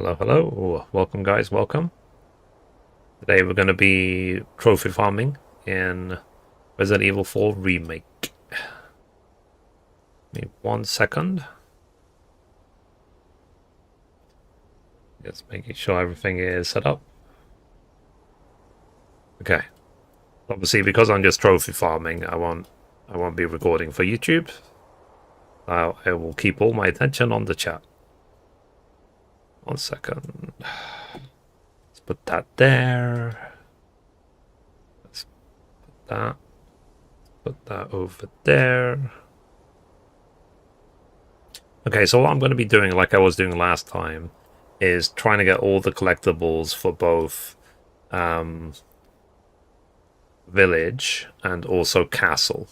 Hello, hello. Welcome, guys. Welcome. Today we're going to be trophy farming in Resident Evil 4 Remake. Give me 1 second. Just making sure everything is set up. Okay. Obviously, because I'm just trophy farming, I won't be recording for YouTube. I will keep all my attention on the chat. 1 second. Let's put that there. Let's put that over there. Okay, so what I'm going to be doing, like I was doing last time, is trying to get all the collectibles for both village and also castle.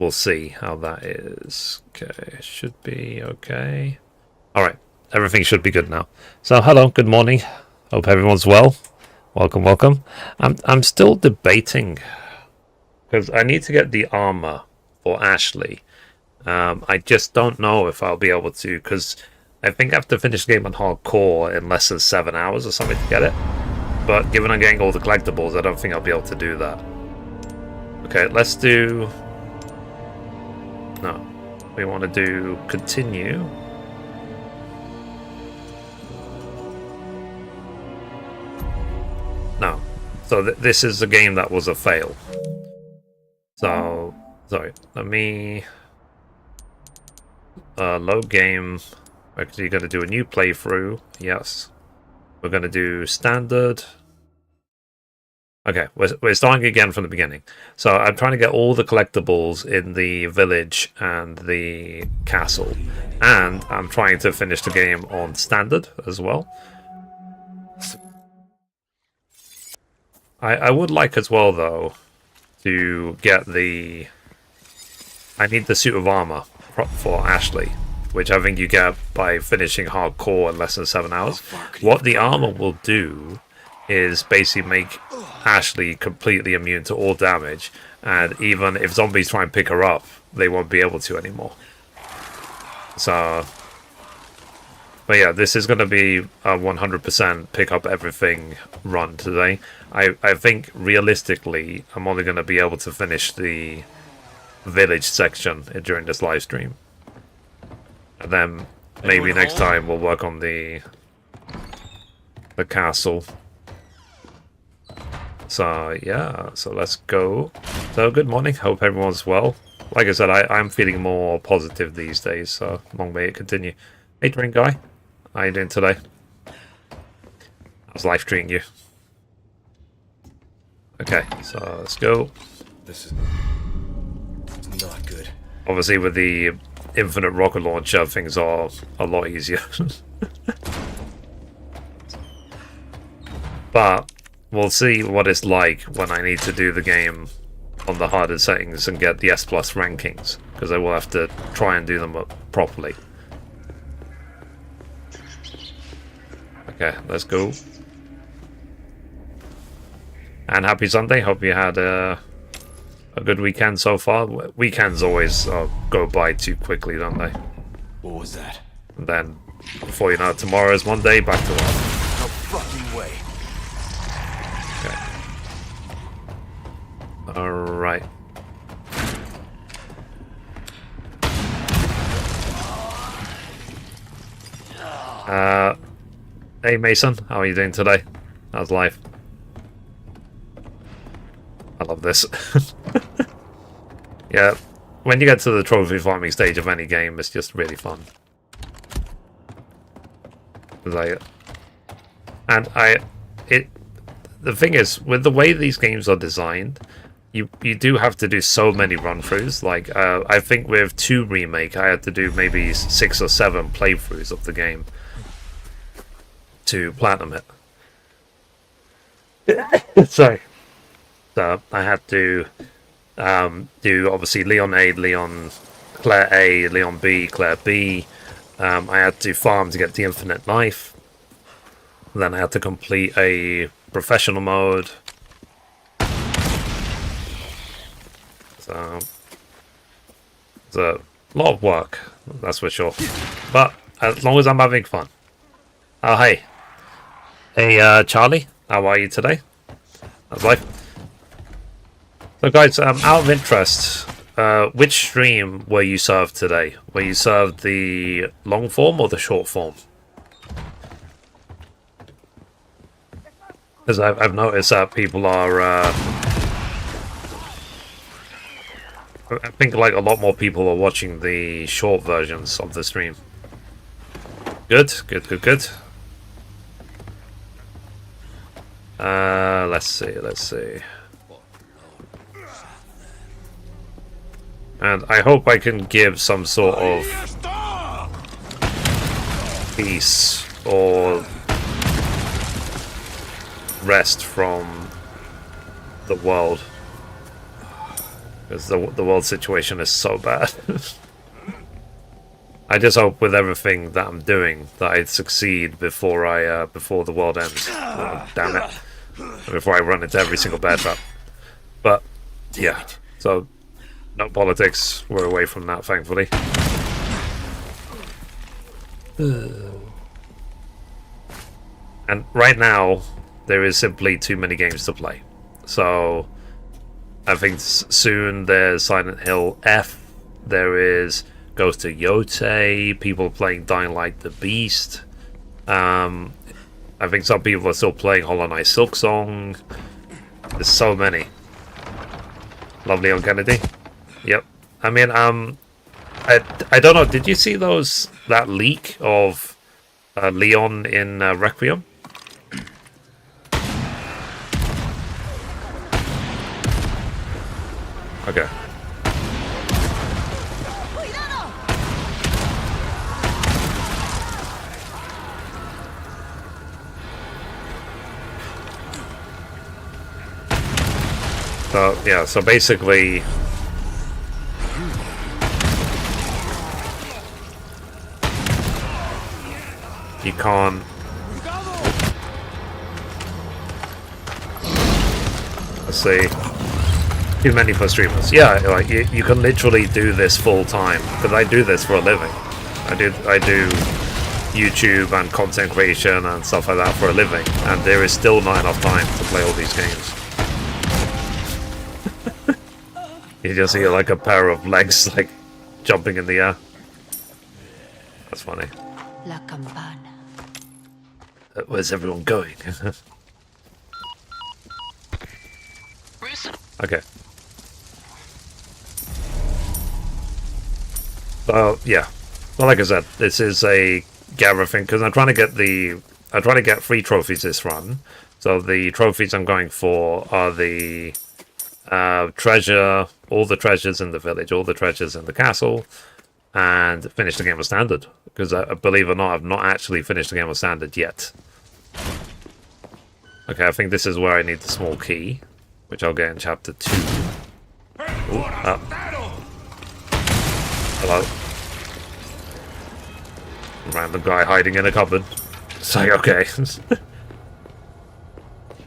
We'll see how that is. Okay, should be okay. Alright, everything should be good now. So hello, good morning. Hope everyone's well. Welcome, welcome. I'm still debating because I need to get the armor for Ashley. I just don't know if I'll be able to, because I think I have to finish the game on hardcore in less than 7 hours or something to get it. But given I'm getting all the collectibles, I don't think I'll be able to do that. Okay, let's do... No, we want to do continue. No, so this is a game that was a fail. So, sorry, let me load game. Actually, you're going to do a new playthrough. Yes, we're going to do standard. Okay, we're starting again from the beginning. So I'm trying to get all the collectibles in the village and the castle. And I'm trying to finish the game on standard as well. I would like as well, though, to get the... I need the suit of armor for Ashley, which I think you get by finishing hardcore in less than 7 hours. What the armor will do is basically make Ashley completely immune to all damage, and even if zombies try and pick her up, they won't be able to anymore. So, but yeah, this is going to be a 100% pick up everything run today. I think realistically, I'm only going to be able to finish the village section during this live stream, and then maybe next time we'll work on the castle. So yeah, so let's go. So good morning, hope everyone's well. Like I said, I'm feeling more positive these days, so long may it continue. Hey Drink Guy, how you doing today? How's life treating you? Okay, so let's go. This is not good. Obviously with the infinite rocket launcher, things are a lot easier. But we'll see what it's like when I need to do the game on the harder settings and get the S+ rankings, because I will have to try and do them up properly. Okay, let's go. And happy Sunday. Hope you had a good weekend so far. Weekends always go by too quickly, don't they? What was that? And then, before you know it, tomorrow is Monday, back to work. No fucking way. Okay. Alright. Hey Mason, how are you doing today? How's life? I love this. Yeah, when you get to the trophy farming stage of any game, it's just really fun. The thing is, with the way these games are designed, you do have to do so many run-throughs. Like, I think with 2 Remake, I had to do maybe 6 or 7 playthroughs of the game to platinum it. Sorry. So I had to do obviously Leon A, Leon Claire A, Leon B, Claire B. I had to farm to get the infinite knife. Then I had to complete a professional mode. So it's a lot of work, that's for sure. But As long as I'm having fun. Oh, hey. Hey, Charlie. How are you today? How's life? So, guys, out of interest, which stream were you served today? Were you served the long form or the short form? Because I've noticed that people are... I think like a lot more people are watching the short versions of the stream. Good, good, good, good. Let's see. And I hope I can give some sort of peace or rest from the world. Because the world situation is so bad. I just hope with everything that I'm doing that I succeed before the world ends. Oh, damn it. Before I run into every single bear trap. But yeah, so no politics. We're away from that, thankfully. And right now, there is simply too many games to play. So I think soon there's Silent Hill F. There is Ghost of Yote. People playing Dying Light the Beast. I think some people are still playing Hollow Knight Silksong. There's so many. Lovely on Kennedy. Yep. I mean, I don't know. Did you see that leak of Leon in Requiem? Okay. So yeah, so basically you can't let's see. Too many for streamers. Yeah, like you can literally do this full time because I do this for a living. I do YouTube and content creation and stuff like that for a living, and there is still not enough time to play all these games. You just see like a pair of legs like jumping in the air. That's funny. La campana. Where's everyone going? Okay. So yeah, well, like I said, this is a gather thing because I'm trying to get 3 trophies this run. So the trophies I'm going for are the treasure, all the treasures in the village, all the treasures in the castle, and finish the game of standard. Because believe it or not, I've not actually finished the game of standard yet. Okay, I think this is where I need the small key, which I'll get in chapter 2. Ooh, hello. Random guy hiding in a cupboard. It's like, okay.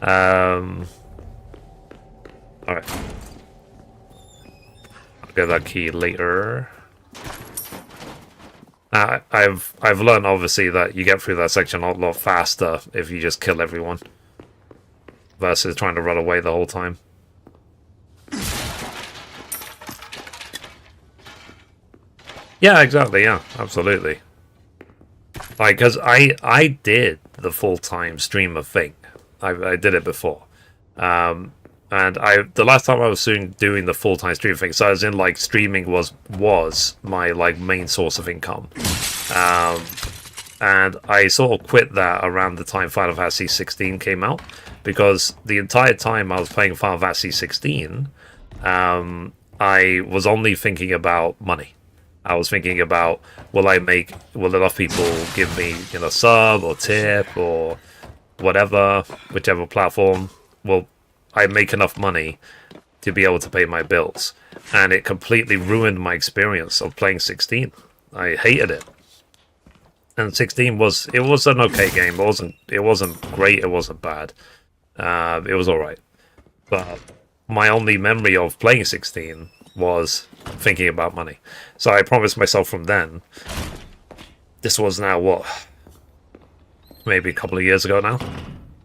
Alright. I'll get that key later. I've learned obviously that you get through that section a lot faster if you just kill everyone versus trying to run away the whole time. Yeah, exactly. Yeah, absolutely. Like, because I did the full-time streamer thing. I did it before. And the last time I was doing the full-time stream thing, so as in like streaming was my like main source of income. And I sort of quit that around the time Final Fantasy 16 came out, because the entire time I was playing Final Fantasy 16, I was only thinking about money. I was thinking about, will enough people give me, sub or tip or whatever, whichever platform, will I make enough money to be able to pay my bills? And it completely ruined my experience of playing 16. I hated it. And 16 was an okay game. It wasn't great, it wasn't bad. It was alright. But my only memory of playing 16 was thinking about money. So I promised myself from then this was now what, maybe a couple of years ago now,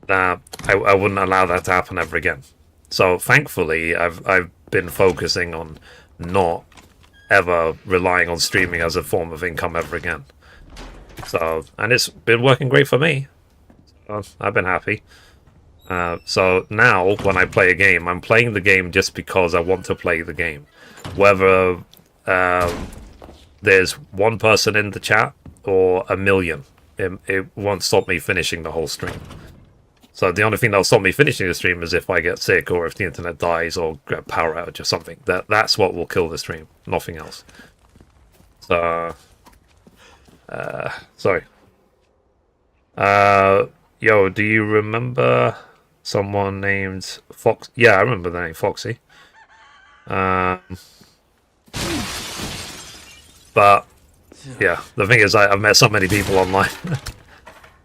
that I wouldn't allow that to happen ever again. So thankfully, I've been focusing on not ever relying on streaming as a form of income ever again. So, and it's been working great for me. So I've been happy. So now when I play a game, I'm playing the game just because I want to play the game. Whether there's one person in the chat or a million, it won't stop me finishing the whole stream. So the only thing that'll stop me finishing the stream is if I get sick or if the internet dies or get power outage or something. That's what will kill the stream, nothing else. So, sorry. Yo, do you remember someone named Fox? Yeah, I remember the name Foxy. But yeah, the thing is, I've met so many people online.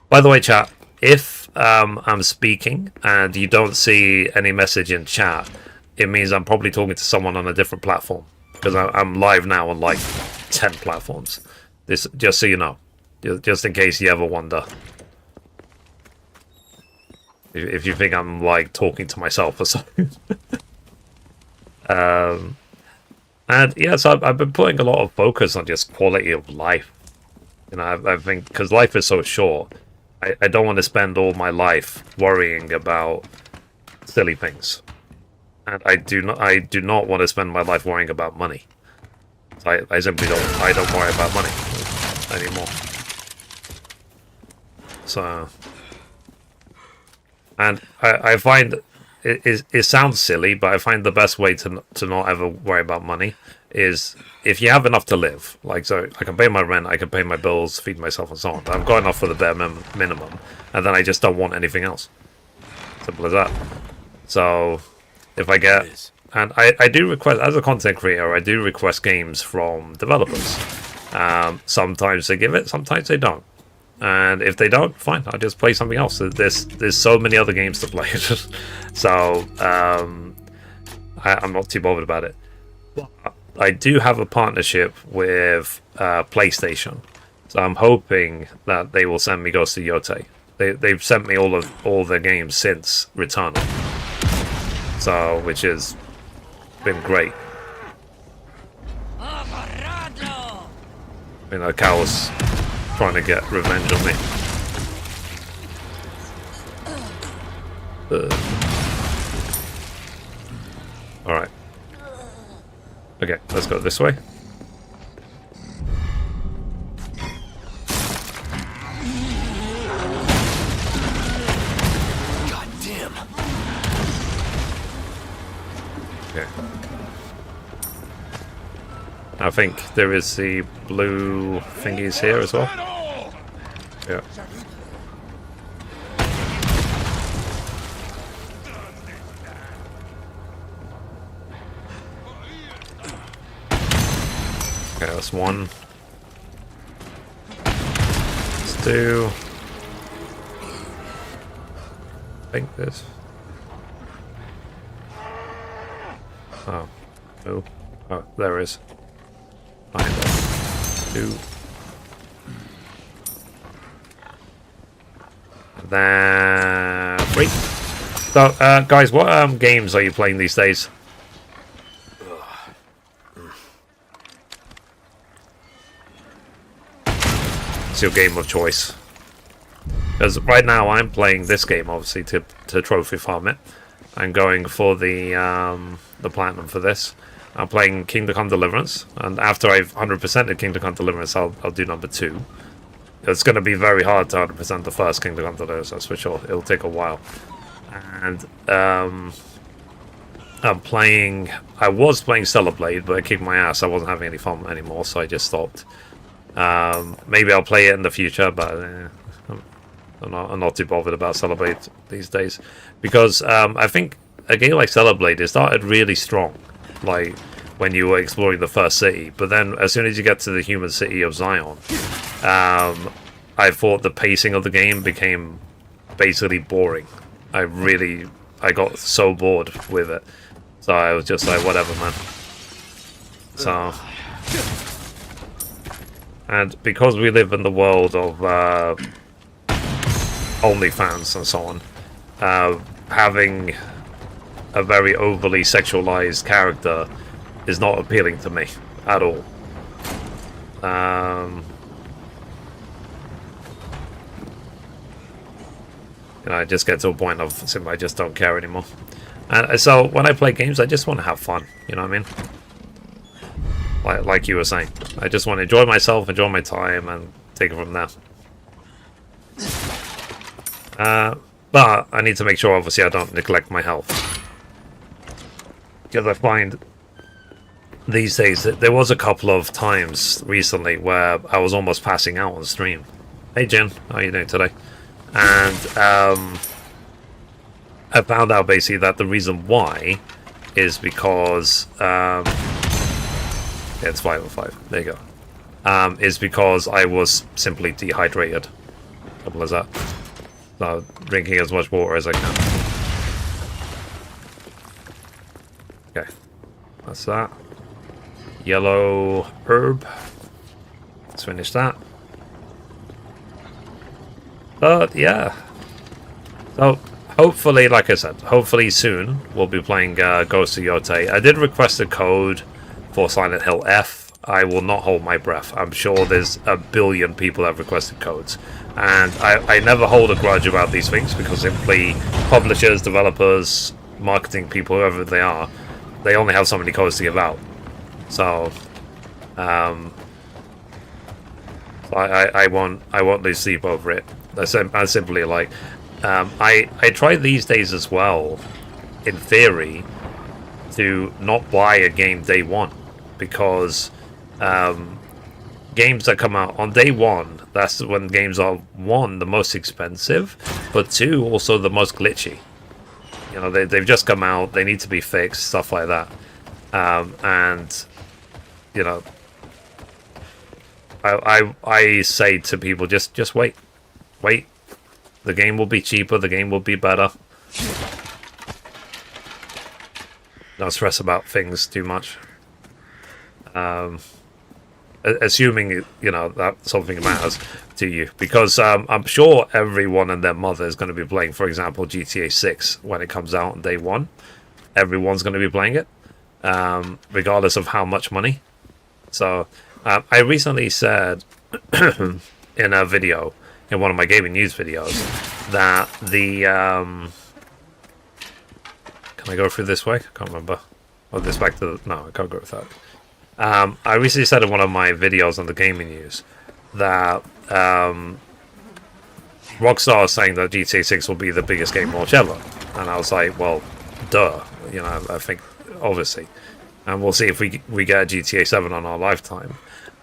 By the way, chat, if I'm speaking and you don't see any message in chat, it means I'm probably talking to someone on a different platform, because I'm live now on like 10 platforms. This, just so you know, just in case you ever wonder. If you think I'm like talking to myself or something. And yeah, so I've been putting a lot of focus on just quality of life. You know, I think because life is so short, I don't want to spend all my life worrying about silly things, and I do not want to spend my life worrying about money. So I simply don't worry about money anymore. So, and I find it sounds silly, but I find the best way to not ever worry about money is if you have enough to live. Like, so I can pay my rent, I can pay my bills, feed myself, and so on. I've got enough for the bare minimum, and then I just don't want anything else. Simple as that. So if I get, and I do request, as a content creator, I do request games from developers. Sometimes they give it, sometimes they don't. And if they don't, fine, I'll just play something else. There's so many other games to play. So I'm not too bothered about it. I do have a partnership with PlayStation, so I'm hoping that they will send me Ghost of Yotei. They've sent me all their games since Returnal, so which has been great. You know, Cal's trying to get revenge on me. Alright. Okay, let's go this way. God damn. Okay. I think there is the blue thingies here as well. Yeah. Okay, that's one. Let's do, I think this. Oh, no. Oh, there is. Find it. Two. Then three. So, guys, what games are you playing these days? It's your game of choice. Because right now I'm playing this game, obviously, to trophy farm it. I'm going for the platinum for this. I'm playing Kingdom Come Deliverance, and after I've 100%ed Kingdom Come Deliverance, I'll do number 2. It's going to be very hard to 100% the first Kingdom Come Deliverance, that's for sure. It'll take a while. And I'm playing. I was playing Stellar Blade, but it kicked my ass. I wasn't having any fun anymore, so I just stopped. Maybe I'll play it in the future, but I'm not too bothered about Stellar Blade these days, because I think a game like Stellar Blade, it started really strong, like when you were exploring the first city, but then as soon as you get to the human city of Zion, I thought the pacing of the game became basically boring. I got so bored with it, so I was just like, whatever, man. So, And because we live in the world of OnlyFans and so on, having a very overly sexualized character is not appealing to me at all. I just get to a point of simply I just don't care anymore. And so when I play games, I just want to have fun. You know what I mean? Like you were saying, I just want to enjoy myself, enjoy my time, and take it from there. But I need to make sure, obviously, I don't neglect my health. Because I find these days that there was a couple of times recently where I was almost passing out on stream. Hey Jen, how are you doing today? And I found out basically that the reason why is because yeah, it's 5:05. There you go. Is because I was simply dehydrated. Simple as that. So drinking as much water as I can. Okay, that's that. Yellow herb. Let's finish that. But yeah. So hopefully, like I said, hopefully soon we'll be playing Ghost of Yotei. I did request a code for Silent Hill F. I will not hold my breath. I'm sure there's a billion people that have requested codes. And I never hold a grudge about these things because simply publishers, developers, marketing people, whoever they are, they only have so many codes to give out. So I won't lose sleep over it. I simply like I try these days as well, in theory, to not buy a game day one, because games that come out on day one, that's when games are, one, the most expensive, but two, also the most glitchy. You know, they've just come out, they need to be fixed, stuff like that. And you know, I say to people, just wait. The game will be cheaper, the game will be better. Don't stress about things too much. Assuming, you know, that something matters to you. Because I'm sure everyone and their mother is going to be playing, for example, GTA 6 when it comes out on day one. Everyone's going to be playing it, regardless of how much money. So, I recently said in a video, in one of my gaming news videos, that the can I go through this way? I can't remember. Oh, this back to the, no, I can't go with that. I recently said in one of my videos on the gaming news that Rockstar is saying that GTA 6 will be the biggest game launch ever, and I was like, well, duh. You know, I think obviously, and we'll see if we get a GTA 7 on our lifetime.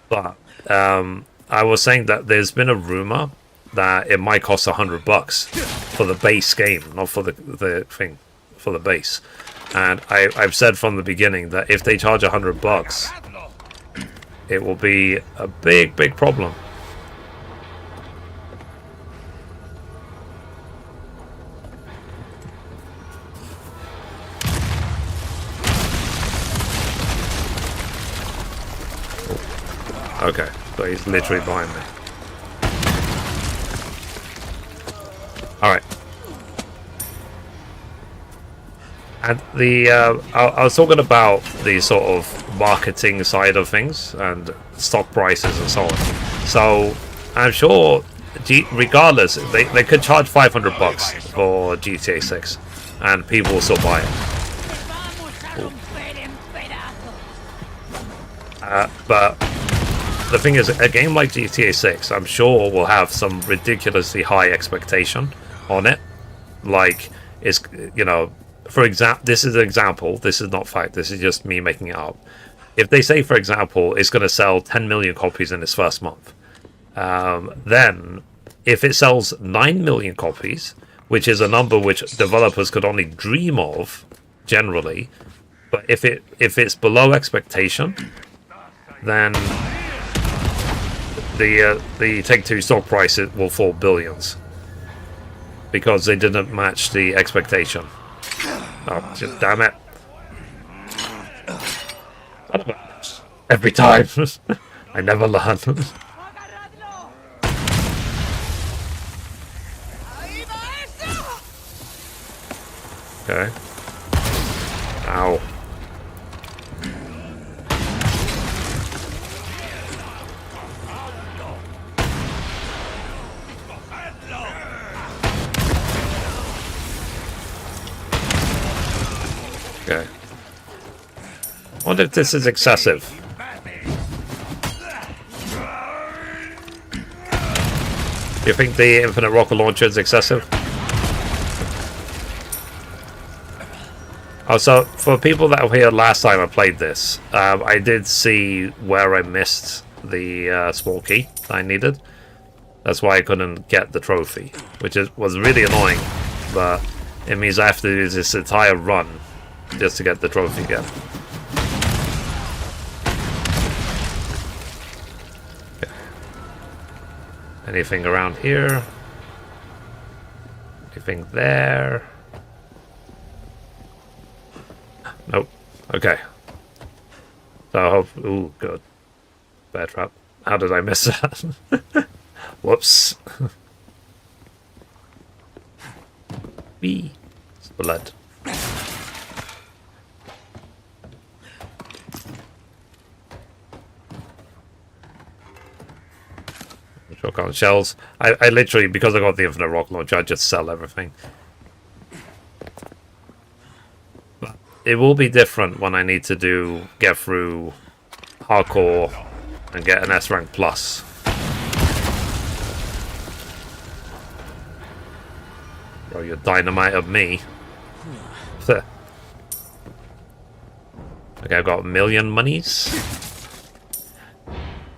But I was saying that there's been a rumor that it might cost $100 for the base game, not for the thing, for the base. And I've said from the beginning that if they charge $100, it will be a big problem. Okay, so he's literally behind me. Alright. And the I was talking about the sort of marketing side of things and stock prices and so on. So I'm sure, regardless, they could charge $500 for GTA 6, and people will still buy it. But the thing is, a game like GTA 6, I'm sure will have some ridiculously high expectation on it. Like, it's, you know, for example, this is an example, this is not fact, this is just me making it up. If they say, for example, it's going to sell 10 million copies in its first month, then if it sells 9 million copies, which is a number which developers could only dream of, generally, but if it's below expectation, then the Take-Two stock price will fall billions, because they didn't match the expectation. Oh, damn it. Every time. I never learn. Okay. Ow. Okay. I wonder if this is excessive. Do you think the infinite rocket launcher is excessive? Oh, so for people that were here last time I played this, I did see where I missed the small key I needed. That's why I couldn't get the trophy, which was really annoying, but it means I have to do this entire run just to get the trophy again. Okay. Anything around here? Anything there? Nope. Okay. So, ooh, good. Bear trap. How did I miss that? Whoops. Wee. It's blood. Shotgun shells. I literally, because I got the infinite rocket launcher, I just sell everything. But it will be different when I need to get through hardcore and get an S rank plus. Bro, you're dynamite of me. Okay, I've got 1,000,000 monies.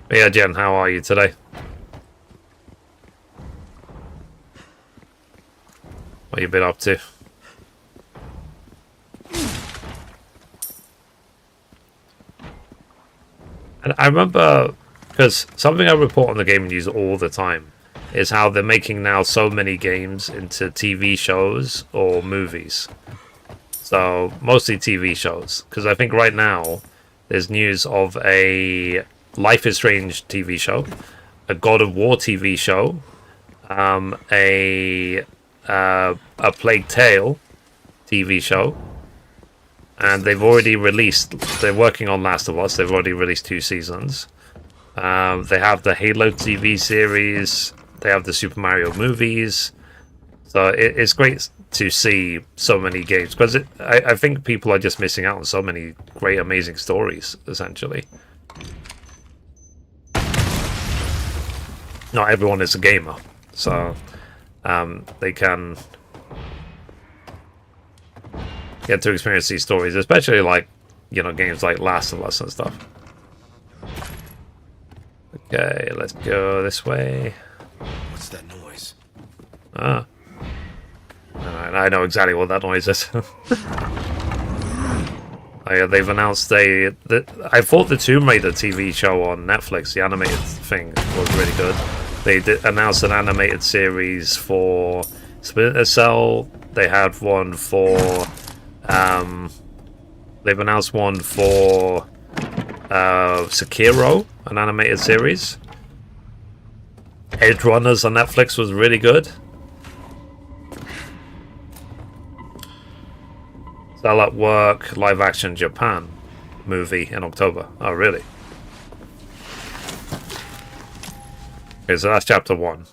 But yeah, Jen, how are you today? What you been up to? And I remember, because something I report on the gaming news all the time is how they're making now so many games into TV shows or movies. So mostly TV shows, because I think right now there's news of a Life is Strange TV show, a God of War TV show, a Plague Tale TV show, and they've already released. They're working on Last of Us. They've already released 2 seasons. They have the Halo TV series. They have the Super Mario movies. So it's great to see so many games, because I think people are just missing out on so many great, amazing stories. Essentially, not everyone is a gamer, so they can get to experience these stories, especially like, you know, games like Last of Us and stuff. Okay, let's go this way. What's that noise? Ah. Alright, I know exactly what that noise is. Oh yeah, they've announced I thought the Tomb Raider TV show on Netflix, the animated thing, was really good. They announced an animated series for Splinter Cell. They had one for they've announced one for Sekiro, an animated series. Edge Runners on Netflix was really good. Cell at Work live action Japan movie in October. Oh, really? Okay, so that's chapter 1.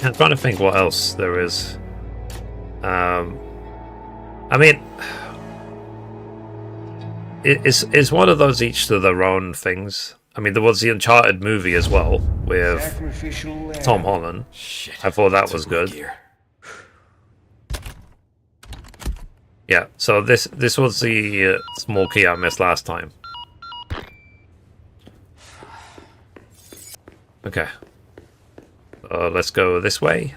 I'm trying to think what else there is. I mean, it's one of those each to their own things. I mean, there was the Uncharted movie as well with Tom Holland. Shit. I thought that was good. Gear. Yeah, so this was the small key I missed last time. Okay. Let's go this way.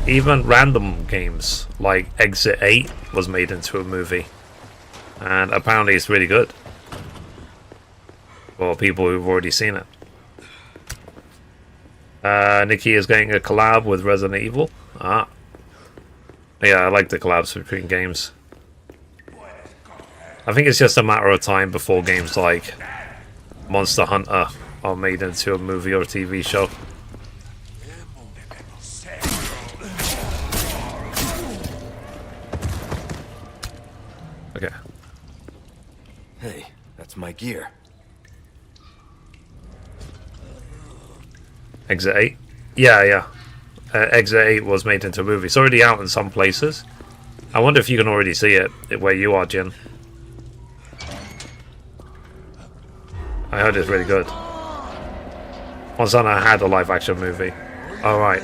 Even random games like Exit 8 was made into a movie. And apparently it's really good. For people who've already seen it. Nikki is getting a collab with Resident Evil. Ah. Yeah, I like the collabs between games. I think it's just a matter of time before games like Monster Hunter are made into a movie or a TV show. Okay. Hey, that's my gear. Exit 8? Yeah. Exit 8 was made into a movie. It's already out in some places. I wonder if you can already see it where you are, Jin. I heard it's really good. Once I had a live-action movie. Alright.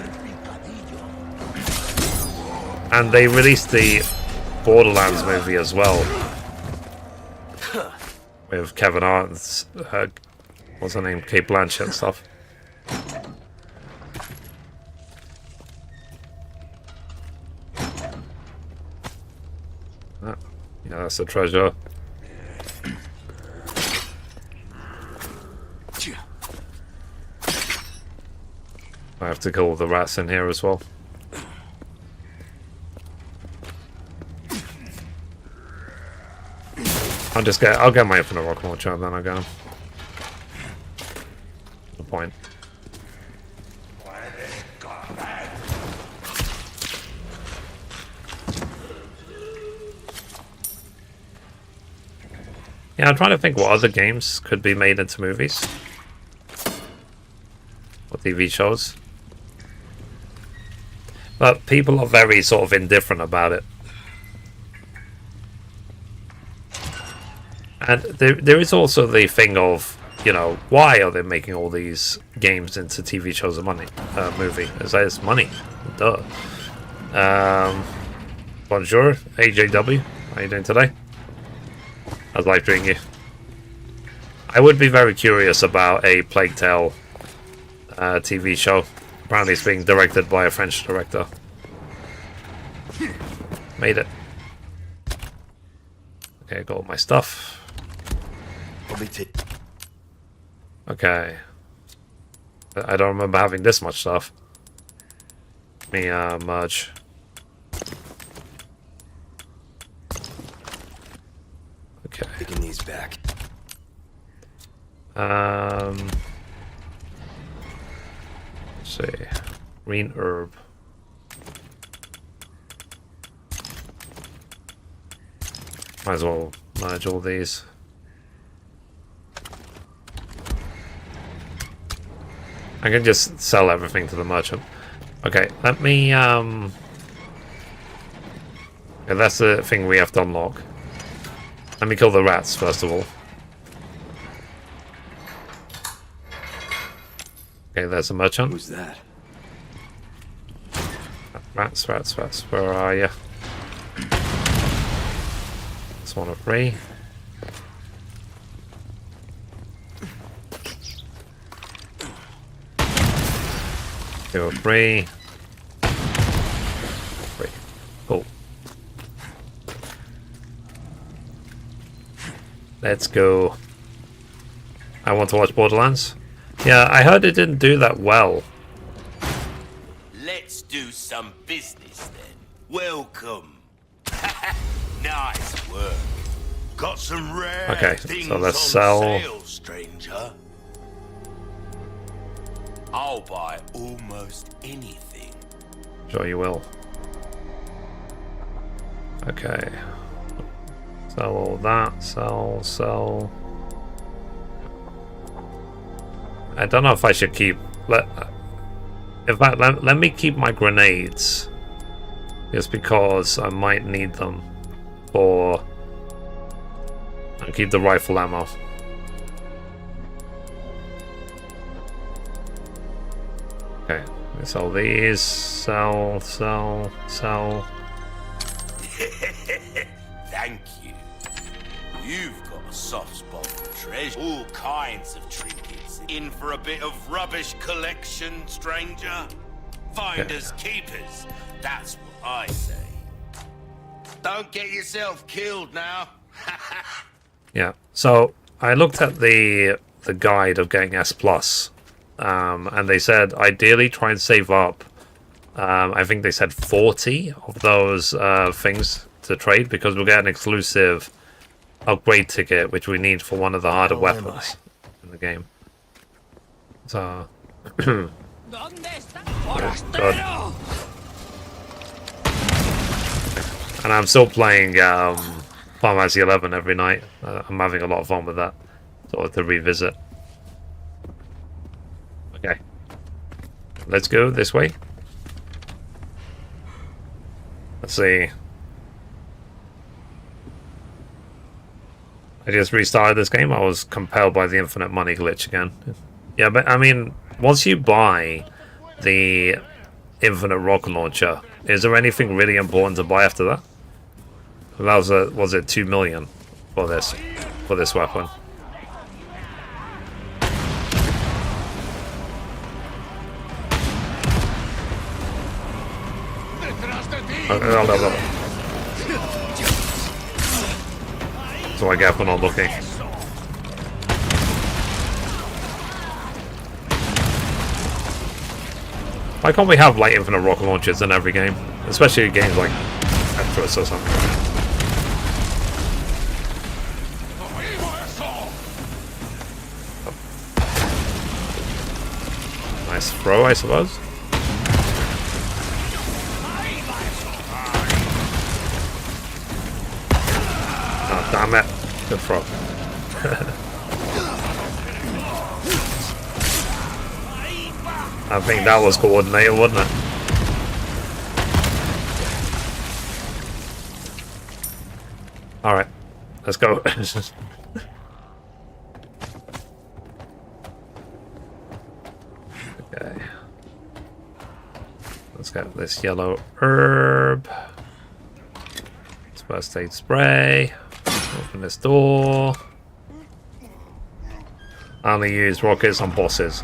And they released the Borderlands movie as well. With Kevin Hart and what's her name? Kate Blanchett and stuff. Yeah, that's a treasure. I have to kill the rats in here as well. I'll get my infinite rocket launcher and then I'll go. No point. Yeah, I'm trying to think what other games could be made into movies. Or TV shows. But people are very sort of indifferent about it. And there is also the thing of, you know, why are they making all these games into TV shows and movie? It's money. Duh. Bonjour, AJW. How are you doing today? How's life treating you? I would be very curious about a Plague Tale TV show. Apparently it's being directed by a French director. Made it. Okay, got all my stuff. Okay. I don't remember having this much stuff. Let me merge. Okay. Taking these back. Let's see. Green herb. Might as well merge all these. I can just sell everything to the merchant. Okay, let me yeah, that's the thing we have to unlock. Let me kill the rats first of all. Okay, there's a merchant. Who's that? Rats. Where are you? That's one of 3. Two of 3. 3. Cool. Let's go. I want to watch Borderlands. Yeah, I heard it didn't do that well. Let's do some business then. Welcome. Nice work. Got some rare Okay, things so let's on sell. sale, stranger. I'll buy almost anything. Sure you will. Okay. Sell all that. Sell. I don't know if I should keep... In fact, let me keep my grenades. Just because I might need them for... I'll keep the rifle ammo. Okay, let's sell these. Sell. Thank you. You've got a soft spot for treasure. All kinds of trinkets. In for a bit of rubbish collection, stranger? Finders keepers. That's what I say. Don't get yourself killed now. Yeah, so I looked at the guide of getting S+, and they said ideally try and save up, I think they said 40 of those things to trade, because we'll get an exclusive upgrade ticket, which we need for one of the harder weapons in the game. So, ¿Dónde está? God. And I'm still playing Final Fantasy 11 every night. I'm having a lot of fun with that. Sort of to revisit. Okay. Let's go this way. Let's see. I just restarted this game. I was compelled by the infinite money glitch again. Yeah, but I mean, once you buy the infinite rocket launcher, is there anything really important to buy after that? That was it 2 million for this weapon? So I get for not looking. Why can't we have like infinite rocket launchers in every game? Especially games like Actress or something. Nice throw, I suppose. Oh, damn it. Good throw. I think that was coordinated, wasn't it? Alright, let's go. Okay. Let's get this yellow herb. It's first aid spray. Open this door. I only use rockets on bosses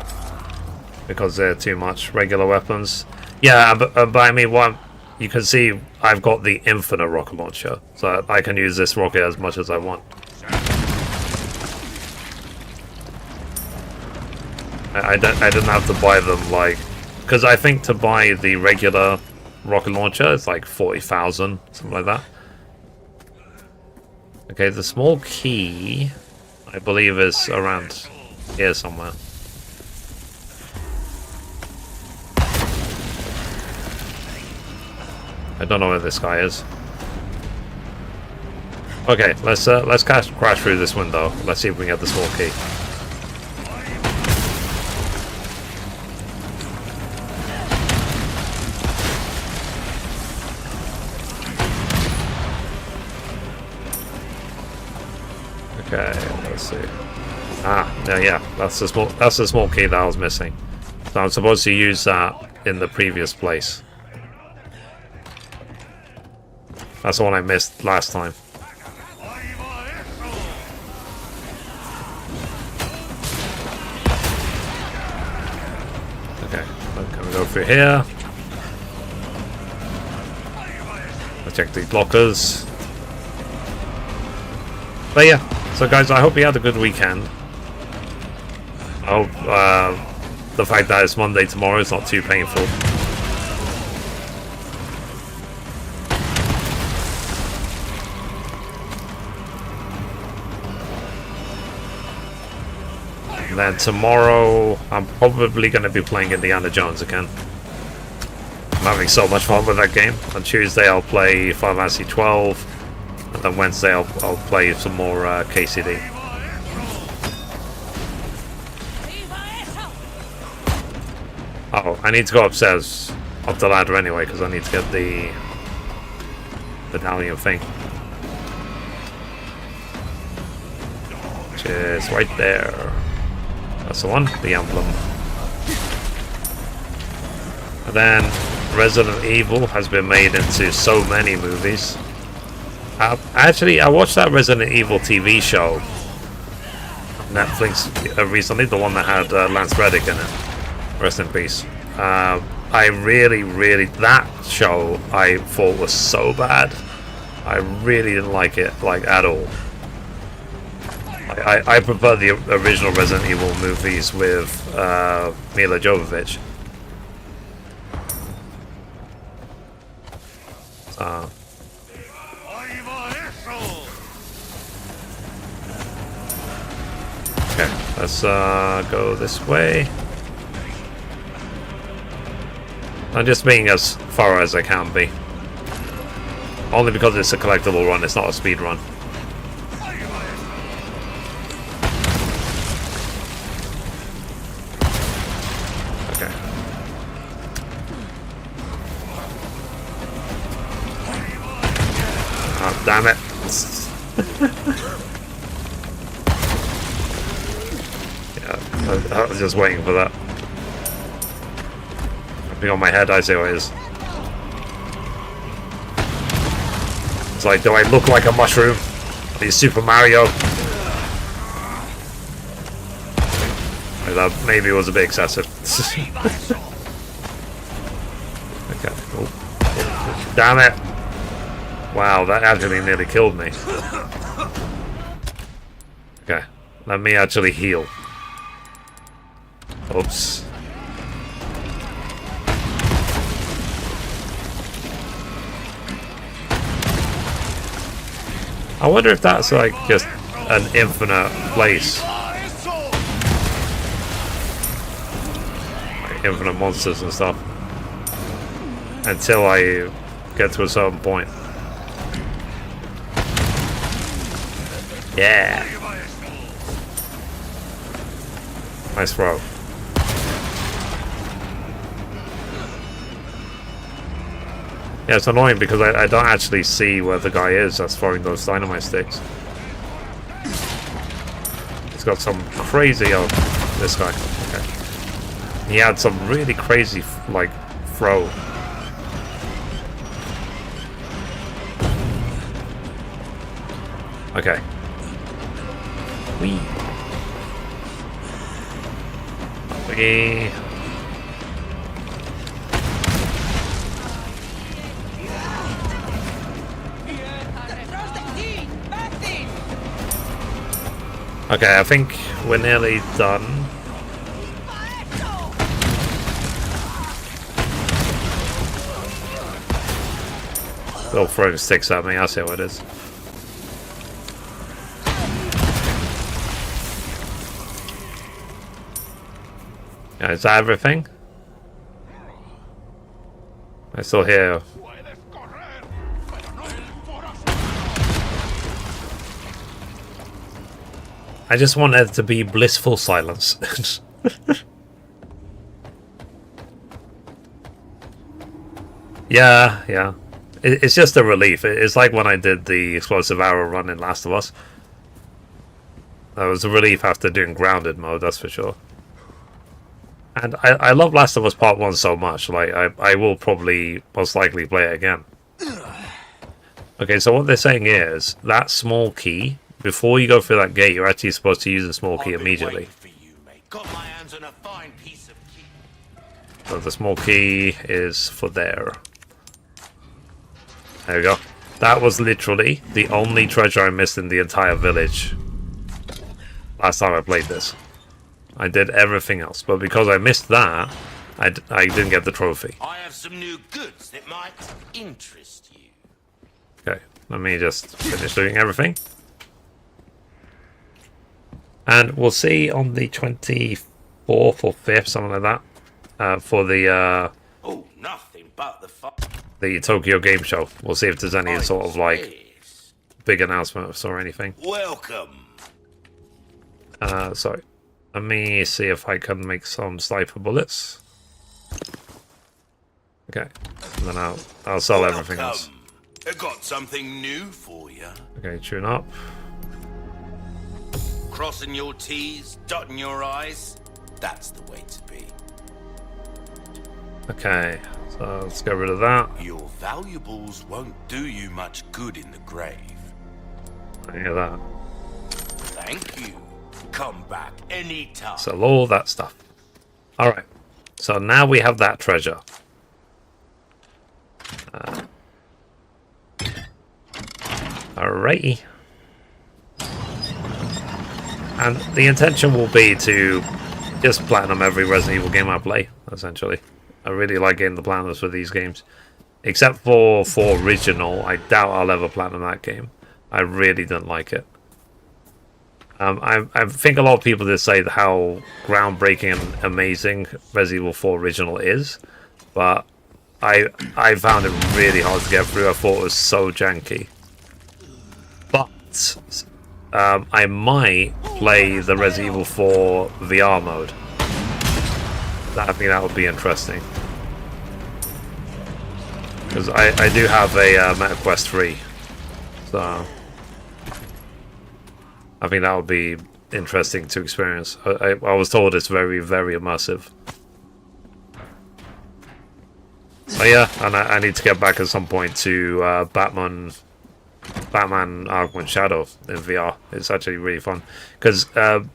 because they're too much. Regular weapons. Yeah, but I mean, what you can see, I've got the infinite rocket launcher, so I can use this rocket as much as I want. I didn't have to buy them, like, because I think to buy the regular rocket launcher it's like 40,000, something like that. Okay, the small key, I believe, is around here somewhere. I don't know where this guy is. Okay, let's crash through this window. Let's see if we can get the small key. Okay, let's see. Ah, yeah, that's the small key that I was missing. So I'm supposed to use that in the previous place. That's the one I missed last time. Okay, can we go through here? I'll check these lockers. But yeah, so guys, I hope you had a good weekend. I hope the fact that it's Monday tomorrow is not too painful. And then tomorrow, I'm probably going to be playing Indiana Jones again. I'm having so much fun with that game. On Tuesday, I'll play Final Fantasy 12. And then Wednesday, I'll play some more KCD. Oh, I need to go upstairs, up the ladder anyway, because I need to get the medallion thing. Which is right there. That's the one, the emblem. And then Resident Evil has been made into so many movies. Actually, I watched that Resident Evil TV show on Netflix recently, the one that had Lance Reddick in it. Rest in peace. I really, that show I thought was so bad. I really didn't like it, like, at all. I prefer the original Resident Evil movies with Mila Jovovich. Okay, let's go this way. I'm just being as thorough as I can be. Only because it's a collectible run, it's not a speed run. Okay. Oh, damn it. Yeah, I was just waiting for that. On my head, I see what it is. It's like, do I look like a mushroom? Are you Super Mario? That maybe was a bit excessive. Okay. Oh. Damn it! Wow, that actually nearly killed me. Okay, let me actually heal. Oops. I wonder if that's like just an infinite place. Like infinite monsters and stuff. Until I get to a certain point. Yeah. Nice throw. Yeah, it's annoying because I don't actually see where the guy is that's throwing those dynamite sticks. He's got some crazy... Oh, this guy. Okay. He had some really crazy, like, throw. Okay. Whee. Okay. Okay, I think we're nearly done. Still throwing sticks at me, I see what it is. Yeah, is that everything? I still hear. I just want it to be blissful silence. Yeah, yeah. It's just a relief. It's like when I did the explosive arrow run in Last of Us. That was a relief after doing grounded mode, that's for sure. And I love Last of Us Part 1 so much. Like, I will probably most likely play it again. Okay, so what they're saying is that small key, before you go through that gate, you're actually supposed to use the small key immediately. Got my hands on a fine piece of key. So the small key is for there. There we go. That was literally the only treasure I missed in the entire village last time I played this. I did everything else, but because I missed that, I didn't get the trophy. I have some new goods that might interest you. Okay, let me just finish doing everything. And we'll see on the 24th or 5th, something like that, for the Oh, nothing but the Tokyo Game Show. We'll see if there's any sort of like big announcements or anything. Welcome. Sorry. Let me see if I can make some sniper bullets. Okay, and then I'll sell everything else. I got something new for you. Okay, tune up. Crossing your T's, dotting your I's. That's the way to be. Okay, so let's get rid of that. Your valuables won't do you much good in the grave. I hear that. Thank you. Come back anytime. Sell all that stuff. Alright, so now we have that treasure. Alrighty. And the intention will be to just platinum every Resident Evil game I play, essentially. I really like getting the platinums for these games. Except for Original, I doubt I'll ever platinum that game. I really didn't like it. I think a lot of people just say how groundbreaking and amazing Resident Evil 4 Original is, but I found it really hard to get through. I thought it was so janky. But I might play the Resident Evil 4 VR mode. I think that would be interesting. Because I do have a Meta Quest 3. So I think that would be interesting to experience. I was told it's very, very immersive. Oh yeah, and I need to get back at some point to Batman Arkham Shadow in VR. It's actually really fun. Because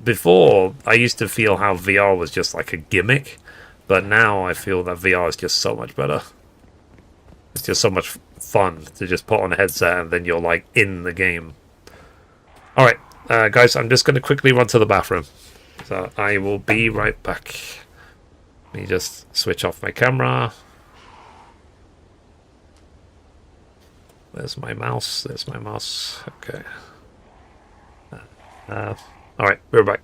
before, I used to feel how VR was just like a gimmick. But now I feel that VR is just so much better. It's just so much fun to just put on a headset and then you're like in the game. Alright, guys, I'm just going to quickly run to the bathroom. So I will be right back. Let me just switch off my camera. There's my mouse. There's my mouse. Okay. Alright, we're back.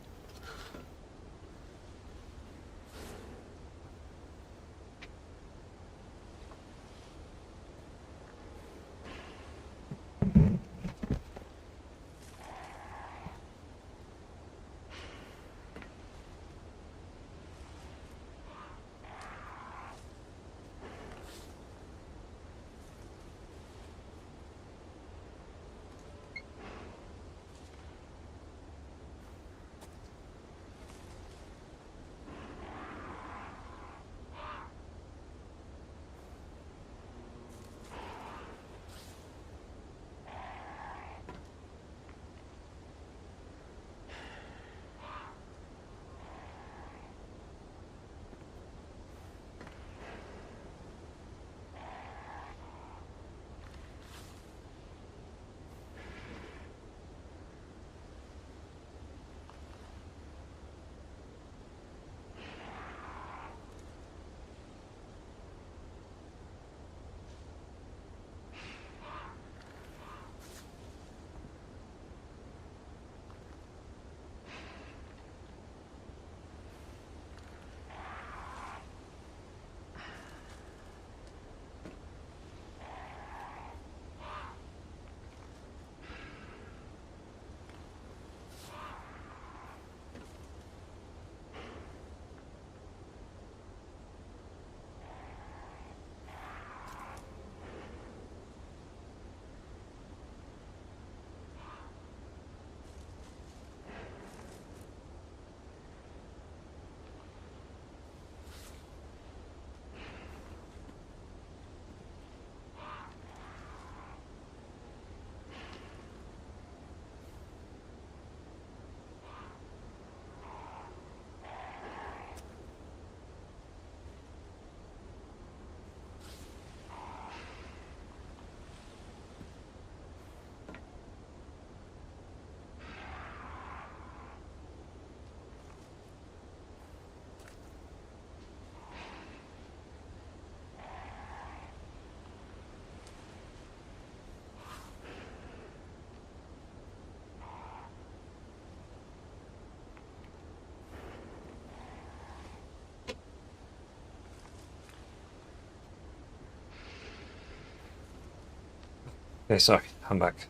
Okay, sorry, I'm back.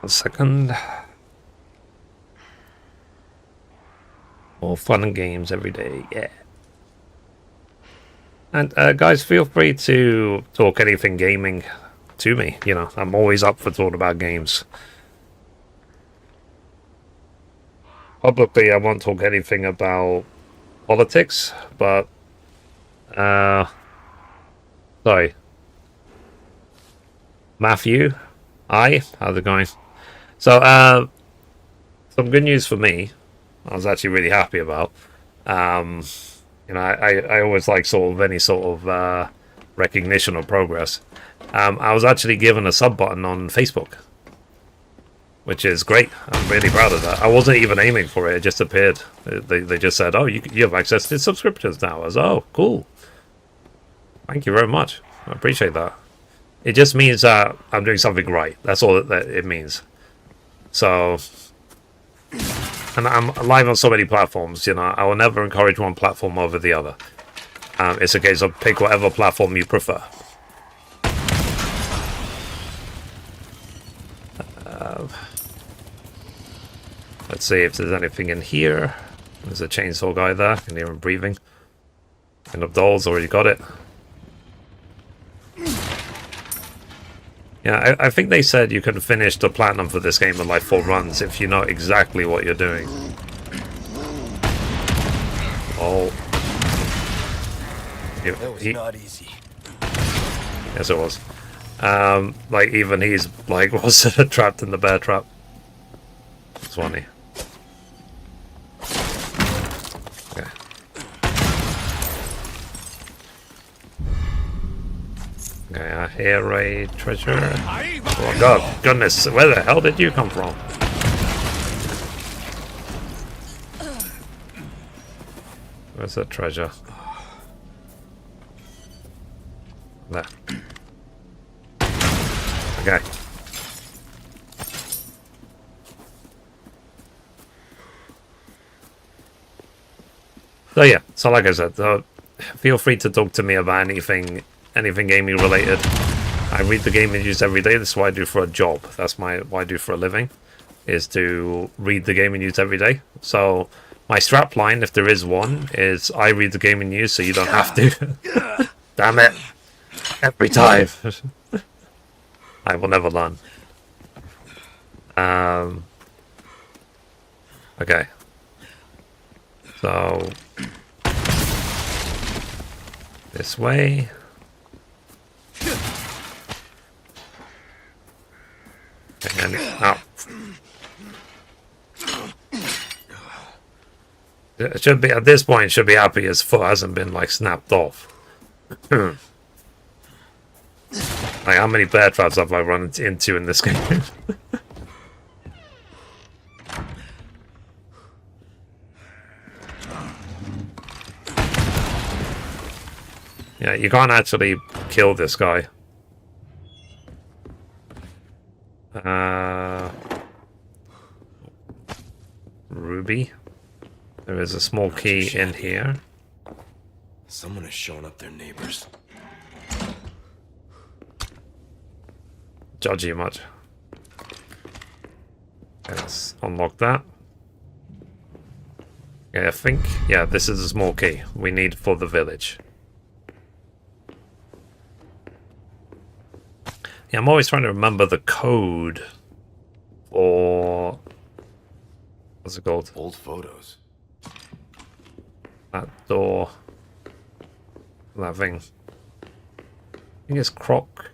One second. More fun and games every day, yeah. And guys, feel free to talk anything gaming to me. You know, I'm always up for talking about games. Publicly, I won't talk anything about politics, but sorry. Matthew, hi, how's it going? So, some good news for me. I was actually really happy about. You know, I always like sort of any sort of recognition or progress. I was actually given a sub button on Facebook, which is great. I'm really proud of that. I wasn't even aiming for it; it just appeared. They just said, "Oh, you have access to subscriptions now." I was, "Oh, cool. Thank you very much. I appreciate that." It just means that I'm doing something right. That's all that it means. So, and I'm live on so many platforms, you know, I will never encourage one platform over the other. It's a case of pick whatever platform you prefer. Let's see if there's anything in here. There's a chainsaw guy there. I can hear him breathing. End of dolls, already got it. Yeah, I think they said you can finish the platinum for this game in like 4 runs if you know exactly what you're doing. Oh. That was not easy. Yes, it was. Like, even he's, like, was trapped in the bear trap. It's funny. Okay. Okay, I hear a treasure. Oh, God, goodness, where the hell did you come from? Where's the treasure? There. Okay. So yeah, so like I said, feel free to talk to me about anything gaming related. I read the gaming news every day. This is what I do for a job. That's what I do for a living, is to read the gaming news every day. So my strap line, if there is one, is I read the gaming news so you don't have to. Damn it. Every time. I will never learn. Okay. So this way. And out. It should be at this point. Should be happy his foot hasn't been like snapped off. Like, how many bear traps have I run into in this game? Yeah, you can't actually kill this guy. Ruby. There is a small key in here. Someone has shown up their neighbors. Judge you much. Let's unlock that. Yeah, I think, yeah, this is a small key we need for the village. Yeah, I'm always trying to remember the code for, what's it called? Old photos. That door. That thing. I think it's Croc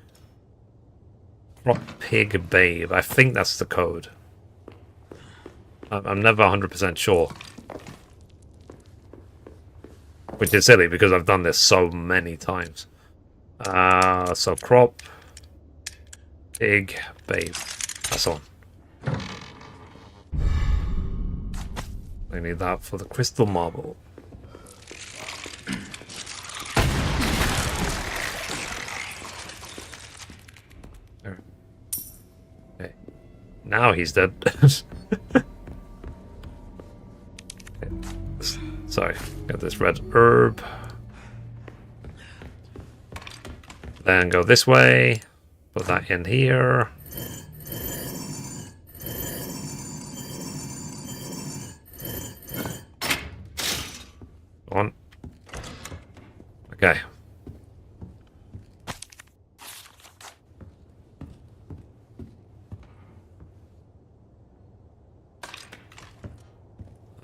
Pig Babe. I think that's the code. I'm never 100% sure. Which is silly because I've done this so many times. So Crop Pig Babe. That's on. I need that for the crystal marble. Okay. Now he's dead. Sorry, got this red herb. Then go this way. Put that in here. On. Okay.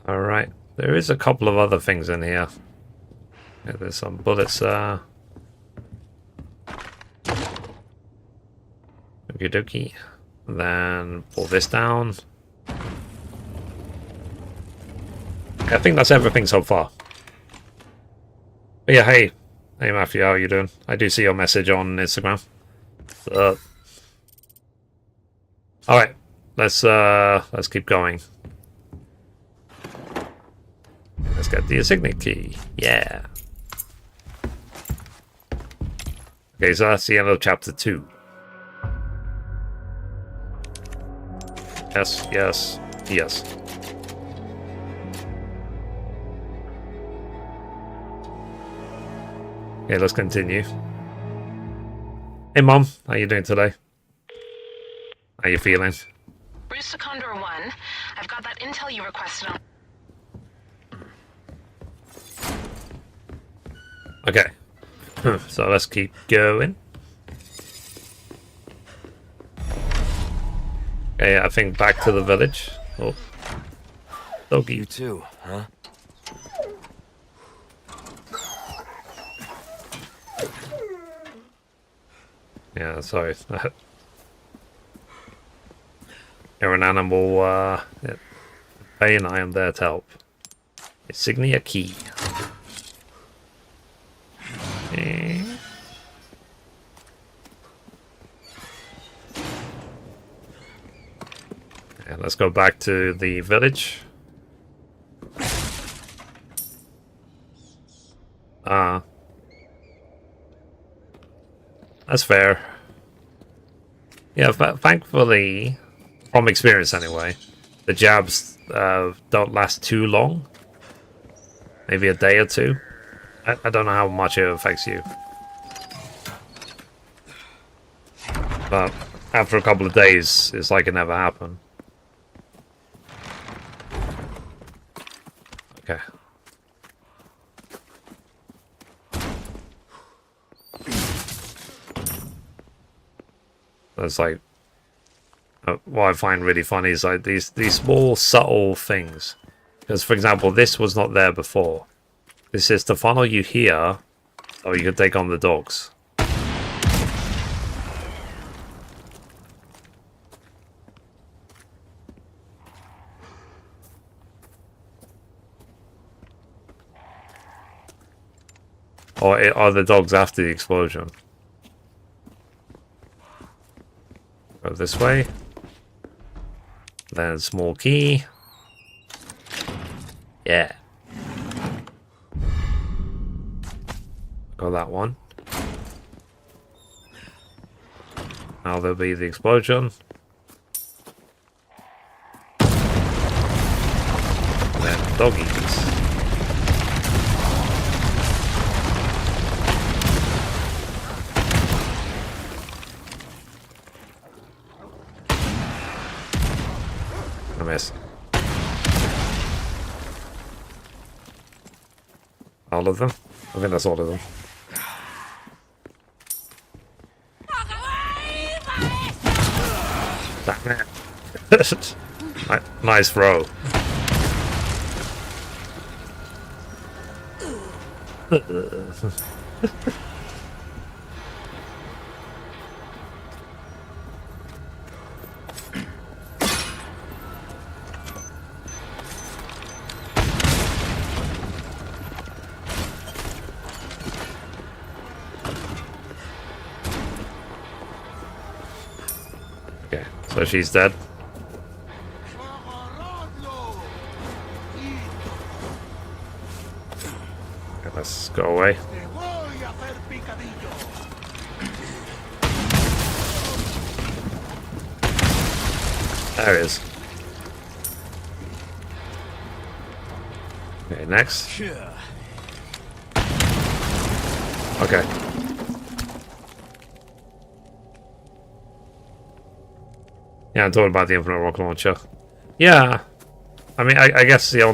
All right. There is a couple of other things in here. Yeah, there's some bullets. Okie dokie. Then pull this down. I think that's everything so far. But yeah, hey Matthew, how are you doing? I do see your message on Instagram. All right, let's keep going. Let's get the insignia key. Yeah. Okay, so that's the end of chapter 2. Yes, yes, yes. Okay, let's continue. Hey, Mom. How you doing today? How you feeling? Rooster Condor 1, I've got that intel you requested on... Okay. So let's keep going. Okay, I think back to the village. Oh. Doggy. You too, huh? Yeah, sorry. You're an animal, yeah. Hey, and I am there to help. Insignia key. Okay. And let's go back to the village. That's fair. Yeah, thankfully, from experience anyway, the jabs don't last too long. Maybe a day or two. I don't know how much it affects you. But after a couple of days, it's like it never happened. Okay. That's like what I find really funny is like these small subtle things. Because for example, this was not there before. This is to funnel you here, so you can take on the dogs. Or are the dogs after the explosion? Go this way. Then small key. Yeah. Got that one. Now there'll be the explosion. Then doggies. I miss. All of them? I think that's all of them. Damn it. Nice throw. Okay, so she's dead. Okay, let's go away. There it is. Okay, next. Okay. Yeah, I'm talking about the infinite rocket launcher. Yeah. I mean, I guess for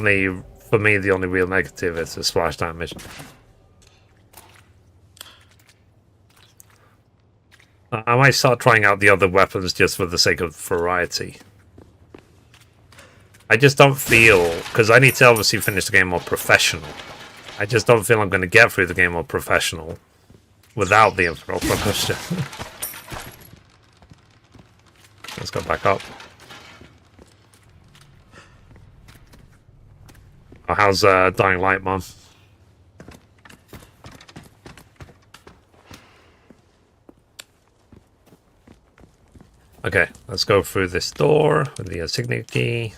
me, the only real negative is the splash damage. I might start trying out the other weapons just for the sake of variety. I just don't feel, because I need to obviously finish the game more professional. I just don't feel I'm going to get through the game more professional without the infinite rocket launcher. Let's go back up. Oh, how's Dying Light, Mom? Okay, let's go through this door with the insignia key.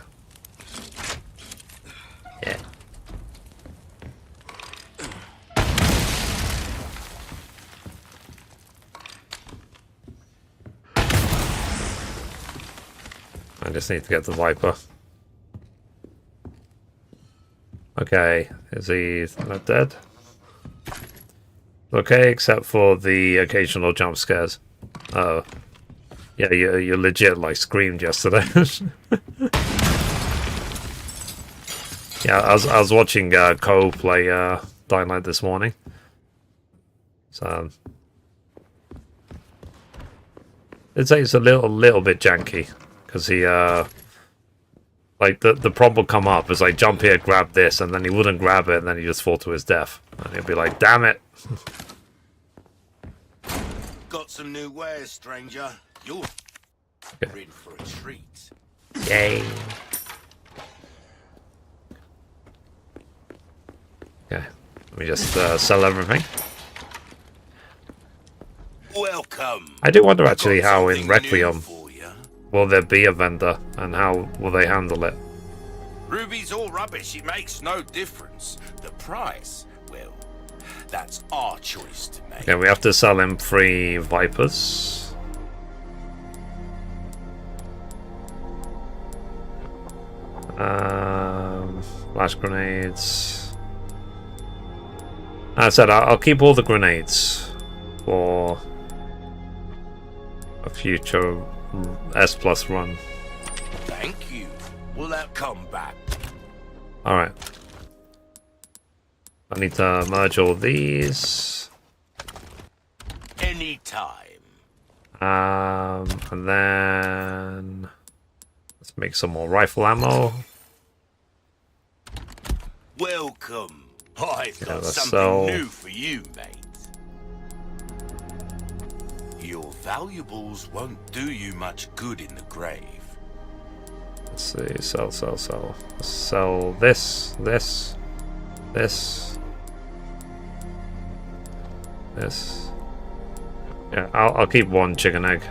Yeah. I just need to get the Viper. Okay, is he not dead? Okay, except for the occasional jump scares. Oh. Yeah, you legit like screamed yesterday. Yeah, I was watching Cole play Dying Light this morning. So I'd say it's a little bit janky because he like the problem will come up is like jump here, grab this, and then he wouldn't grab it, and then he just fall to his death, and he'll be like, "Damn it!" Got some new wares, stranger. You're in for a treat. Yay! Okay, let me just sell everything. Welcome. I do wonder actually Got how in something new Requiem for ya. will there be a vendor, and how will they handle it? Ruby's all rubbish. It makes no difference. The price, well, that's our choice to make. Okay, we have to sell him 3 Vipers. Flash grenades. As I said, I'll keep all the grenades for a future S Plus run. Thank you. Will that come back? Alright. I need to merge all these. Anytime. And then let's make some more rifle ammo. Welcome. I've got let's something sell. new for you, mate. Your valuables won't do you much good in the grave. Let's see, sell. Sell this. Yeah, I'll keep 1 chicken egg.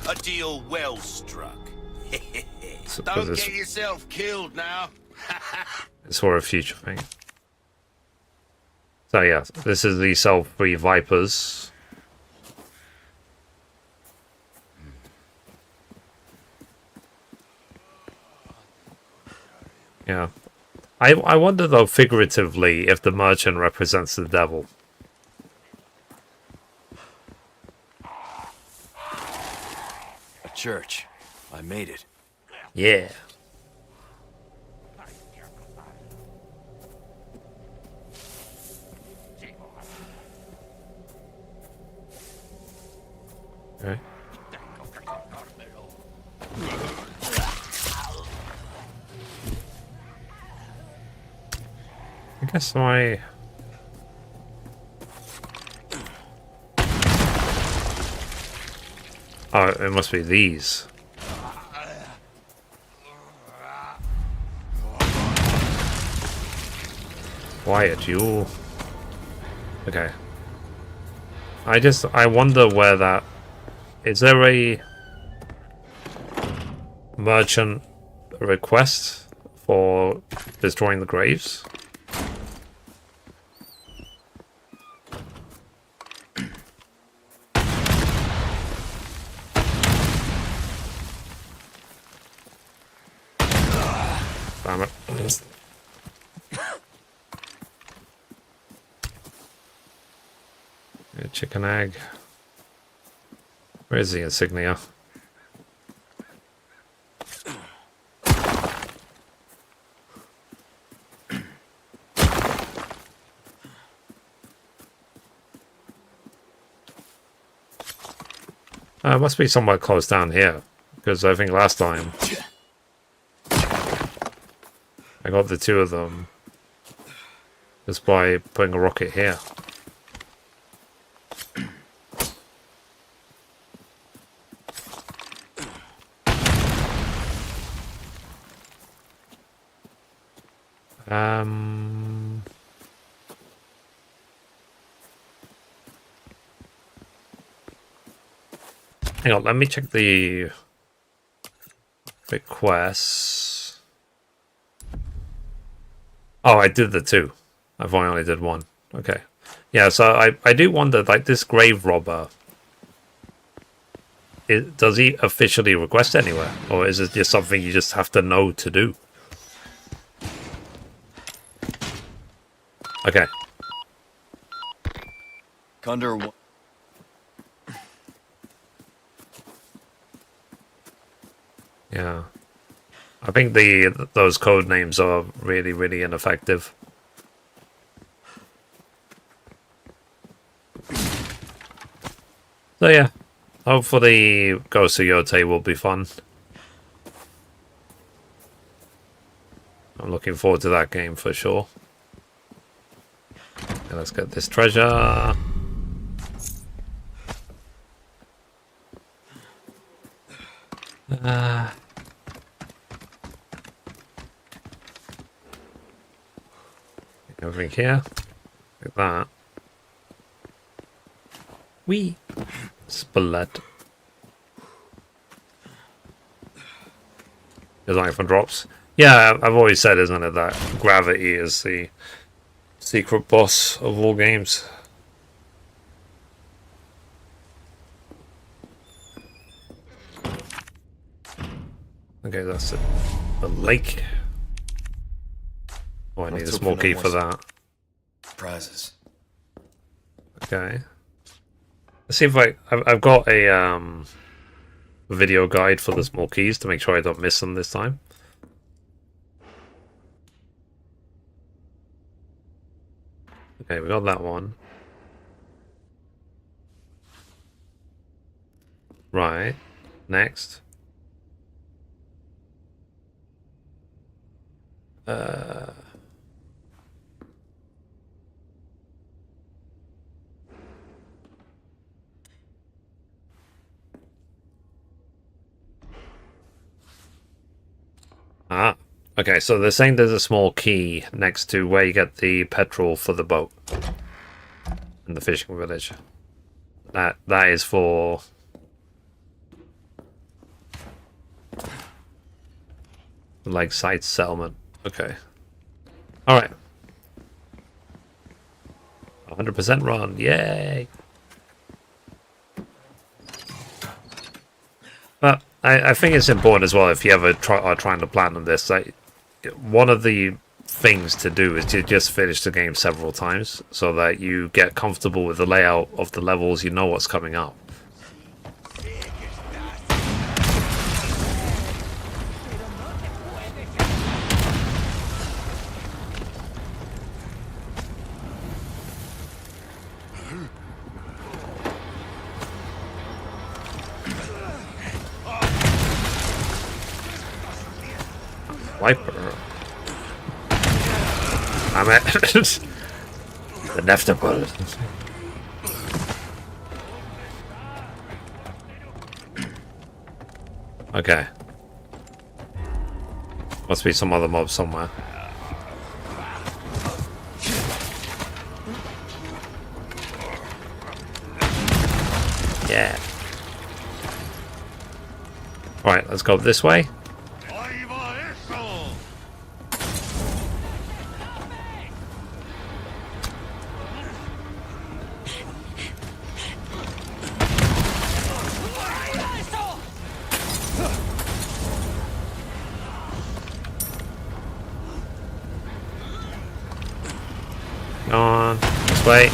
A deal well struck. So, Don't this- get yourself killed now. It's for a future thing. So yeah, this is the sell 3 Vipers. Yeah. I wonder though, figuratively, if the merchant represents the devil. A church. I made it. Yeah. Okay. I guess my... Oh, it must be these. Quiet, you. Okay. I wonder where that... Is there a merchant request for destroying the graves? Damn it. A chicken egg. Where's the insignia? It must be somewhere close down here, because I think last time I got the 2 of them just by putting a rocket here. Hang on, let me check the requests. Oh, I did the 2. I've only did 1. Okay. Yeah, so I do wonder, like, this grave robber, does he officially request anywhere? Or is it just something you just have to know to do? Okay. Condor 1. Yeah. I think those code names are really, really ineffective. So yeah, hopefully Ghost of Yote will be fun. I'm looking forward to that game for sure. Okay, let's get this treasure. Everything here. Like that. Wee. Splat. Design for drops. Yeah, I've always said, isn't it, that gravity is the secret boss of all games. Okay, that's it. The lake. Oh, I need a small key for that. Prizes. Okay. Let's see if I've got a video guide for the small keys to make sure I don't miss them this time. Okay, we got that one. Right. Next. Okay, so they're saying there's a small key next to where you get the petrol for the boat in the fishing village. That is for like site settlement. Okay. Alright. 100% run. Yay! But I think it's important as well, if you ever are trying to plan on this, like, one of the things to do is to just finish the game several times so that you get comfortable with the layout of the levels, you know what's coming up. Wiper. I'm at the inevitable. Okay. Must be some other mob somewhere. Yeah. Alright, let's go this way. Way.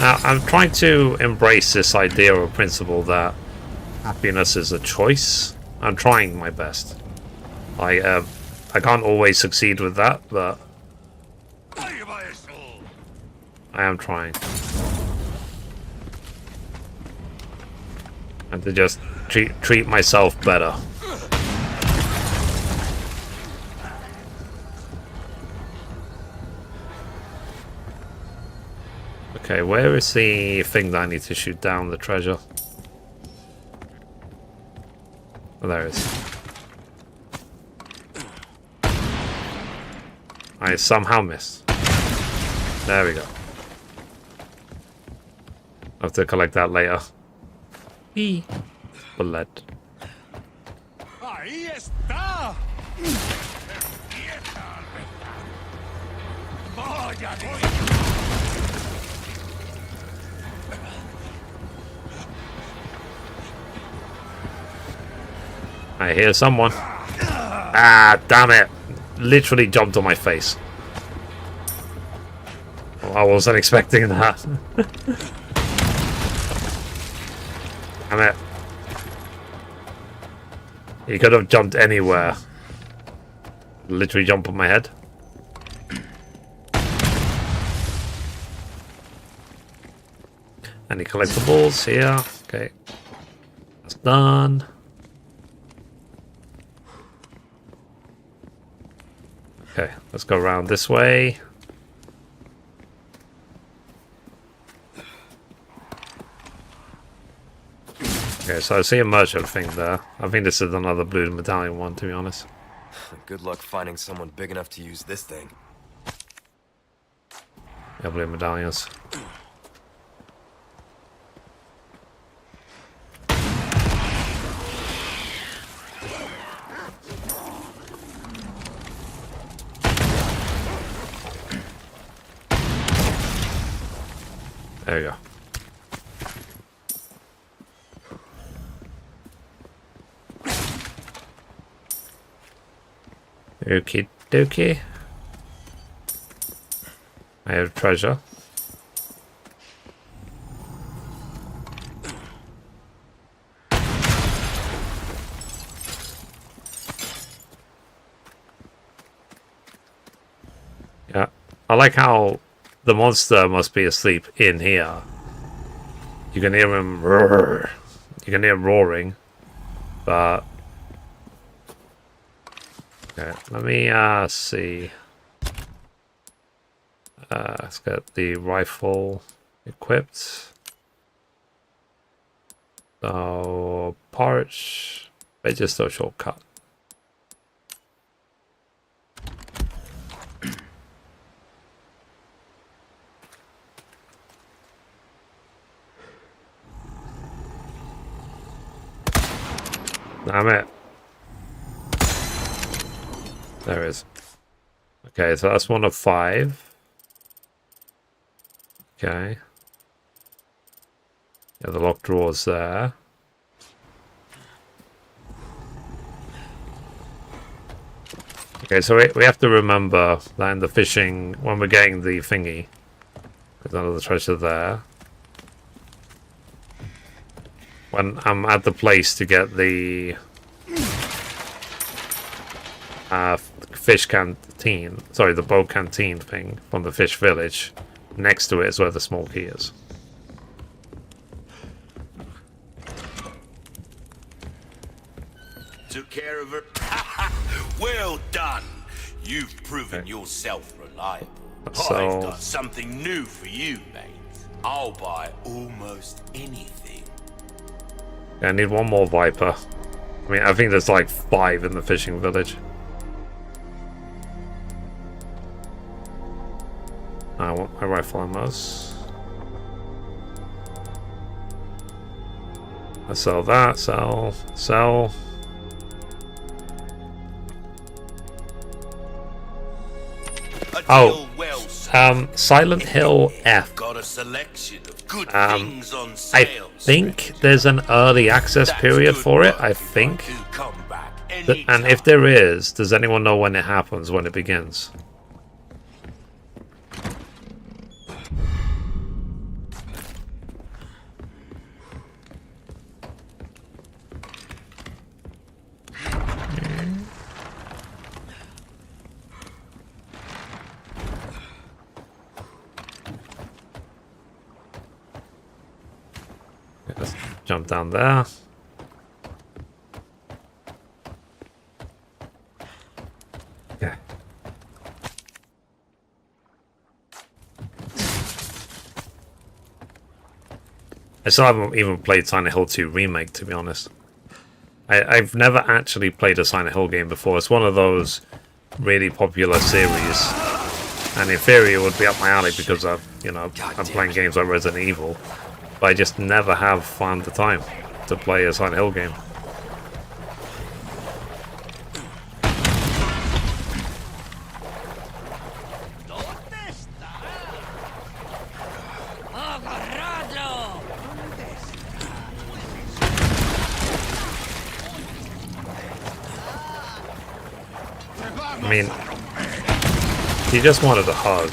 Now, I'm trying to embrace this idea or principle that happiness is a choice. I'm trying my best. I can't always succeed with that, but I am trying. And to just treat myself better. Okay, where is the thing that I need to shoot down the treasure? Oh, there it is. I somehow missed. There we go. I'll have to collect that later. Bullet. Ahí está. I hear someone. Ah, damn it. Literally jumped on my face. Well, I wasn't expecting that. Damn it. He could have jumped anywhere. Literally jump on my head. Any collectibles here? Okay. That's done. Okay, let's go around this way. Okay, so I see a merchant thing there. I think this is another blue medallion one, to be honest. Good luck finding someone big enough to use this thing. Yeah, blue medallions. There you go. Okie dokie. I have treasure. Yeah, I like how the monster must be asleep in here. You can hear him roar. You can hear him roaring, but okay, let me see. Let's get the rifle equipped. So parts, it's just a shortcut. Damn it. There it is. Okay, so that's 1 of 5. Okay. Yeah, the locked drawers there. Okay, so we have to remember that in the fishing, when we're getting the thingy, there's another treasure there. When I'm at the place to get the fish canteen, sorry, the boat canteen thing from the fish village, next to it is where the small key is. Took care of her. Well done. You've proven yourself reliable. So I've got something new for you, mate. I'll buy almost anything. I need one more viper. I mean, I think there's like 5 in the fishing village. I want my rifle ammos. I sell that, sell. Oh, Silent Hill F. Got a selection of good things on I sale. think there's an early access period for it, I think. And if there is, does anyone know when it happens, when it begins? Let's jump down there. Okay. I still haven't even played Silent Hill 2 Remake, to be honest. I've never actually played a Silent Hill game before. It's one of those really popular series. And in theory, it would be up my alley because I'm playing games like Resident Evil. But I just never have found the time to play a Silent Hill game. I mean, he just wanted a hug.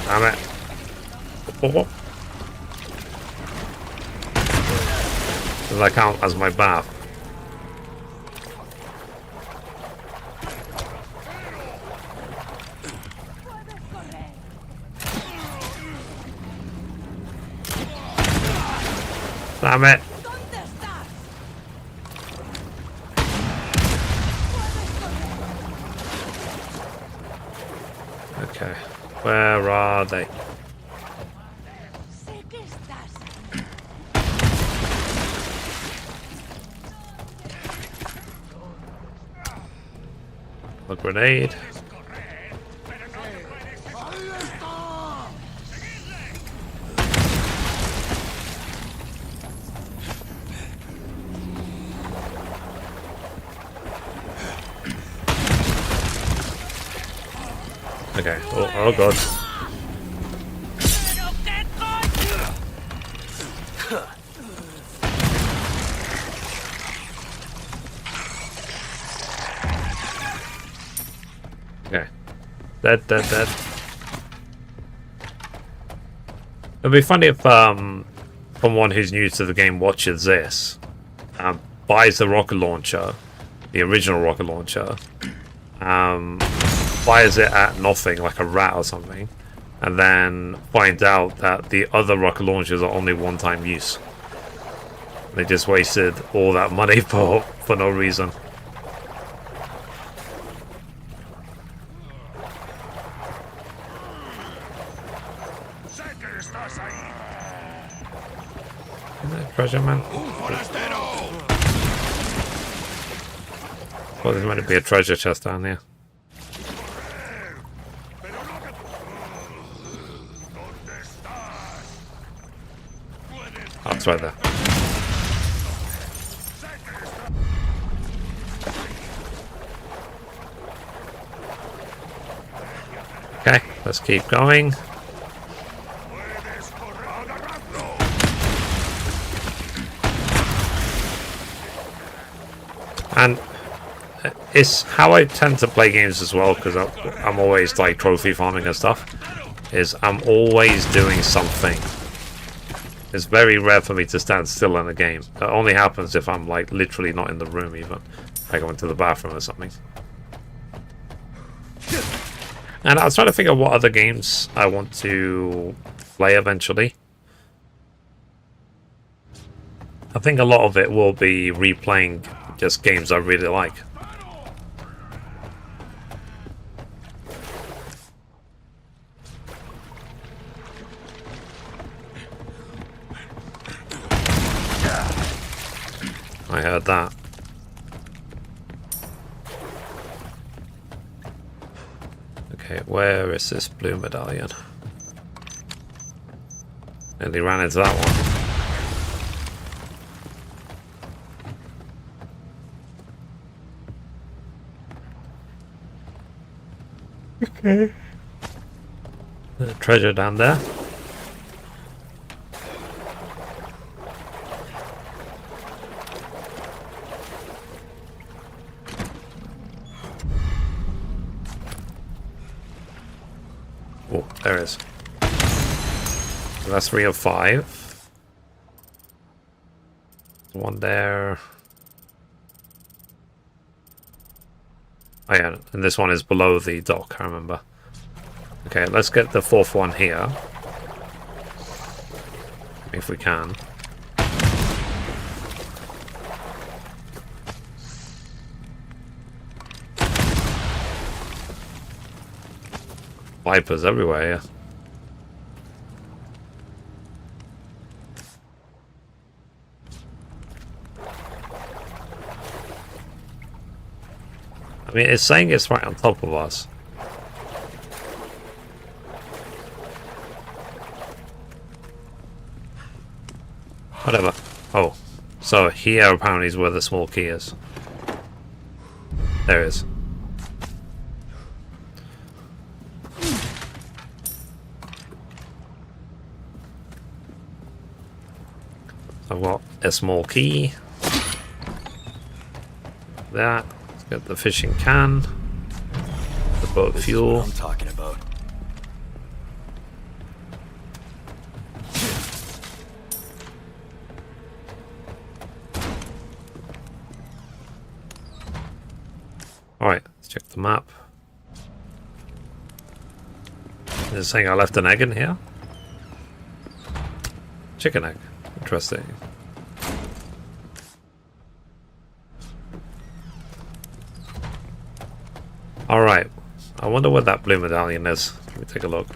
Damn it. Oh. Does that count as my bath? Damn it. Okay, where are they? A grenade. Okay. Oh god. Okay. Dead. It'd be funny if someone who's new to the game watches this, buys the rocket launcher, the original rocket launcher, fires it at nothing like a rat or something, and then finds out that the other rocket launchers are only one-time use. They just wasted all that money for no reason. Treasure man. Well, there's meant to be a treasure chest down here. Oh, it's right there. Okay, let's keep going. And it's how I tend to play games as well, because I'm always like trophy farming and stuff, is I'm always doing something. It's very rare for me to stand still in a game. It only happens if I'm like literally not in the room even. I go into the bathroom or something. And I was trying to think of what other games I want to play eventually. I think a lot of it will be replaying just games I really like. I heard that. Okay, where is this blue medallion? Nearly ran into that one. Okay. The treasure down there. Oh, there is. So that's 3 of 5. One there. Oh yeah, and this one is below the dock, I remember. Okay, let's get the 4th one here. If we can. Vipers everywhere, yeah. I mean, it's saying it's right on top of us. Whatever. Oh. So here apparently is where the small key is. There it is. I've got a small key. That. Let's get the fishing can. The boat fuel. I'm talking about. the map. Is it saying I left an egg in here? Chicken egg. Interesting. Alright. I wonder what that blue medallion is. Let me take a look.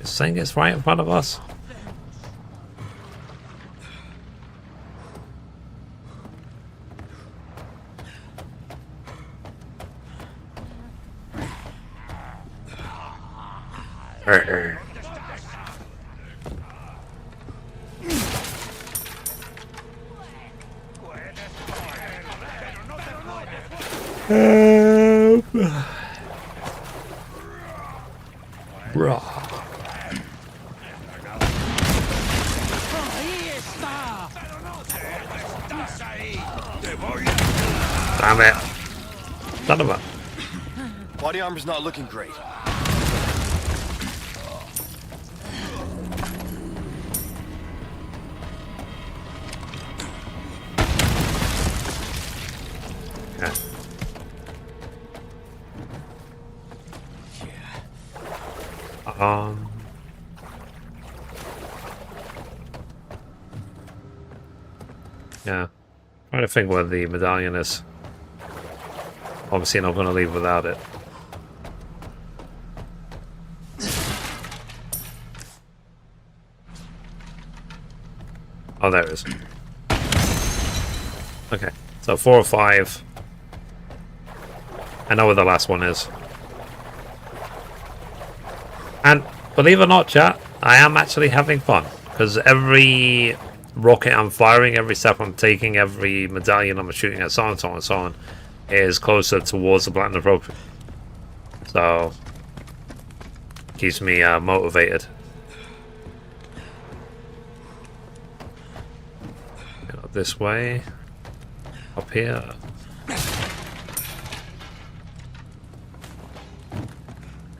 It's saying it's right in front of us. Bruh. Damn it. Son of a... Body armor's not looking great. Yeah. Yeah. Trying to think where the medallion is. Obviously not going to leave without it. Oh, there it is. Okay, so 4 or 5. I know where the last one is. And believe it or not, chat, I am actually having fun. Because every rocket I'm firing, every step I'm taking, every medallion I'm shooting at, so on and so on and so on, is closer towards the platinum trophy. So, keeps me motivated. Go this way. Up here.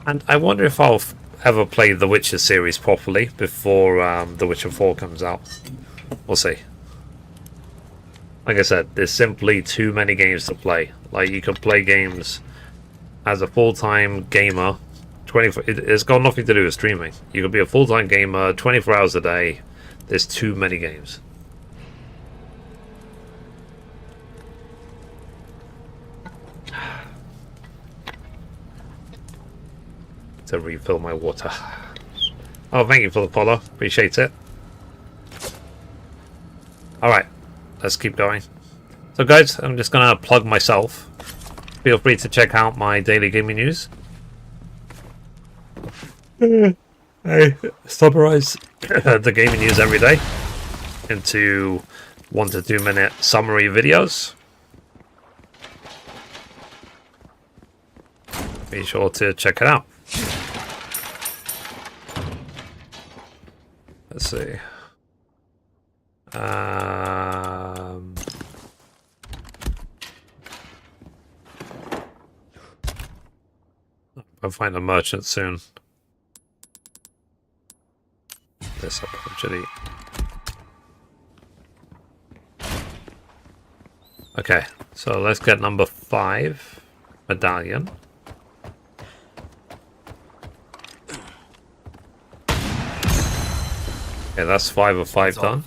And I wonder if I'll ever play the Witcher series properly before The Witcher 4 comes out. We'll see. Like I said, there's simply too many games to play. Like, you could play games as a full-time gamer. It's got nothing to do with streaming. You could be a full-time gamer 24 hours a day. There's too many games. To refill my water. Oh, thank you for the follow. Appreciate it. Alright, let's keep going. So guys, I'm just gonna plug myself. Feel free to check out my daily gaming news. I summarize the gaming news every day into 1 to 2 minute summary videos. Be sure to check it out. Let's see. I'll find a merchant soon. This up actually. Okay, so let's get number 5 medallion. Okay, that's 5 of 5 done.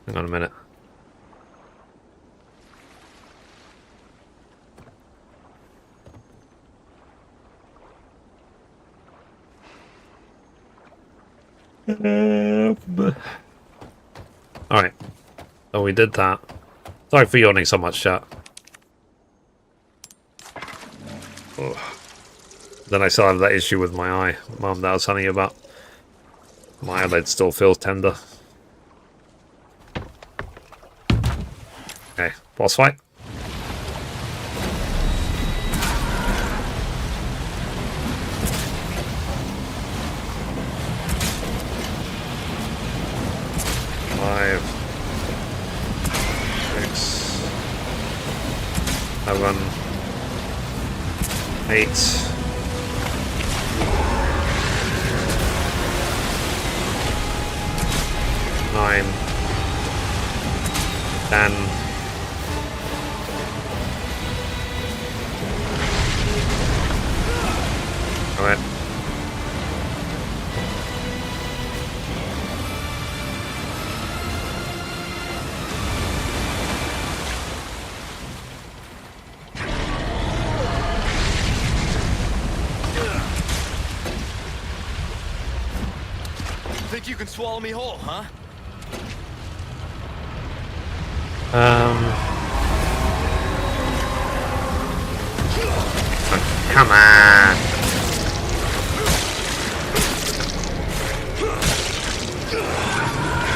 Hang on a minute. Alright. Oh, we did that. Sorry for yawning so much, chat. Oh. Then I still have that issue with my eye, Mum, that I was telling you about. My eyelid still feels tender. Okay, boss fight. 5, 6, 7, 8, 9, 10. Alright. Think you can swallow me whole, huh? Come on.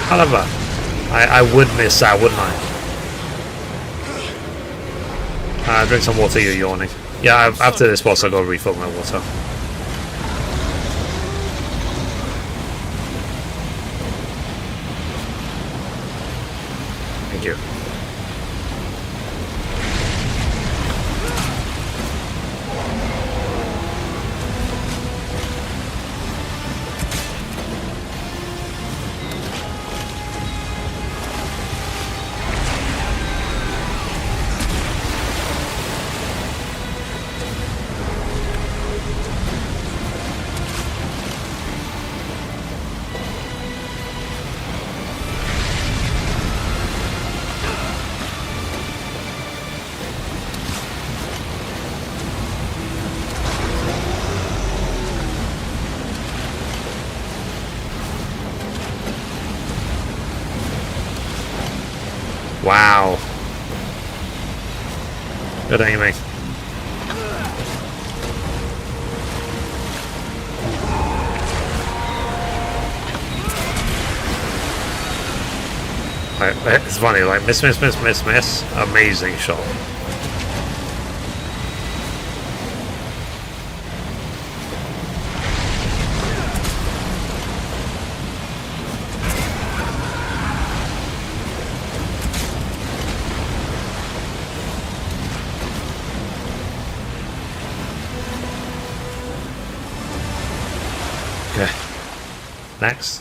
However, I would miss that, wouldn't I? Drink some water, you're yawning. Yeah, after this boss, I gotta refill my water. Thank you. Wow. Good aiming. It's funny, like miss, miss, miss, miss, miss. Amazing shot. Okay. Next.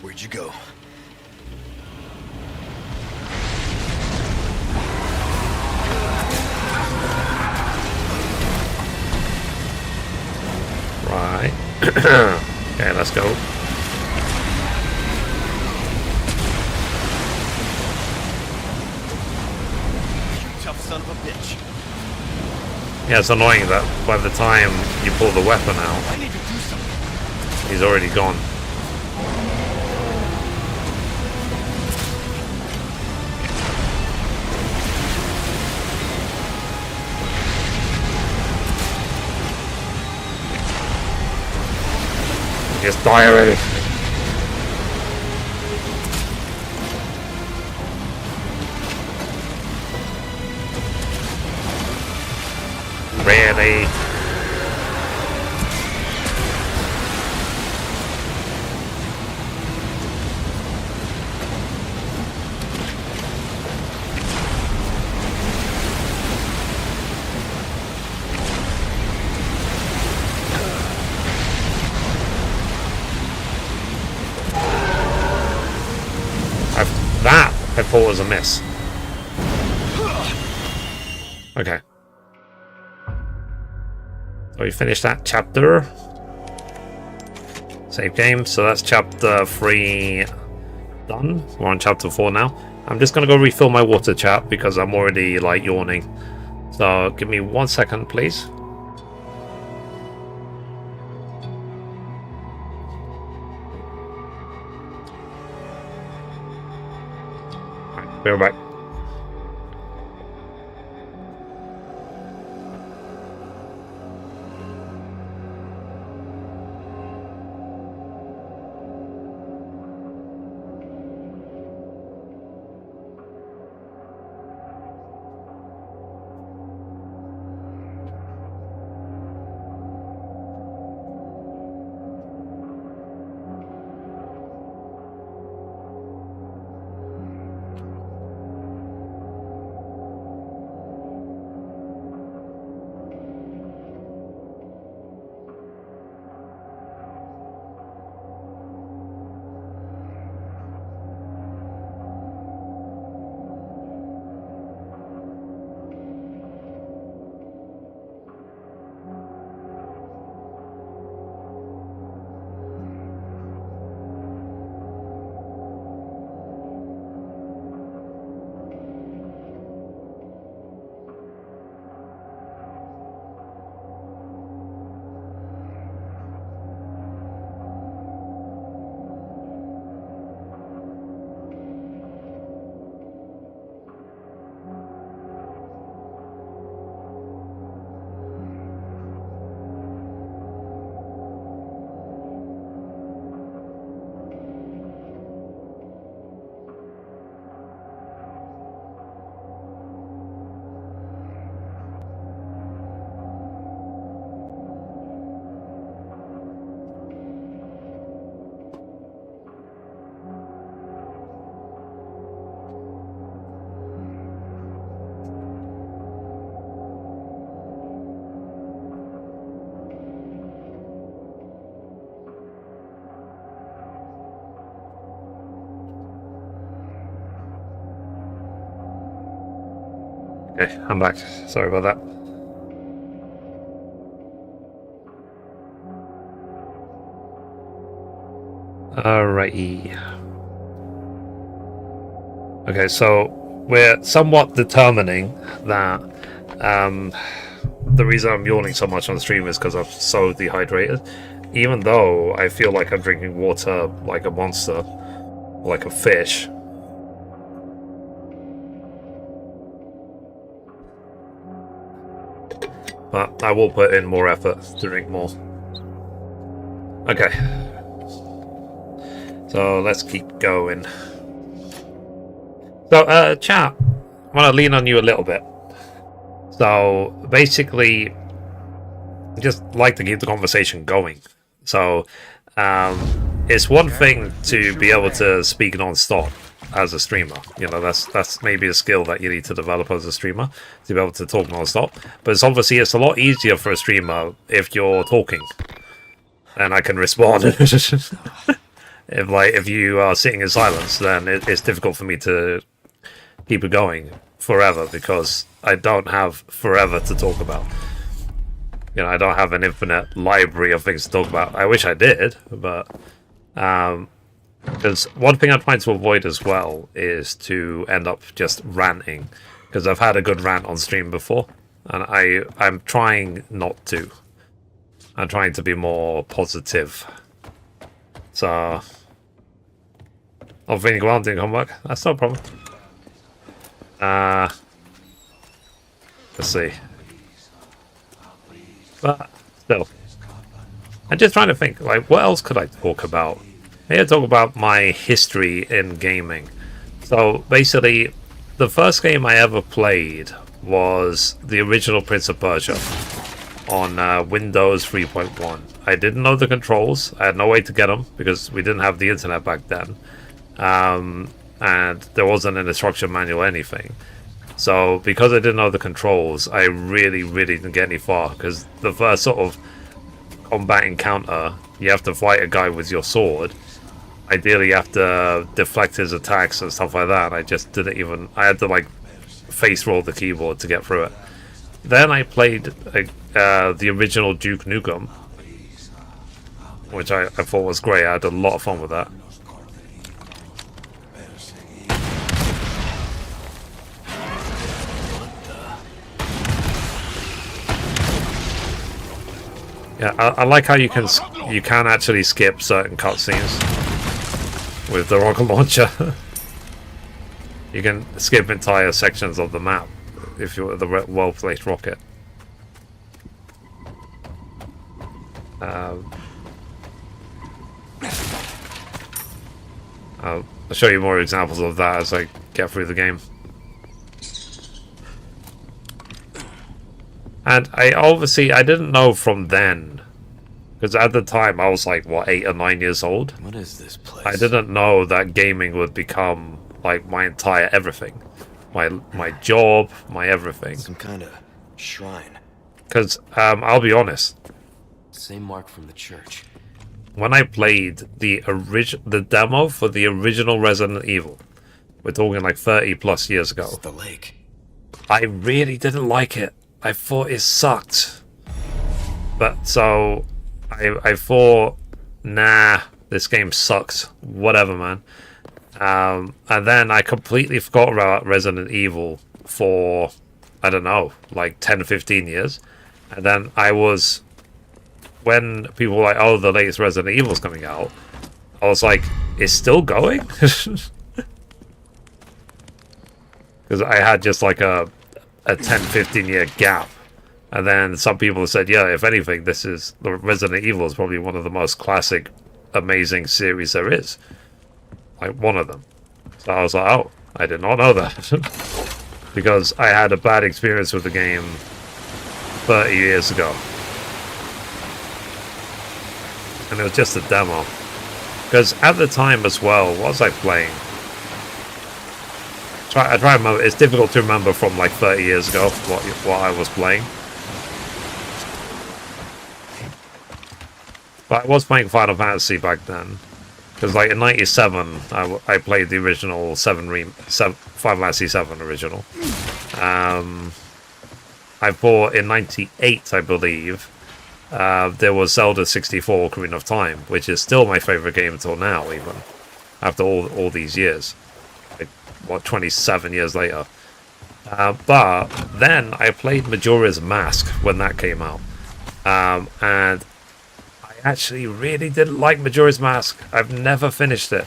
Where'd you go? Right. Okay, let's go. Tough son of a bitch. Yeah, it's annoying that by the time you pull the weapon out, I need to do something. he's already gone. Just die already. Really? That I thought was a miss. Okay. So we finished that chapter. Save game. So that's chapter 3 done. We're on chapter 4 now. I'm just gonna go refill my water, chat, because I'm already like yawning. So give me 1 second, please. Alright, be right back. Okay, I'm back. Sorry about that. Alrighty. Okay, so we're somewhat determining that the reason I'm yawning so much on the stream is because I'm so dehydrated. Even though I feel like I'm drinking water like a monster, like a fish. But I will put in more effort to drink more. Okay. So let's keep going. So, chat, I want to lean on you a little bit. So, basically, I just like to keep the conversation going. So, it's one thing to be able to speak non-stop as a streamer. You know, that's maybe a skill that you need to develop as a streamer, to be able to talk non-stop. But it's obviously, it's a lot easier for a streamer if you're talking. And I can respond. If you are sitting in silence, then it's difficult for me to keep it going forever because I don't have forever to talk about. You know, I don't have an infinite library of things to talk about. I wish I did, but because one thing I'm trying to avoid as well is to end up just ranting, because I've had a good rant on stream before, and I'm trying not to. I'm trying to be more positive. So, Vinny Guan didn't come back. That's no problem. Let's see. But still, I'm just trying to think. Like, what else could I talk about? Maybe I talk about my history in gaming. So basically, the first game I ever played was the original Prince of Persia on Windows 3.1. I didn't know the controls. I had no way to get them because we didn't have the internet back then. And there wasn't an instruction manual or anything. So because I didn't know the controls, I really didn't get any far, because the first sort of combat encounter, you have to fight a guy with your sword. Ideally you have to deflect his attacks and stuff like that. I just didn't even... I had to like face roll the keyboard to get through it. Then I played the original Duke Nukem, which I thought was great. I had a lot of fun with that. Yeah, I like how you can actually skip certain cutscenes with the rocket launcher. You can skip entire sections of the map if you're the well-placed rocket. I'll show you more examples of that as I get through the game. And I didn't know from then, because at the time I was like, what, 8 or 9 years old? What is this place? I didn't know that gaming would become like my entire everything. My job, my everything. Some kind of shrine. Because, I'll be honest. Same mark from the church. When I played the demo for the original Resident Evil, we're talking like 30 plus years ago. This is the lake. I really didn't like it. I thought it sucked. But so I thought, nah, this game sucks. Whatever, man. And then I completely forgot about Resident Evil for, I don't know, like 10, 15 years. And then when people were like, oh, the latest Resident Evil's coming out, I was like, it's still going? Because I had just like a 10-15 year gap, and then some people said, yeah, if anything, the Resident Evil is probably one of the most classic, amazing series there is, like one of them. So I was like, oh, I did not know that. Because I had a bad experience with the game 30 years ago, and it was just a demo. Because at the time as well, what was I playing? I try to remember. It's difficult to remember from like 30 years ago what I was playing. But I was playing Final Fantasy back then. Because like in '97, I played the original Final Fantasy 7 original. I bought in '98, I believe. There was Zelda 64 Ocarina of Time, which is still my favorite game until now, even after all these years. Like, what, 27 years later. But then I played Majora's Mask when that came out. And I actually really didn't like Majora's Mask. I've never finished it.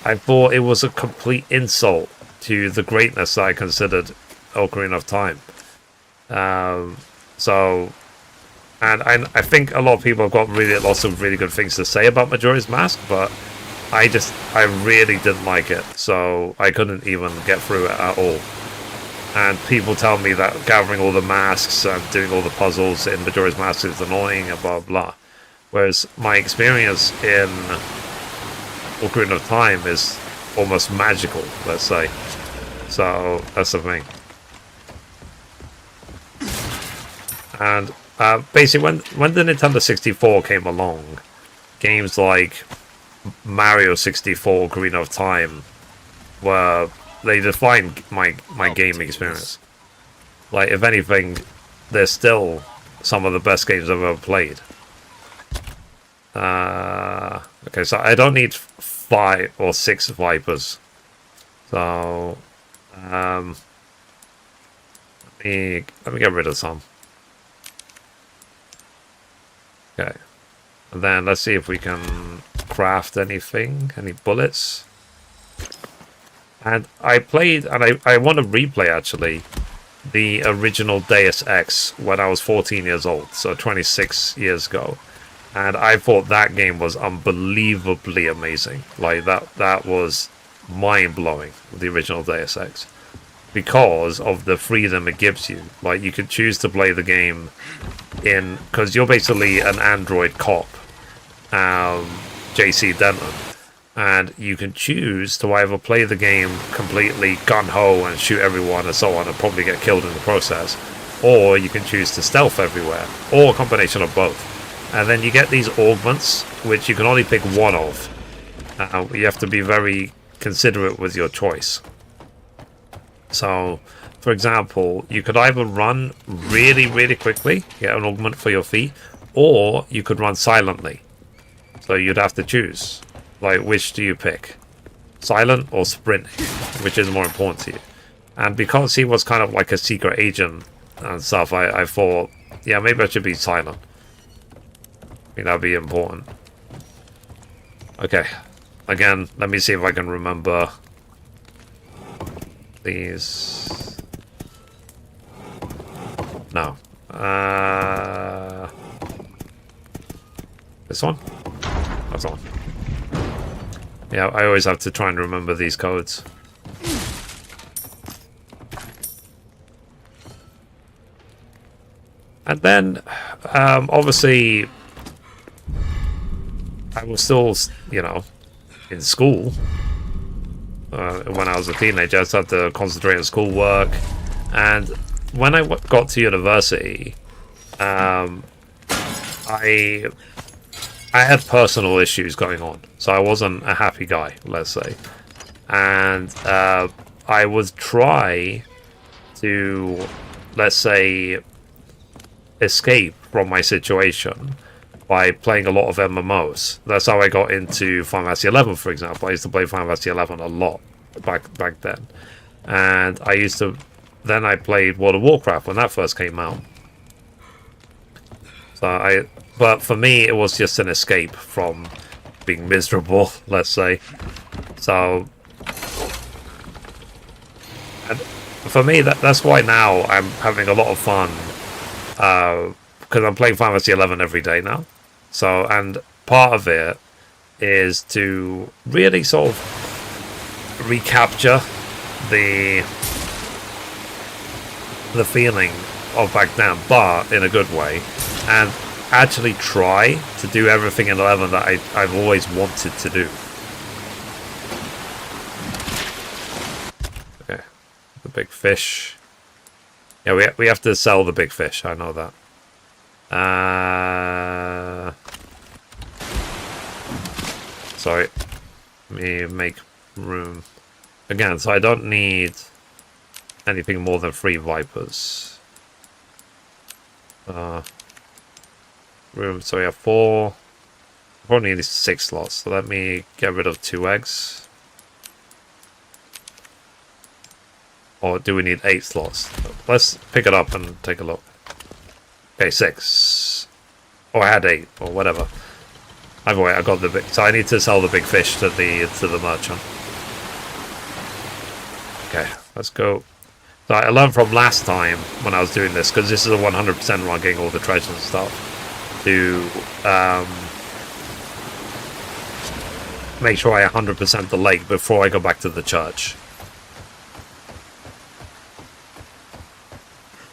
I thought it was a complete insult to the greatness that I considered Ocarina of Time. And I think a lot of people have got lots of really good things to say about Majora's Mask, but I really didn't like it, so I couldn't even get through it at all. And people tell me that gathering all the masks and doing all the puzzles in Majora's Mask is annoying and blah blah. Whereas my experience in Ocarina of Time is almost magical, let's say. So that's the thing. And basically, when the Nintendo 64 came along, games like Mario 64, Ocarina of Time, they defined my gaming experience. Like, if anything, they're still some of the best games I've ever played. Okay, so I don't need 5 or 6 Vipers. So, let me get rid of some. Okay, and then let's see if we can craft anything, any bullets. And I played, and I want to replay actually, the original Deus Ex when I was 14 years old, so 26 years ago. And I thought that game was unbelievably amazing. Like, that was mind-blowing, the original Deus Ex. Because of the freedom it gives you. Like, you could choose to play the game because you're basically an android cop, JC Denton, and you can choose to either play the game completely gun-ho and shoot everyone and so on and probably get killed in the process, or you can choose to stealth everywhere, or a combination of both. And then you get these augments, which you can only pick one of. You have to be very considerate with your choice. So, for example, you could either run really, really quickly, get an augment for your feet, or you could run silently. So you'd have to choose. Like, which do you pick? Silent or sprint? Which is more important to you? And because he was kind of like a secret agent and stuff, I thought, yeah, maybe I should be silent. I think that'd be important. Okay. Again, let me see if I can remember these. No. This one? That's one. Yeah, I always have to try and remember these codes. And then, obviously, I was still, in school. When I was a teenager, I just had to concentrate on schoolwork. And when I got to university, I had personal issues going on, so I wasn't a happy guy, let's say. And I would try to, let's say, escape from my situation by playing a lot of MMOs. That's how I got into Final Fantasy 11, for example. I used to play Final Fantasy 11 a lot back then. And then I played World of Warcraft when that first came out. But for me, it was just an escape from being miserable, let's say. So, and for me, that's why now I'm having a lot of fun, because I'm playing Final Fantasy 11 every day now. So, and part of it is to really sort of recapture the feeling of back then, but in a good way, and actually try to do everything in 11 that I've always wanted to do. Okay, the big fish. Yeah, we have to sell the big fish, I know that. Sorry. Let me make room. Again, so I don't need anything more than 3 Vipers. Room, so we have 4. Probably need 6 slots, so let me get rid of 2 eggs. Or do we need 8 slots? Let's pick it up and take a look. Okay, 6. Or I had 8, or whatever. Either way, I got the big. So I need to sell the big fish to the merchant. Okay, let's go. So I learned from last time when I was doing this, because this is a 100% run, getting all the treasures and stuff, to make sure I 100% the lake before I go back to the church.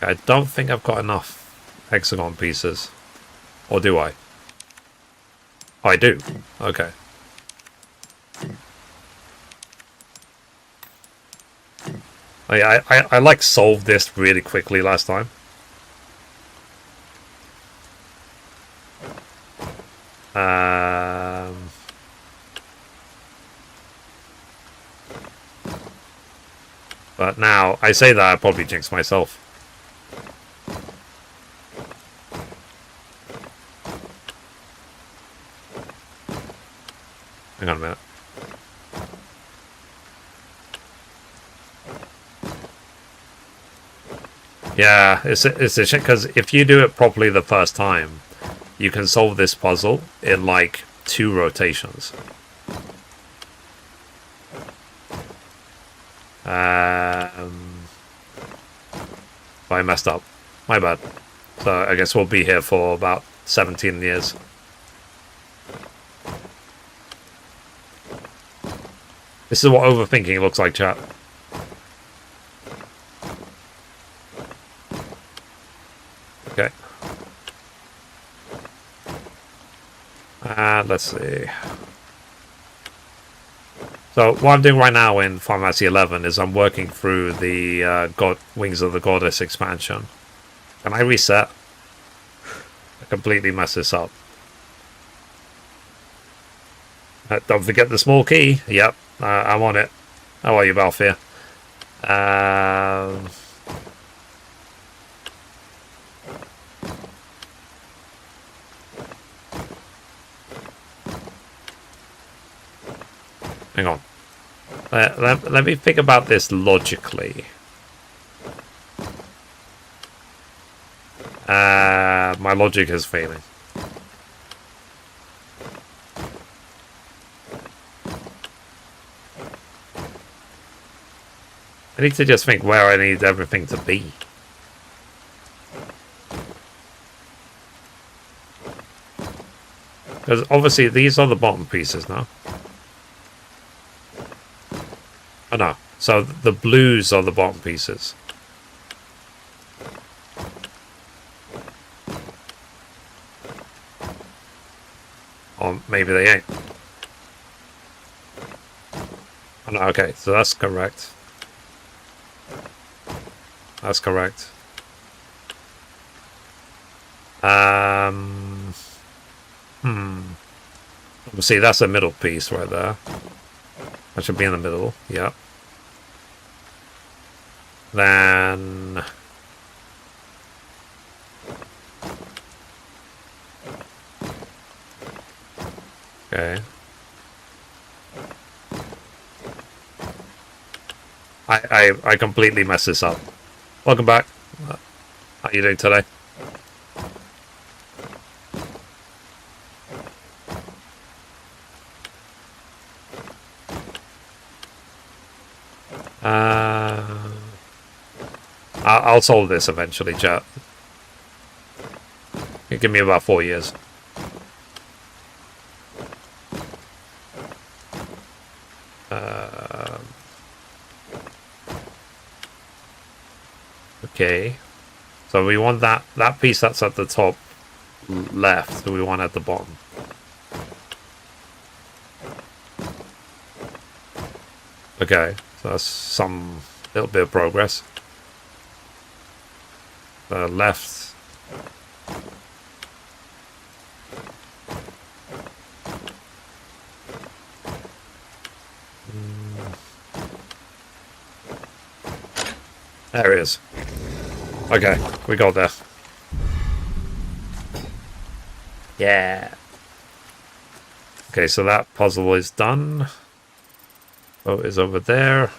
I don't think I've got enough hexagon pieces. Or do I? Oh, I do. Okay. I like solved this really quickly last time. But now, I say that I probably jinx myself. Hang on a minute. Yeah, it's a shit, because if you do it properly the first time, you can solve this puzzle in like 2 rotations. I messed up. My bad. So I guess we'll be here for about 17 years. This is what overthinking looks like, chat. Okay. Let's see. So what I'm doing right now in Final Fantasy 11 is I'm working through the Wings of the Goddess expansion. Can I reset? I completely mess this up. Don't forget the small key. Yep, I'm on it. How are you, Balfour? Hang on. Let me think about this logically. My logic is failing. I need to just think where I need everything to be. Because obviously these are the bottom pieces now. Oh no. So the blues are the bottom pieces. Or maybe they ain't. Oh no, okay, so that's correct. That's correct. See, that's a middle piece right there. That should be in the middle. Yep. Then okay. I completely messed this up. Welcome back. How you doing today? I'll solve this eventually, chat. You give me about 4 years. Okay. So we want that piece that's at the top left, so we want at the bottom. Okay, so that's some little bit of progress. The left. There it is. Okay, we got there. Yeah. Okay, so that puzzle is done. Oh, is over there.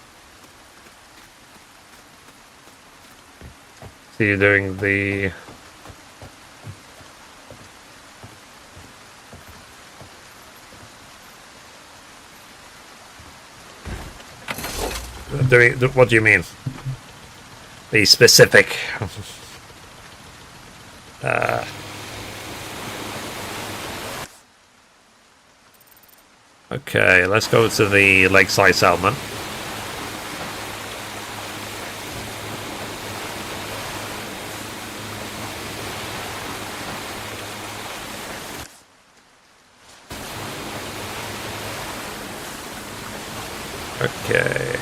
So you're doing the... What do you mean? Be specific. Okay, let's go to the lakeside settlement. Okay.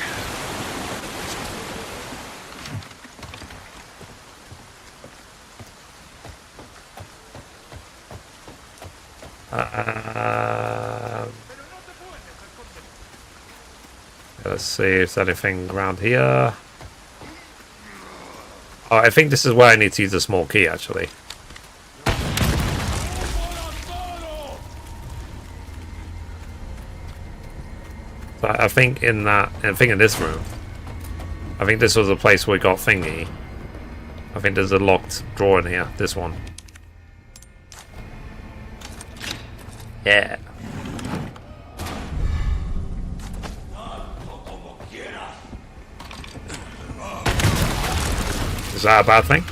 Let's see if there's anything around here. Oh, I think this is where I need to use the small key, actually. So I think in this room, I think this was the place where we got thingy. I think there's a locked drawer in here. This one. Yeah. Is that a bad thing?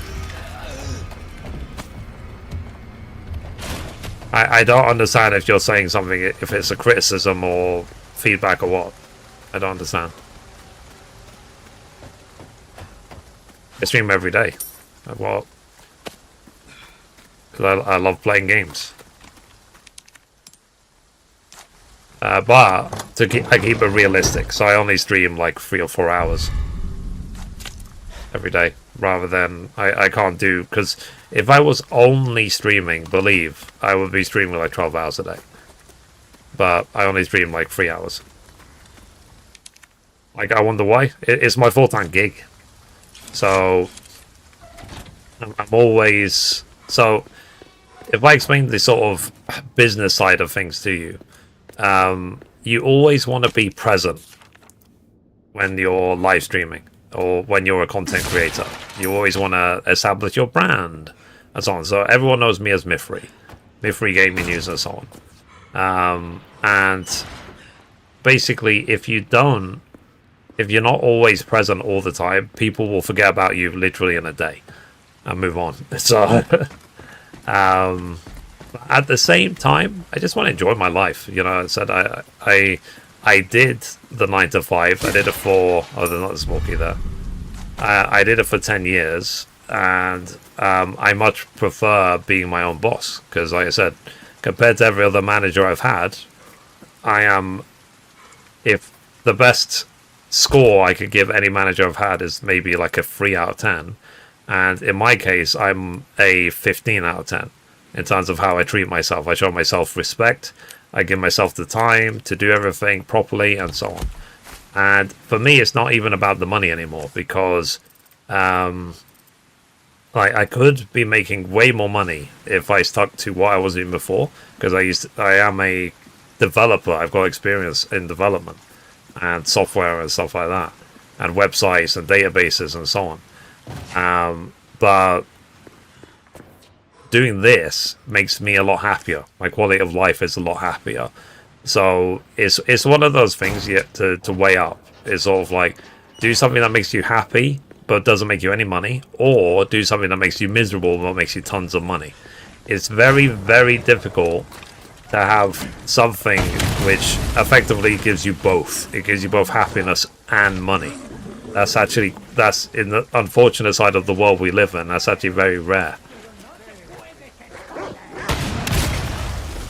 I don't understand if you're saying something, if it's a criticism or feedback or what. I don't understand. I stream every day. Well, because I love playing games. But I keep it realistic, so I only stream like 3 or 4 hours every day, rather than I can't do, because if I was only streaming, believe I would be streaming like 12 hours a day, but I only stream like 3 hours. Like, I wonder why. It's my full-time gig, so I'm always... So if I explain the sort of business side of things to you, you always want to be present when you're live streaming or when you're a content creator. You always want to establish your brand and so on. So everyone knows me as Mifri Gaming News and so on. And basically, if you're not always present all the time, people will forget about you literally in a day and move on. So at the same time, I just want to enjoy my life. You know, I said I did the 9 to 5. I did it for... Oh, there's not the small key there. I did it for 10 years, and I much prefer being my own boss. Because, like I said, compared to every other manager I've had, I am... If the best score I could give any manager I've had is maybe like a 3 out of 10. And in my case, I'm a 15 out of 10. In terms of how I treat myself. I show myself respect. I give myself the time to do everything properly and so on. And for me, it's not even about the money anymore, because I could be making way more money if I stuck to what I was doing before, because I am a developer. I've got experience in development and software and stuff like that, and websites and databases and so on. But doing this makes me a lot happier. My quality of life is a lot happier. So it's one of those things you have to weigh up. It's sort of like, do something that makes you happy but doesn't make you any money, or do something that makes you miserable but makes you tons of money. It's very, very difficult to have something which effectively gives you both. It gives you both happiness and money. That's in the unfortunate side of the world we live in. That's actually very rare.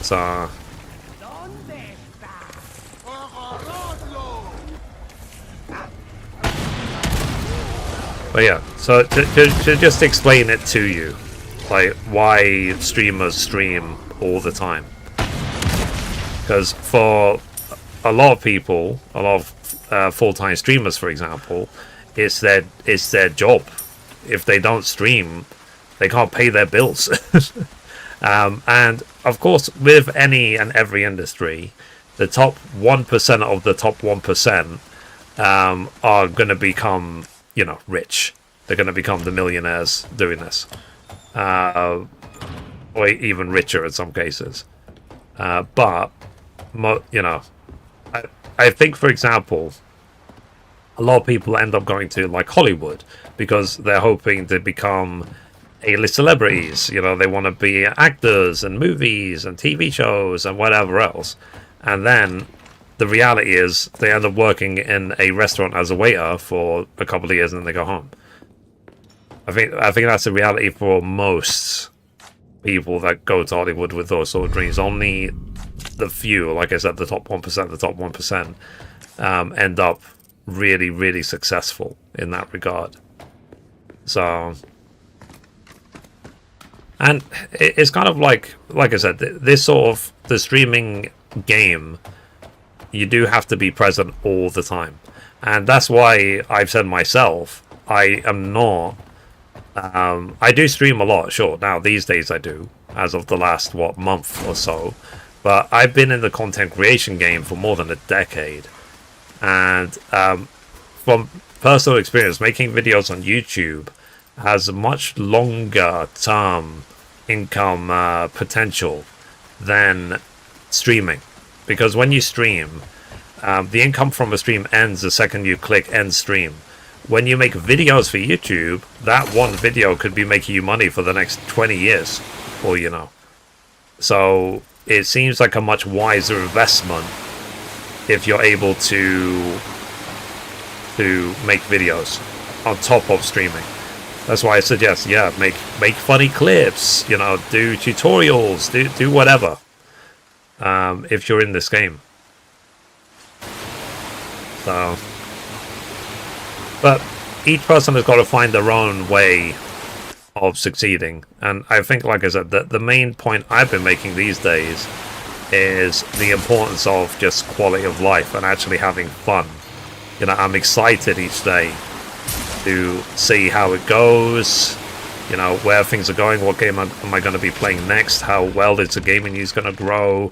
So but yeah, so to just explain it to you, like why streamers stream all the time. Because for a lot of people, a lot of full-time streamers, for example, it's their job. If they don't stream, they can't pay their bills. And of course, with any and every industry, the top 1% of the top 1% are going to become, rich. They're going to become the millionaires doing this, or even richer in some cases. But I think, for example, a lot of people end up going to like Hollywood because they're hoping to become A-list celebrities. They want to be actors in movies and TV shows and whatever else. And then the reality is they end up working in a restaurant as a waiter for a couple of years and then they go home. I think that's the reality for most people that go to Hollywood with those sort of dreams. Only the few, like I said, the top 1%, end up really, really successful in that regard. So, and it's kind of like I said, this sort of the streaming game, you do have to be present all the time, and that's why I've said myself, I am not. I do stream a lot, sure. Now these days I do, as of the last month or so, but I've been in the content creation game for more than a decade, and from personal experience, making videos on YouTube has a much longer term income potential than streaming, because when you stream, the income from a stream ends the second you click end stream. When you make videos for YouTube, that one video could be making you money for the next 20 years, or so it seems like a much wiser investment if you're able to make videos on top of streaming. That's why I suggest, make funny clips, do tutorials, do whatever, if you're in this game. So, but each person has got to find their own way of succeeding, and I think, like I said, the main point I've been making these days is the importance of just quality of life and actually having fun. I'm excited each day to see how it goes, where things are going, what game am I going to be playing next, how well is the gaming news going to grow,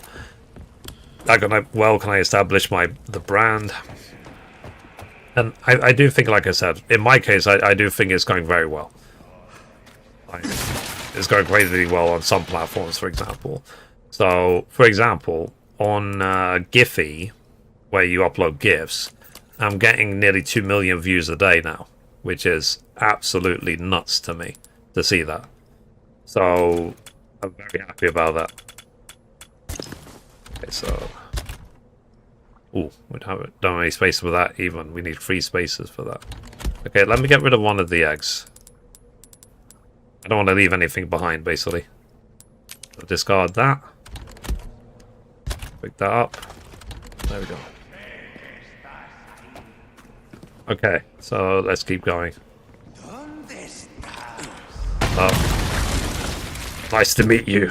how well can I establish the brand. And I do think, like I said, in my case, I do think it's going very well. It's going crazily well on some platforms, for example. So, for example, on Giphy, where you upload GIFs, I'm getting nearly 2 million views a day now, which is absolutely nuts to me to see that. So, I'm very happy about that. Okay, so... Ooh, we don't have any space for that even. We need 3 spaces for that. Okay, let me get rid of one of the eggs. I don't want to leave anything behind, basically. I'll discard that. Pick that up. There we go. Okay, so let's keep going. Oh. Nice to meet you.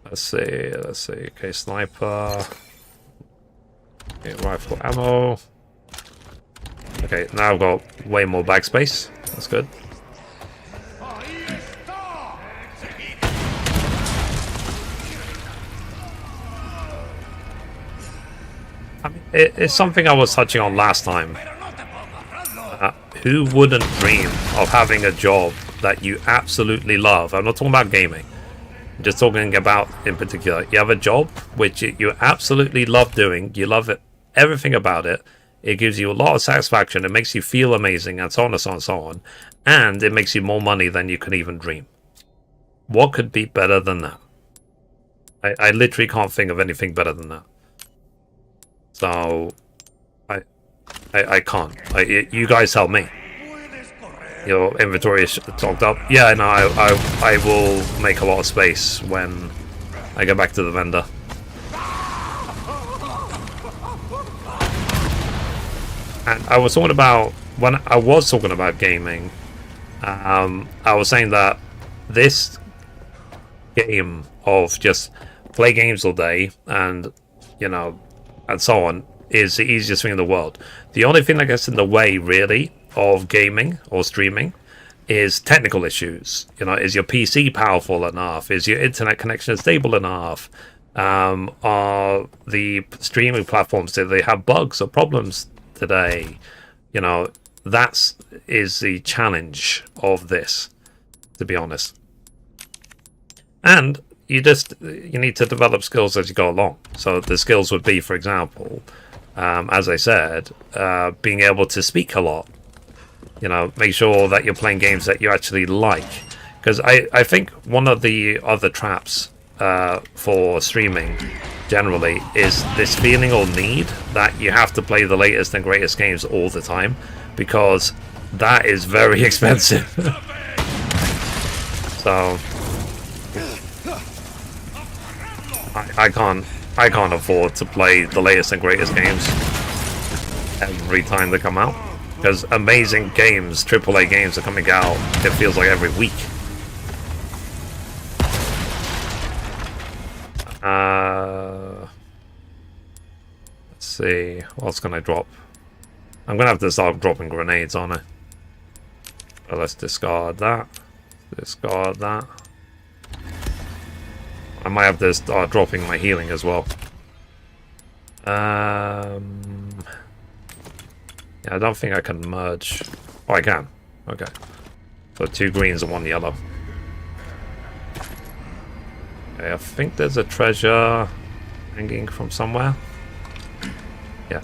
Let's see. Okay, sniper. Okay, rifle ammo. Okay, now I've got way more bag space. That's good. I mean, it's something I was touching on last time. Who wouldn't dream of having a job that you absolutely love? I'm not talking about gaming. I'm just talking about, in particular, you have a job which you absolutely love doing. You love it, everything about it. It gives you a lot of satisfaction. It makes you feel amazing, and so on and so on and so on. And it makes you more money than you can even dream. What could be better than that? I literally can't think of anything better than that. So, I can't. You guys help me. Your inventory is stocked up. Yeah, no, I will make a lot of space when I get back to the vendor. And I was talking about, when I was talking about gaming, I was saying that this game of just play games all day and, you know, and so on, is the easiest thing in the world. The only thing that gets in the way, really, of gaming or streaming is technical issues. You know, is your PC powerful enough? Is your internet connection stable enough? Are the streaming platforms, do they have bugs or problems today? You know, is the challenge of this, to be honest. And you need to develop skills as you go along. So the skills would be, for example, as I said, being able to speak a lot. You know, make sure that you're playing games that you actually like. Because I think one of the other traps for streaming generally is this feeling or need that you have to play the latest and greatest games all the time, because that is very expensive. So I can't afford to play the latest and greatest games every time they come out, because amazing games, AAA games, are coming out, it feels like every week. Let's see, what else can I drop? I'm gonna have to start dropping grenades on it. So let's discard that. Discard that. I might have to start dropping my healing as well. Yeah, I don't think I can merge. Oh, I can. Okay. So 2 greens and 1 yellow. Okay, I think there's a treasure hanging from somewhere. Yeah.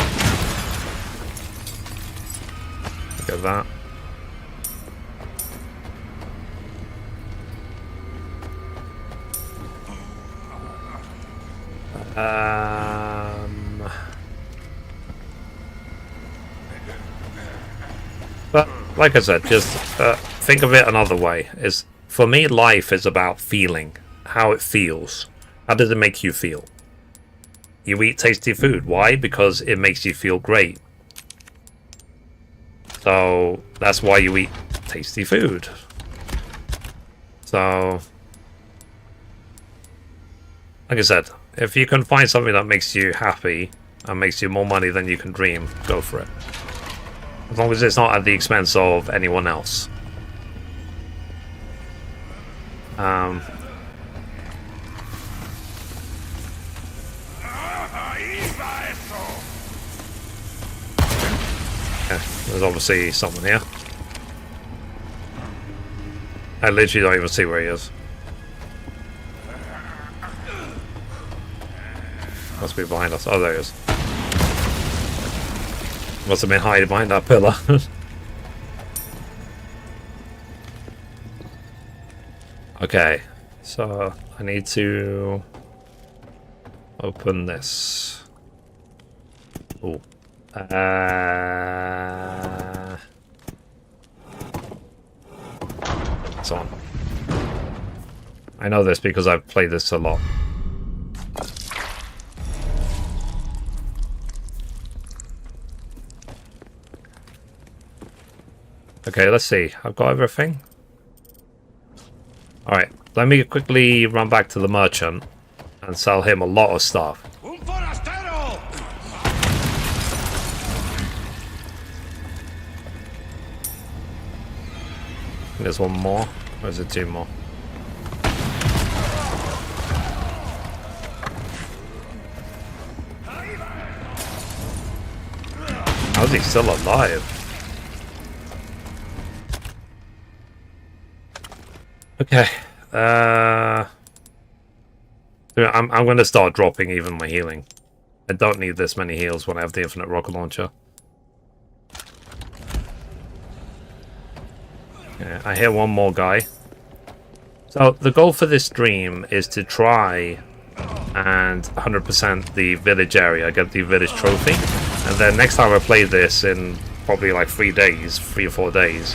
Look at that. But like I said, just think of it another way. For me, life is about feeling, how it feels. How does it make you feel? You eat tasty food. Why? Because it makes you feel great. So that's why you eat tasty food. So, like I said, if you can find something that makes you happy and makes you more money than you can dream, go for it. As long as it's not at the expense of anyone else. Yeah, there's obviously someone here. I literally don't even see where he is. Must be behind us. Oh, there he is. Must have been hiding behind that pillar. Okay, so I need to open this. Oh. It's on. I know this because I've played this a lot. Okay, let's see. I've got everything. Alright, let me quickly run back to the merchant and sell him a lot of stuff. There's one more. Or is it 2 more? How's he still alive? Okay, I'm going to start dropping even my healing. I don't need this many heals when I have the infinite rocket launcher. Okay, I hear one more guy. So the goal for this stream is to try and 100% the village area, get the village trophy, and then next time I play this in probably like 3 or 4 days.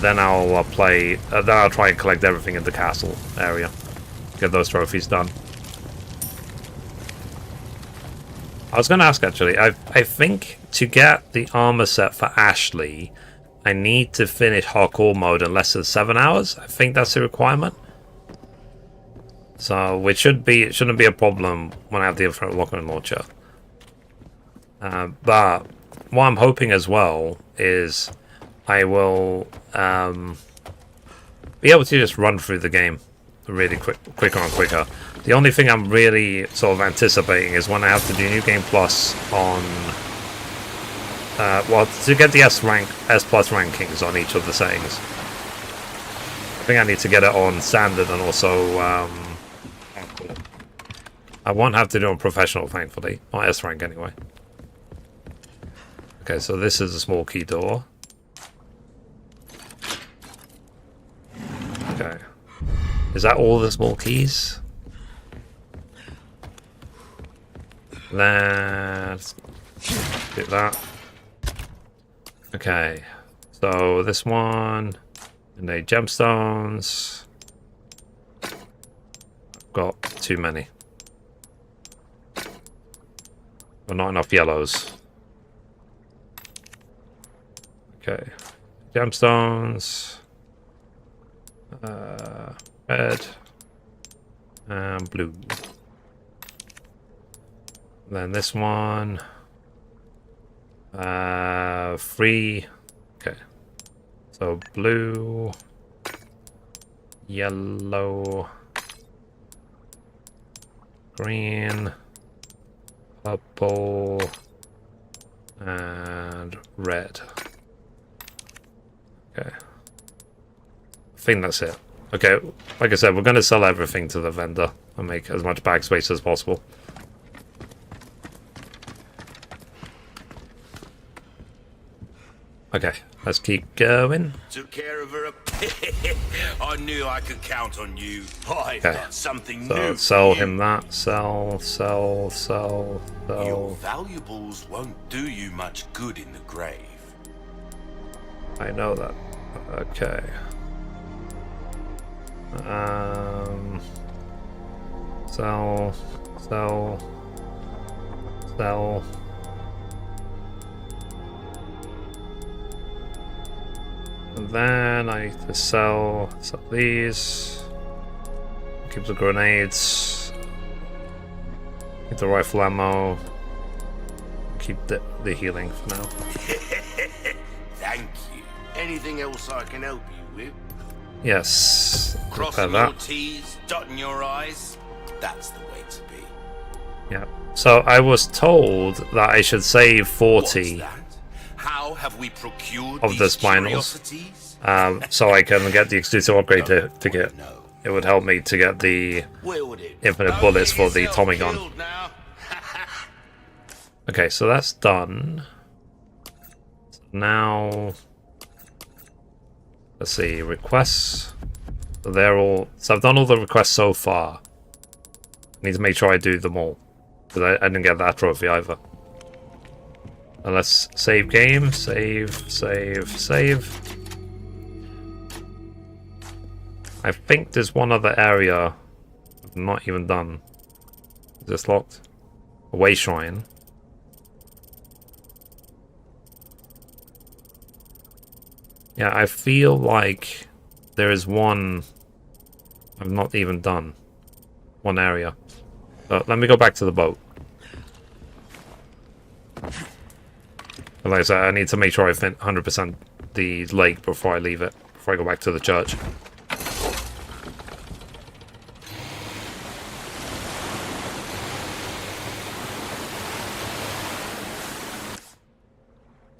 Then I'll play. Then I'll try and collect everything in the castle area. Get those trophies done. I was going to ask actually. I think to get the armor set for Ashley, I need to finish hardcore mode in less than 7 hours. I think that's the requirement. So it shouldn't be a problem when I have the infinite rocket launcher. But what I'm hoping as well is I will be able to just run through the game really quicker and quicker. The only thing I'm really sort of anticipating is when I have to do New Game Plus on well, to get the S Plus rankings on each of the settings. I think I need to get it on standard and also I won't have to do it on professional, thankfully, or S rank anyway. Okay, so this is a small key door. Okay. Is that all the small keys? Let's do that. Okay. So this one. And the gemstones. I've got too many. Well, not enough yellows. Okay. Gemstones. Red. And blue. Then this one. 3. Okay. So blue. Yellow. Green. Purple. And red. Okay. I think that's it. Okay, like I said, we're going to sell everything to the vendor and make as much bag space as possible. Okay, let's keep going. Took care of her. I knew I could count on you. I've Okay. got something So new. sell for you. him that. Sell. Your valuables won't do you much good in the grave. I know that. Okay. Sell. And then I need to sell these. Keep the grenades. Keep the rifle ammo. Keep the healing for now. Thank you. Anything else I can help you with? Yes. Crossing Repair your that. T's, dotting your I's. That's the way to be. Yeah. So I was told that I should save 40 What's that? How have we procured of the these spinals, curiosities? so I can get the exclusive upgrade to get. No. It would help me to get the Wielded. infinite Don't bullets get for the yourself Tommy gun. killed now. Okay, so that's done. Now, let's see, requests. So they're all. So I've done all the requests so far. I need to make sure I do them all, because I didn't get that trophy either. And let's save game, save. I think there's one other area I've not even done. Is this locked? Away shrine. Yeah, I feel like there is one I've not even done. One area. But let me go back to the boat. And like I said, I need to make sure I fit 100% the lake before I leave it. Before I go back to the church.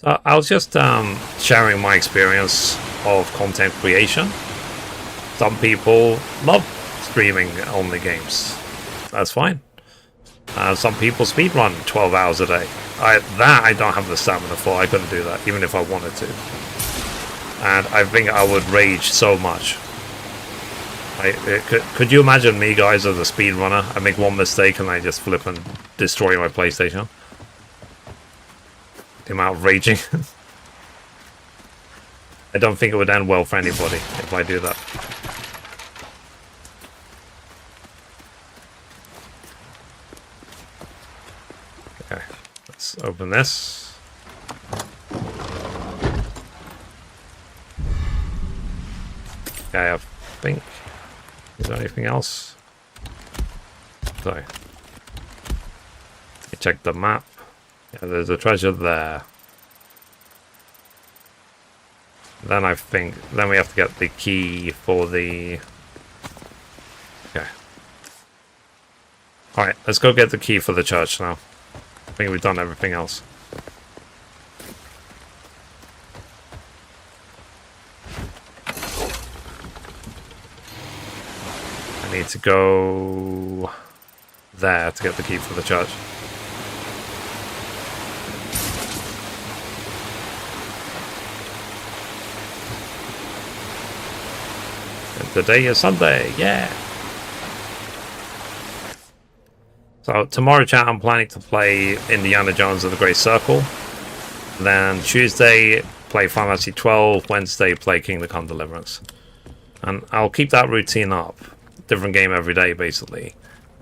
I was just sharing my experience of content creation. Some people love streaming only games. That's fine. Some people speedrun 12 hours a day. I don't have the stamina for. I couldn't do that, even if I wanted to. And I think I would rage so much. Could you imagine me, guys, as a speedrunner? I make one mistake and I just flip and destroy my PlayStation. The amount of raging. I don't think it would end well for anybody if I do that. Okay, let's open this. Okay, I think. Is there anything else? Sorry. Check the map. Yeah, there's a treasure there. Then I think... Then we have to get the key for the... Okay. Alright, let's go get the key for the church now. I think we've done everything else. I need to go there to get the key for the church. And today is Sunday, yeah! So tomorrow, chat, I'm planning to play Indiana Jones and the Great Circle. Then Tuesday, play Final Fantasy 12. Wednesday, play Kingdom Come Deliverance. And I'll keep that routine up. Different game every day, basically.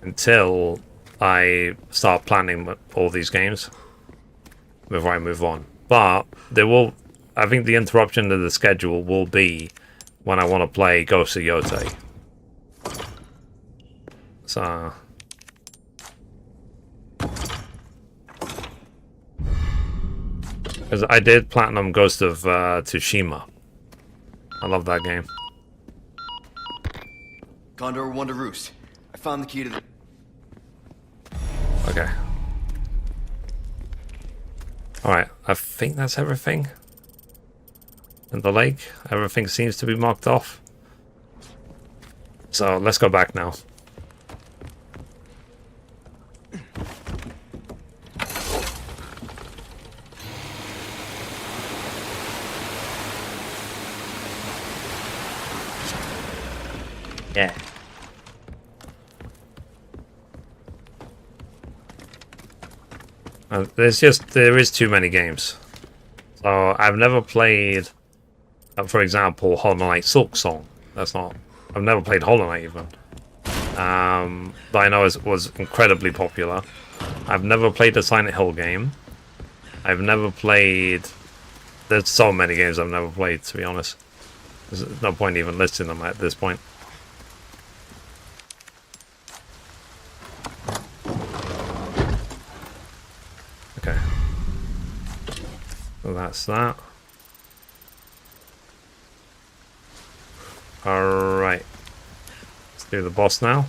Until I start planning all these games. Before I move on. But there will... I think the interruption to the schedule will be when I want to play Ghost of Yotei. So... Because I did Platinum Ghost of Tsushima. I love that game. Condor 1 to Roost. I found the key to the... Okay. Alright, I think that's everything. In the lake, everything seems to be marked off. So let's go back now. Yeah. There is too many games. So I've never played, for example, Hollow Knight Silk Song. I've never played Hollow Knight even. But I know it was incredibly popular. I've never played a Silent Hill game. I've never played... There's so many games I've never played, to be honest. There's no point even listing them at this point. Okay. So that's that. Alright. Let's do the boss now.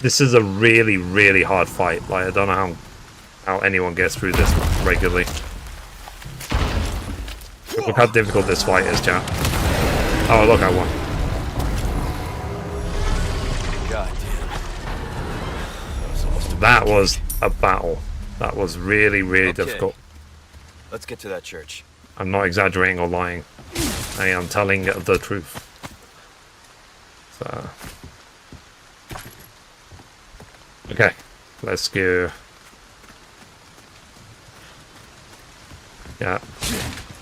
This is a really, really hard fight. Like, I don't know how anyone gets through this regularly. Look how difficult this fight is, chat. Oh, look, I won. God damn. That was a battle. That was really, really difficult. Let's get to that church. I'm not exaggerating or lying. I am telling the truth. So. Okay, let's go. Yeah.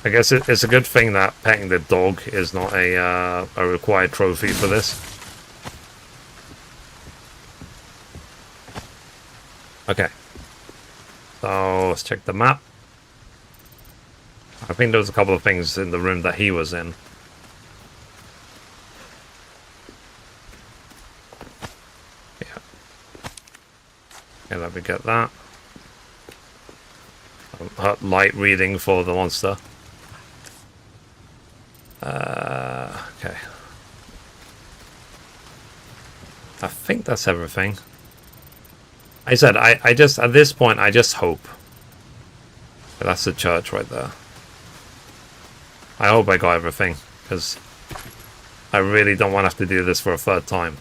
I guess it's a good thing that petting the dog is not a required trophy for this. Okay. So let's check the map. I think there was a couple of things in the room that he was in. Yeah. Okay, let me get that. Light reading for the monster. Okay. I think that's everything. I said, I just, at this point, I just hope. That's the church right there. I hope I got everything, because I really don't want to have to do this for a third time.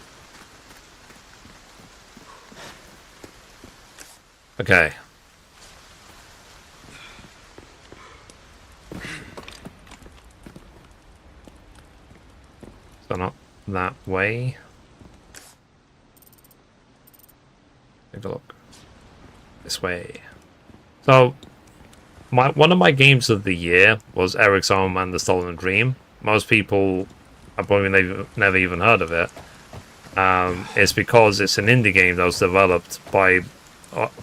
Okay. So not that way. Take a look. This way. So, one of my games of the year was Eric's Home and the Stolen Dream. Most people have probably never even heard of it. It's because it's an indie game that was developed by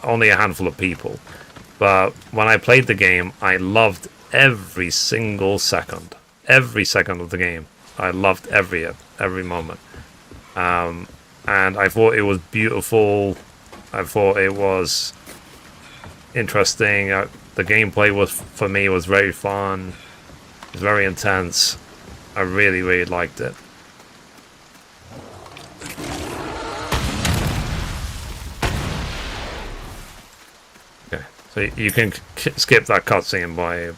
only a handful of people. But when I played the game, I loved every single second. Every second of the game. I loved every moment. And I thought it was beautiful. I thought it was interesting. The gameplay was, for me, was very fun. It was very intense. I really, really liked it. Okay, so you can skip that cutscene by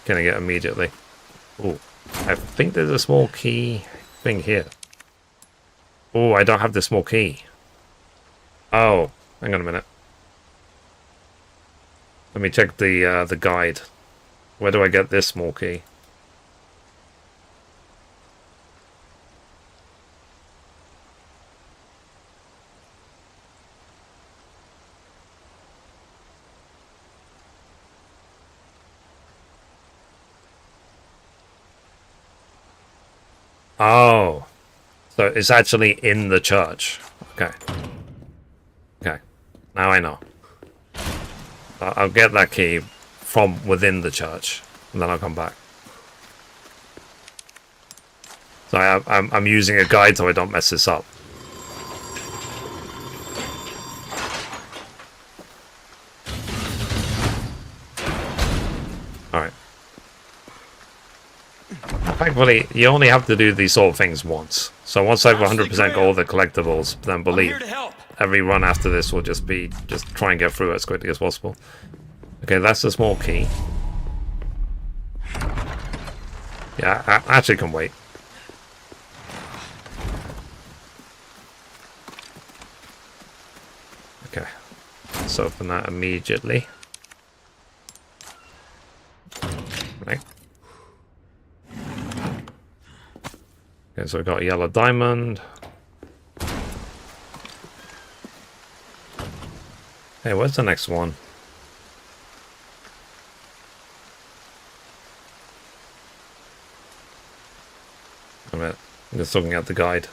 killing it immediately. Oh, I think there's a small key thing here. Oh, I don't have the small key. Oh, hang on a minute. Let me check the guide. Where do I get this small key? Oh, so it's actually in the church. Okay. Okay, now I know. I'll get that key from within the church, and then I'll come back. So I'm using a guide so I don't mess this up. Alright. Thankfully, you only have to do these sort of things once. So once I've 100% got all the collectibles, then believe every run after this will just be try and get through it as quickly as possible. Okay, that's the small key. Yeah, I actually can wait. Okay, let's open that immediately. Right. Okay, so we've got a yellow diamond. Hey, where's the next one? I'm just looking at the guide.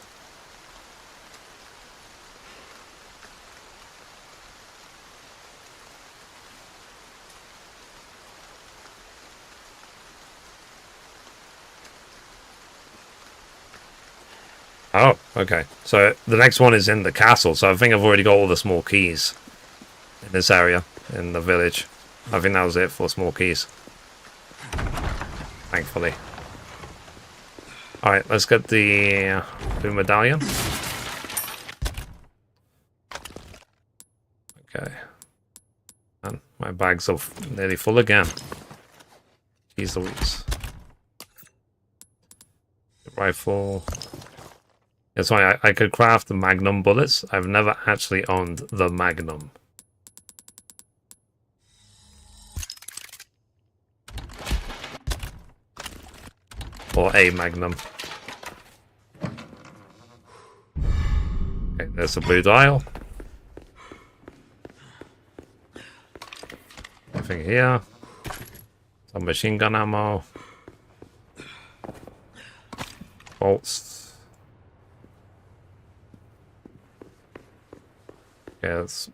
Oh, okay. So the next one is in the castle, so I think I've already got all the small keys in this area, in the village. I think that was it for small keys. Thankfully. Alright, let's get the blue medallion. Okay. And my bags are nearly full again. Jeez Louise. Rifle. That's why I could craft the Magnum bullets. I've never actually owned the Magnum. Or a Magnum. Okay, there's a blue dial. Nothing here. Some machine gun ammo. Bolts. Okay, let's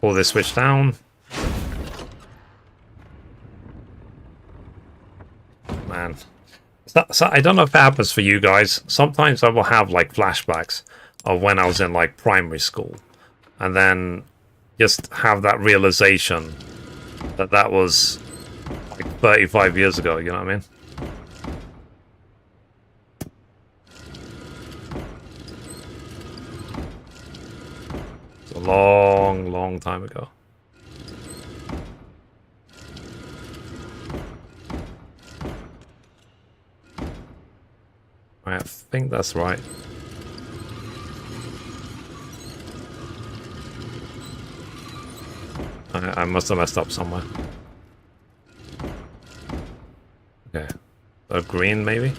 pull this switch down. Man. So I don't know if that happens for you guys. Sometimes I will have like flashbacks of when I was in like primary school. And then just have that realization that that was like 35 years ago, you know what I mean? It's a long, long time ago. I think that's right. I must have messed up somewhere. Okay. So green, maybe?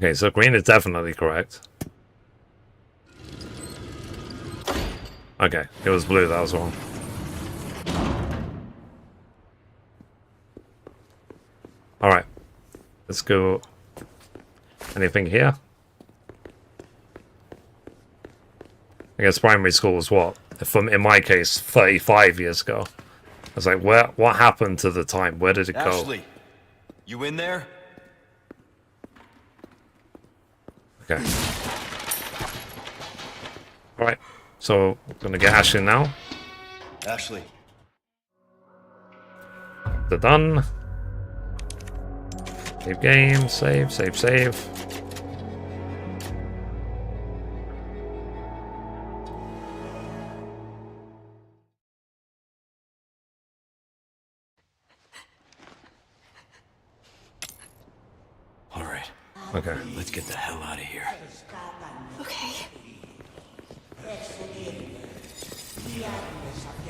Okay, so green is definitely correct. Okay, it was blue, that was wrong. Alright. Let's go. Anything here? I guess primary school was what? In my case, 35 years ago. I was like, what happened to the time? Where did it go? Ashley, you in there? Okay. Alright, so we're gonna get Ashley now. Ashley. They're done. Save game, save, save, save. All right, Okay. let's get the hell out of here. Okay.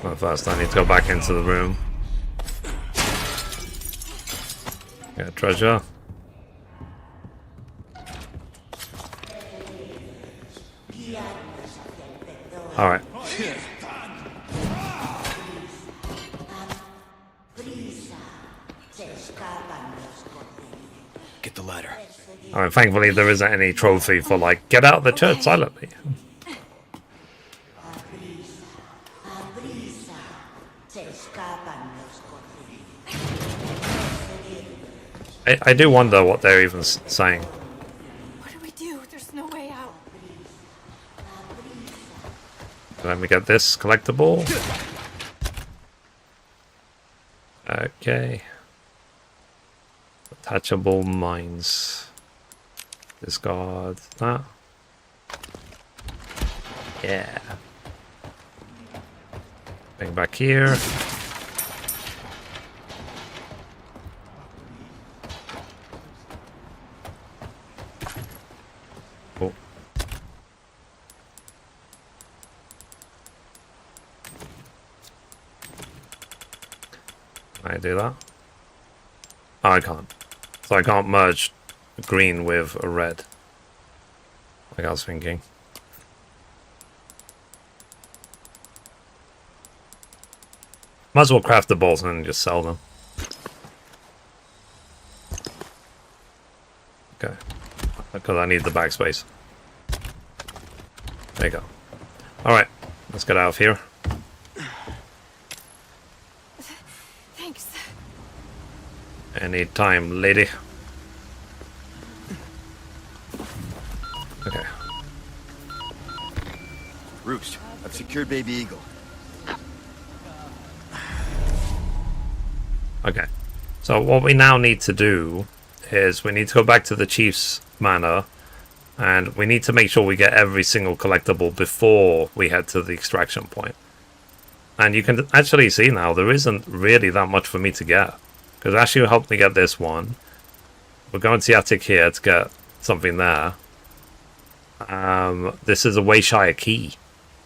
Well, first I need to go back into the room. Get treasure. Alright. Get the ladder. Alright, thankfully there isn't any trophy for like, get out of the church silently. I do wonder what they're even saying. What do we do? There's no way out. Let me get this collectible. Okay. Attachable mines. Discard that. Yeah. Bring back here. Oh. Can I do that? Oh, I can't. So I can't merge green with a red. Like I was thinking. Might as well craft the balls and just sell them. Okay. Because I need the backspace. There you go. Alright. Let's get out of here. Thanks. Anytime, lady. Okay. Roost, I've secured Baby Eagle. Okay. So what we now need to do is we need to go back to the Chief's Manor and we need to make sure we get every single collectible before we head to the extraction point. And you can actually see now there isn't really that much for me to get. Because Ashley helped me get this one. We're going to the attic here to get something there. This is a Wayshire key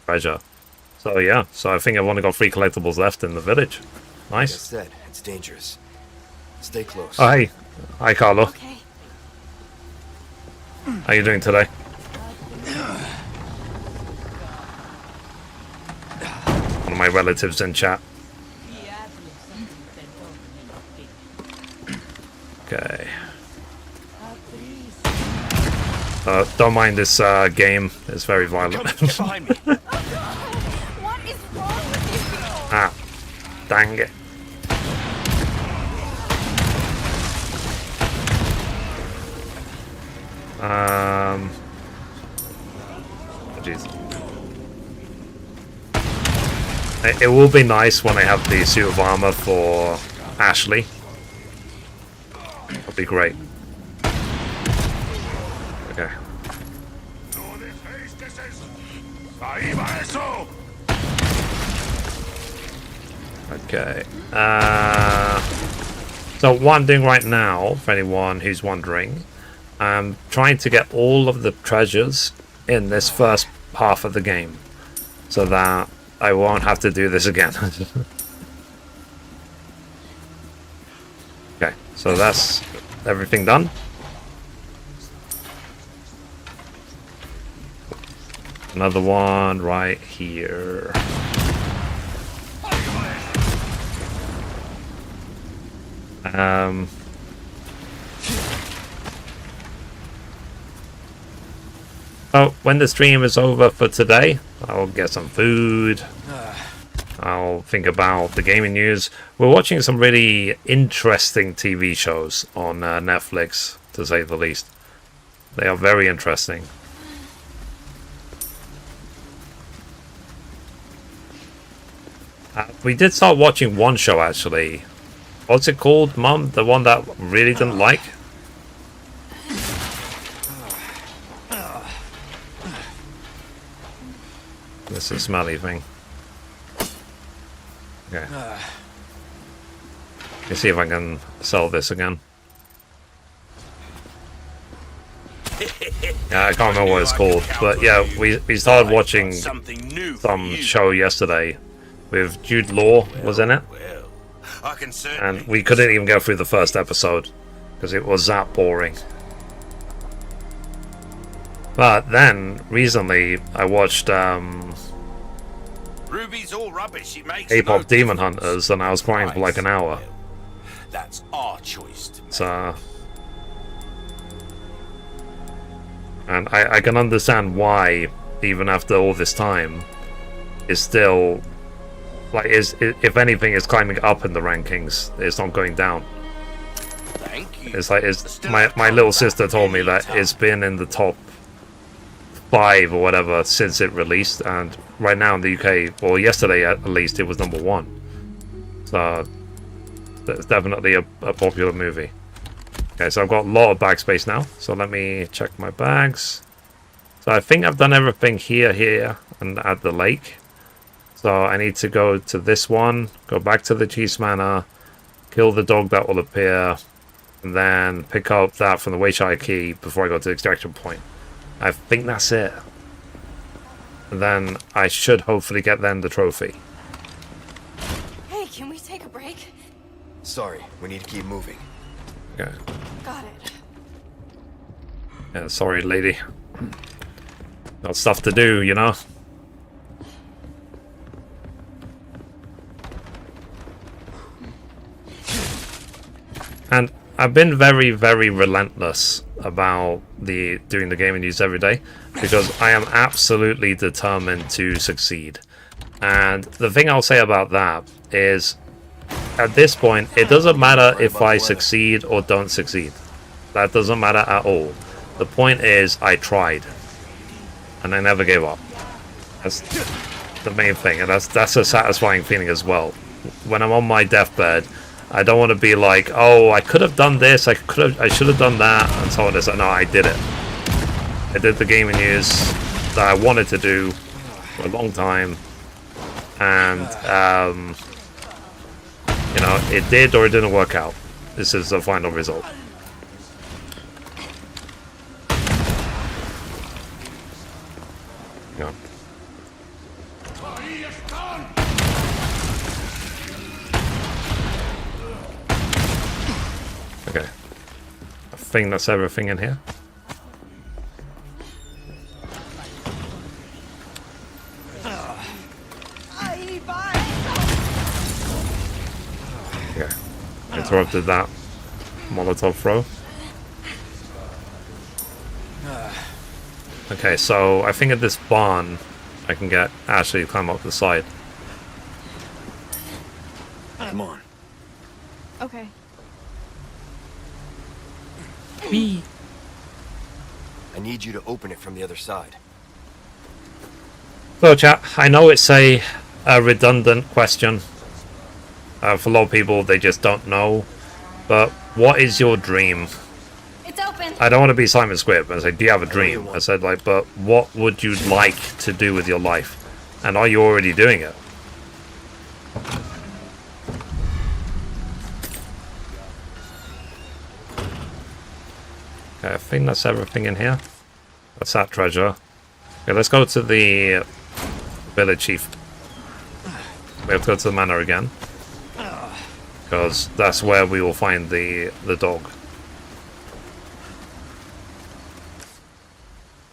treasure. So yeah, so I think I've only got 3 collectibles left in the village. Like I Nice. said, it's dangerous. Stay close. Oh hey. Hi Carlo. Okay. How you doing today? One of my relatives in chat. Okay. Don't mind this game. It's very violent. Get behind me. What is wrong with you people? Ah, dang it. Oh, jeez. It will be nice when I have the suit of armor for Ashley. That'll be great. Okay. Okay. So what I'm doing right now, for anyone who's wondering, I'm trying to get all of the treasures in this first half of the game, so that I won't have to do this again. Okay, so that's everything done. Another one right here. Oh, when the stream is over for today, I'll get some food. I'll think about the gaming news. We're watching some really interesting TV shows on Netflix, to say the least. They are very interesting. We did start watching one show actually. What's it called, Mum? The one that really didn't like? This is a smelly thing. Okay. Let's see if I can sell this again. Yeah, I can't remember what it's called, but yeah, we started watching some show yesterday with Jude Law was in it, and we couldn't even go through the first episode because it was that boring. But then recently I watched Ruby's all rubbish. It makes K-pop Demon Hunters, and I was crying for like an hour. That's our choice to make. So, and I can understand why, even after all this time, is still like if anything is climbing up in the rankings. It's not going down. Thank you. It's like my little sister told me that it's been in the top 5 or whatever since it released, and right now in the UK, or yesterday at least, it was #1. So that's definitely a popular movie. Okay, so I've got a lot of bag space now, so let me check my bags. So I think I've done everything here, and at the lake. So I need to go to this one, go back to the Cheese Manor, kill the dog that will appear, and then pick up that from the Wayside Key before I go to the extraction point. I think that's it. And then I should hopefully get then the trophy. Hey, can we take a break? Sorry, we need to keep moving. Okay. Got it. Yeah, sorry, lady. Got stuff to do, you know? And I've been very, very relentless about doing the gaming news every day because I am absolutely determined to succeed. And the thing I'll say about that is, at this point, it doesn't matter if I succeed or don't succeed. That doesn't matter at all. The point is, I tried, and I never gave up. That's the main thing, and that's a satisfying feeling as well. When I'm on my deathbed, I don't want to be like, oh, I could have done this, I should have done that, and so on. It's like, no, I did it. I did the gaming news that I wanted to do for a long time, and you know, it did or it didn't work out. This is the final result. Yeah. Okay. I think that's everything in here. Okay. Interrupted that Molotov throw. Okay, so I think at this barn I can get Ashley to climb up the side. Come on. Okay. I need you to open it from the other side. So chat, I know it's a redundant question. For a lot of people, they just don't know. But what is your dream? It's open. I don't want to be Simon Squibb and say, do you have a dream? I said, like, but what would you like to do with your life? And are you already doing it? Okay, I think that's everything in here. That's that treasure. Okay, let's go to the village chief. We have to go to the manor again, because that's where we will find the dog.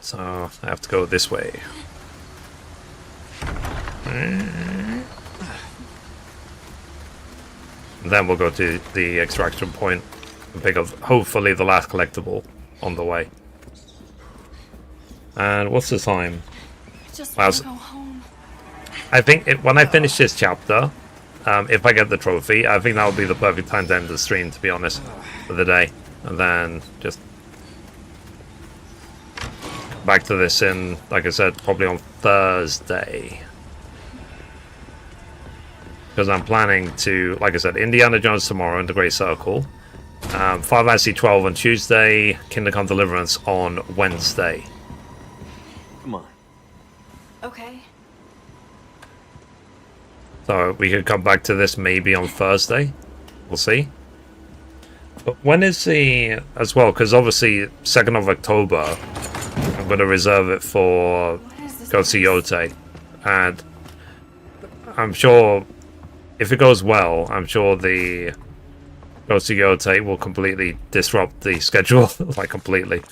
So I have to go this way. And then we'll go to the extraction point and pick up hopefully the last collectible on the way. And what's the time? Just Wow. want to go home. I think when I finish this chapter, if I get the trophy, I think that will be the perfect time to end the stream, to be honest, for the day. And then just back to this in, like I said, probably on Thursday. Because I'm planning to, like I said, Indiana Jones tomorrow in the Great Circle. Final Fantasy 12 on Tuesday. Kingdom Come Deliverance on Wednesday. Come on. Okay. So we could come back to this maybe on Thursday. We'll see. But when is the... as well, because obviously 2nd of October, I'm going to reserve it for Go See Yote. And I'm sure, if it goes well, I'm sure the Go See Yote will completely disrupt the schedule. Like, completely.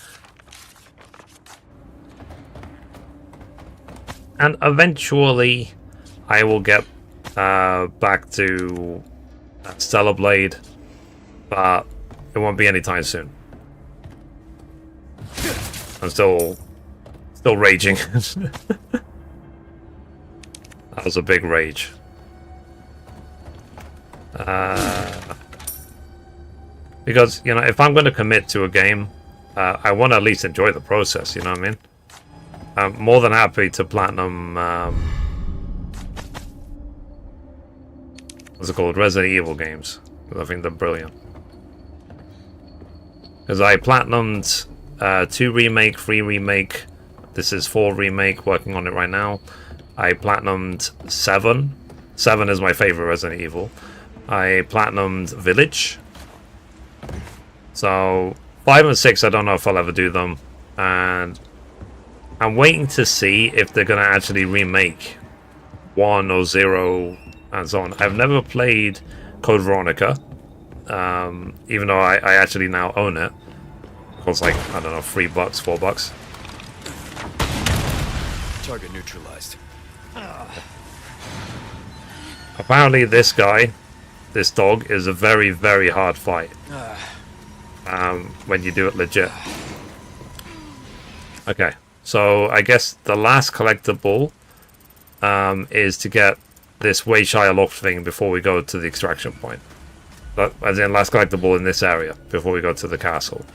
And eventually, I will get back to Stellar Blade, but it won't be anytime soon. I'm still raging. That was a big rage. Because, you know, if I'm going to commit to a game, I want to at least enjoy the process, you know what I mean? I'm more than happy to platinum, what's it called? Resident Evil games. I think they're brilliant. Because I platinumed 2 remake, 3 remake. This is 4 remake, working on it right now. I platinumed 7. 7 is my favorite Resident Evil. I platinumed Village. So 5 and 6, I don't know if I'll ever do them. And I'm waiting to see if they're going to actually remake 1 or 0 and so on. I've never played Code Veronica, even though I actually now own it. It costs like, I don't know, $3, $4. Target neutralized. Apparently this guy, this dog, is a very, very hard fight. When you do it legit. Okay, so I guess the last collectible is to get this way shy locked thing before we go to the extraction point. As in, last collectible in this area before we go to the castle.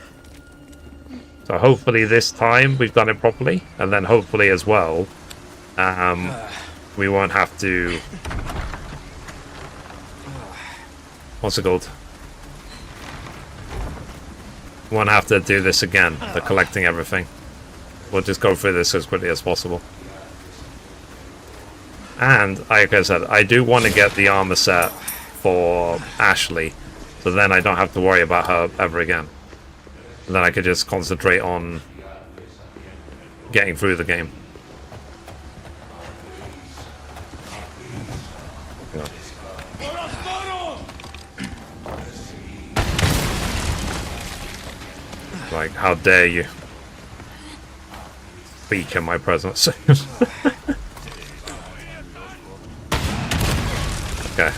So hopefully this time we've done it properly, and then hopefully as well we won't have to... what's it called? We won't have to do this again, the collecting everything. We'll just go through this as quickly as possible. And, like I said, I do want to get the armor set for Ashley, so then I don't have to worry about her ever again. And then I could just concentrate on getting through the game. Yeah. Like, how dare you speak in my presence. Okay.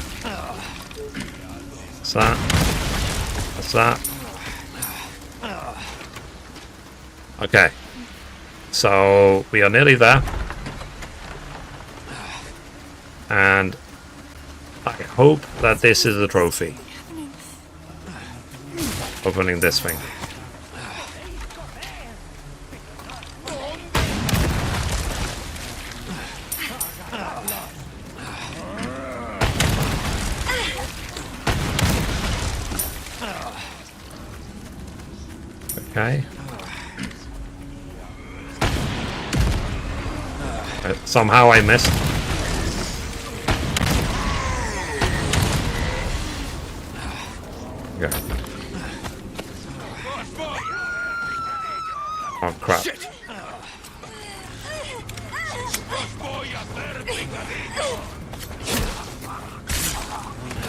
That's that. That's that. Okay. So we are nearly there. And I hope that this is a trophy. Opening this thing. Okay. Somehow I missed. Okay. Oh crap. Shit.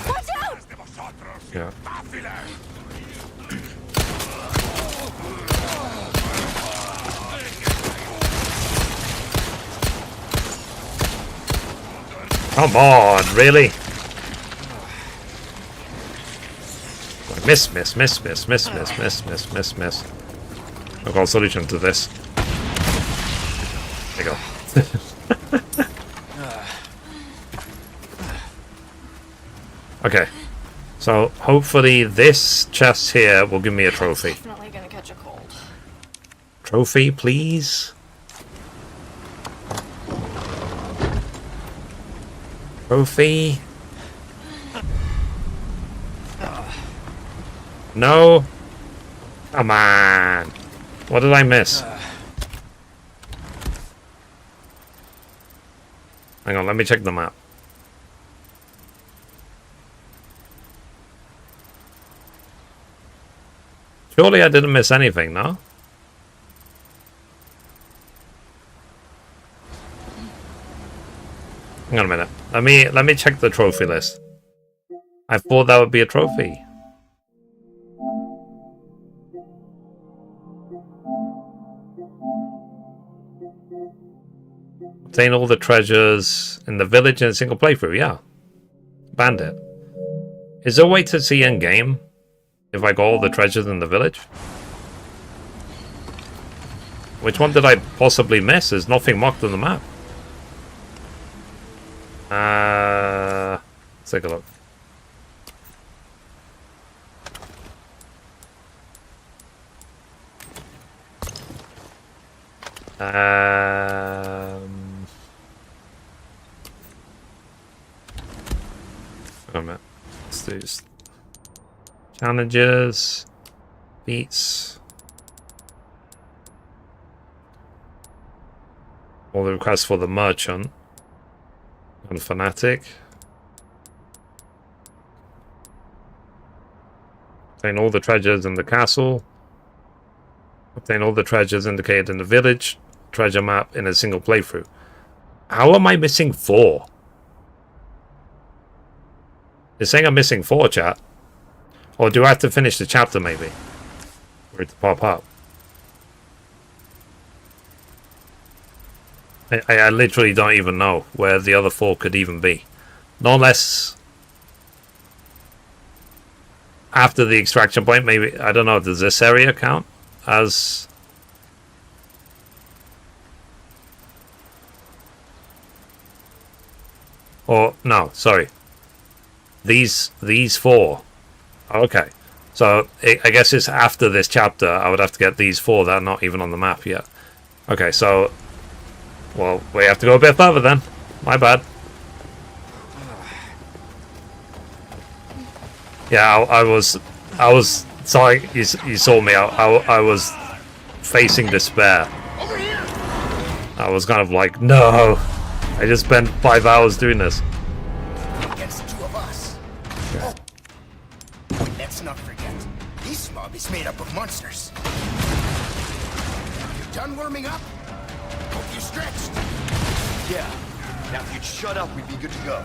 Watch out! Yeah. Come on, really? Miss. I've got a solution to this. There you go. Okay. So, hopefully this chest here will give me a trophy. Definitely gonna catch a cold. Trophy, please? Trophy. No. Come on. What did I miss? Hang on, let me check the map. Surely I didn't miss anything, no? Hang on a minute. Let me check the trophy list. I thought that would be a trophy. Obtain all the treasures in the village in a single playthrough, yeah. Bandit. Is there a way to see in game if I got all the treasures in the village? Which one did I possibly miss? There's nothing marked on the map. Let's take a look. Wait a minute. Let's do challenges, beats, all the requests for the merchant and fanatic. Obtain all the treasures in the castle. Obtain all the treasures indicated in the village treasure map in a single playthrough. How am I missing 4? It's saying I'm missing 4, chat. Or do I have to finish the chapter, maybe? For it to pop up. I literally don't even know where the other 4 could even be. Not unless after the extraction point, maybe, I don't know, does this area count as... Or, no, sorry. These 4. Okay. So, I guess it's after this chapter, I would have to get these 4 that are not even on the map yet. Okay, so... Well, we have to go a bit further then. My bad. Yeah, I was sorry, you saw me. I was facing despair. I was kind of like, no. I just spent 5 hours doing this. Against 2 of us. Oh. Let's not forget, this mob is made up of monsters. You done warming up? Hope you stretched. Yeah. Now if you'd shut up, we'd be good to go.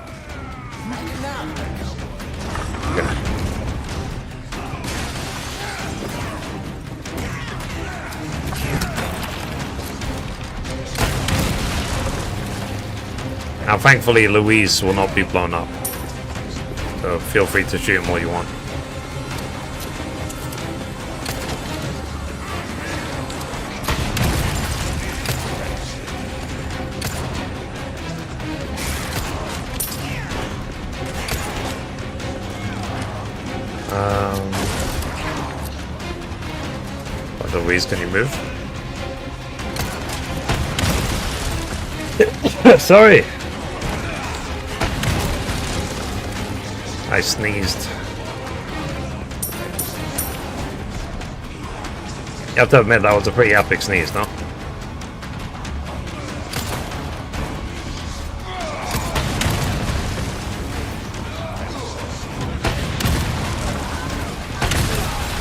Now, thankfully, Louise will not be blown up. So feel free to shoot him all you want. Louise, can you move? Sorry. I sneezed. You have to admit that was a pretty epic sneeze, no?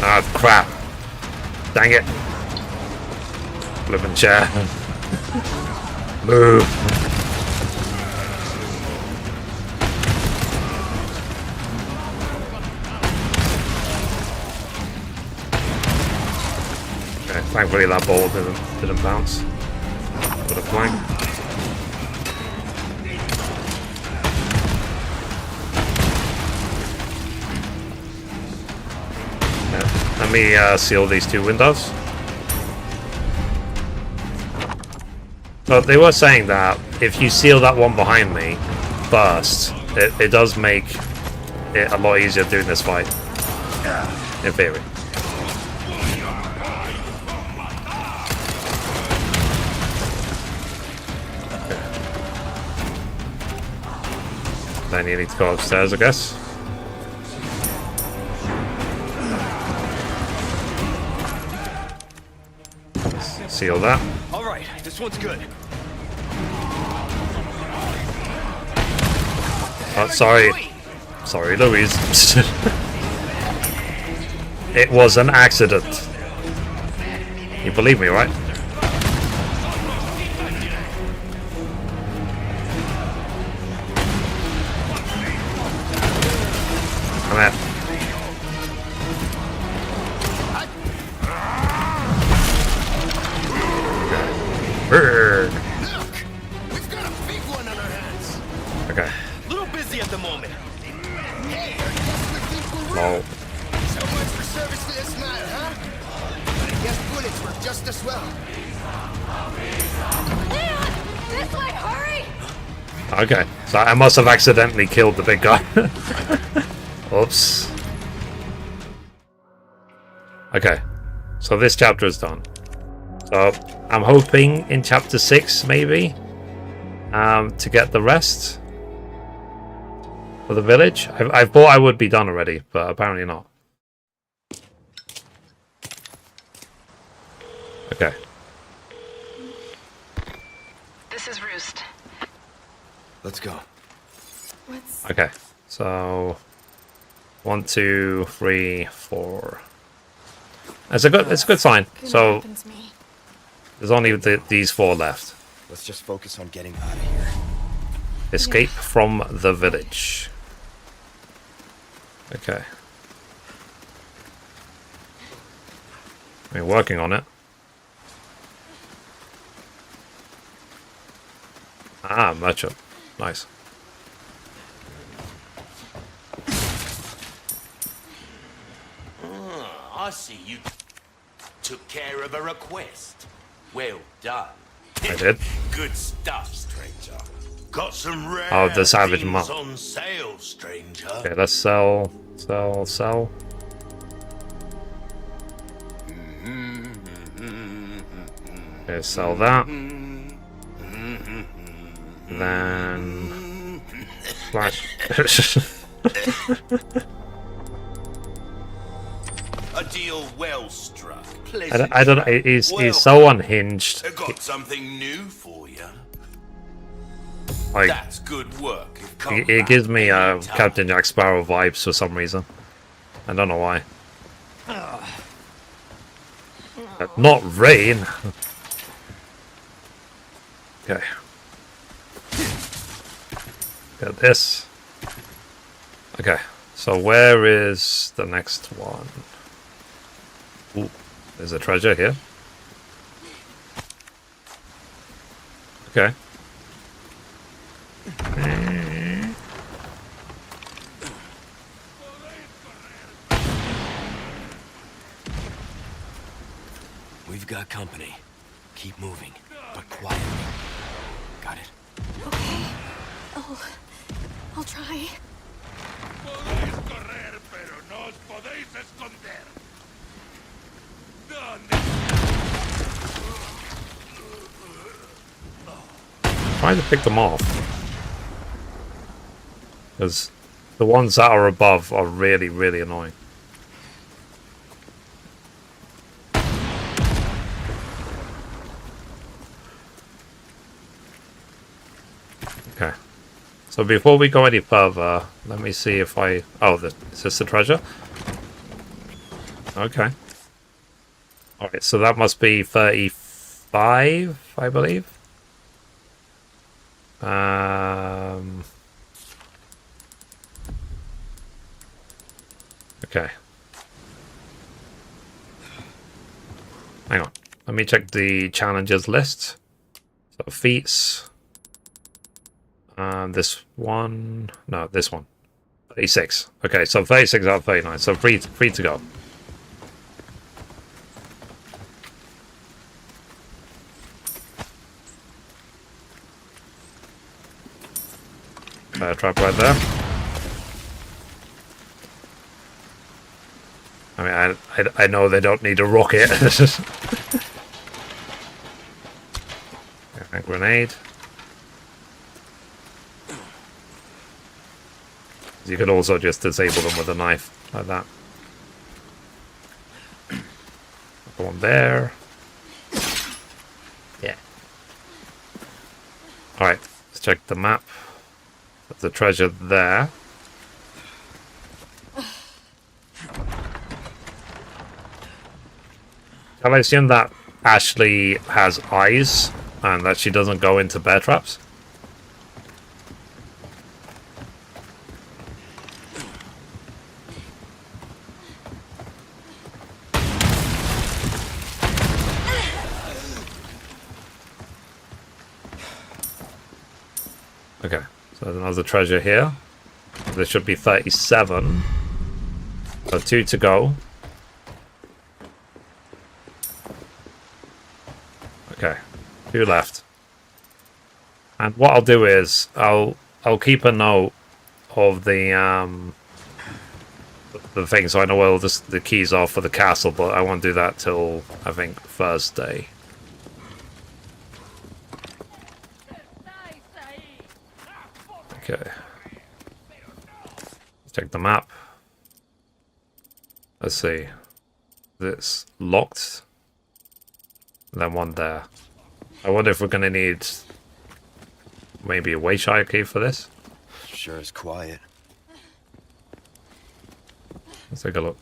Ah, crap. Dang it. Flipping chair. Move. Okay, thankfully that ball didn't bounce. Would have flanked. Let me seal these 2 windows. But they were saying that if you seal that one behind me first, it does make it a lot easier doing this fight. In theory. Then you need to go upstairs, I guess. Seal that. All right, this one's good. Oh, sorry. Sorry, Louise. It was an accident. You believe me, right? Come here. Look, we've got a big one on our hands. Okay. Little busy at the moment. Hey, I guess we think we're Oh. rude. So much for service for this matter, huh? But I guess bullets work just as well. Leon! This way, hurry! Okay. So I must have accidentally killed the big guy. Oops. Okay. So this chapter is done. So I'm hoping in chapter 6 maybe to get the rest of the village. I thought I would be done already, but apparently not. Okay. This is Roost. Let's go. What's... Okay. So 1, 2, 3, 4. It's a good sign. So happened to me? there's only these 4 left. Let's just focus on getting out of here. Escape from the village. Okay. We're working on it. Ah, merchant. Nice. I see you took care of a request. Well done. I did. Good stuff, stranger. Got some rare Oh, the savage things monk. on sale, stranger. Okay, let's sell. Okay, sell that. Then flash. A deal well struck. I don't know. He's so unhinged. I got something new for you. Like That's good work. it gives me Captain Jack Sparrow vibes for some reason. I don't know why. Not rain. Okay. Get this. Okay. So where is the next one? Ooh, there's a treasure here. Okay. We've got company. Keep moving, but quietly. Got it? Okay. I'll try. Podéis correr, pero no os podéis esconder. ¿Dónde? Trying to pick them off. Because the ones that are above are really, really annoying. Okay. So before we go any further, let me see if I... Oh, is this the treasure? Okay. Alright, so that must be 35, I believe. Okay. Hang on. Let me check the challenges list. So feats. This one. No, this one. 36. Okay, so 36 out of 39. So free to go. Trap right there. I mean, I know they don't need a rocket. A grenade. You could also just disable them with a knife, like that. Go on there. Yeah. Alright, let's check the map. There's a treasure there. Can I assume that Ashley has eyes and that she doesn't go into bear traps? Okay, so there's another treasure here. There should be 37. So 2 to go. Okay, 2 left. And what I'll do is I'll keep a note of the thing, so I know where the keys are for the castle, but I won't do that till I think Thursday. Okay. Let's check the map. Let's see. It's locked. And then one there. I wonder if we're going to need maybe a Wayshire key for this. Sure is quiet. Let's take a look.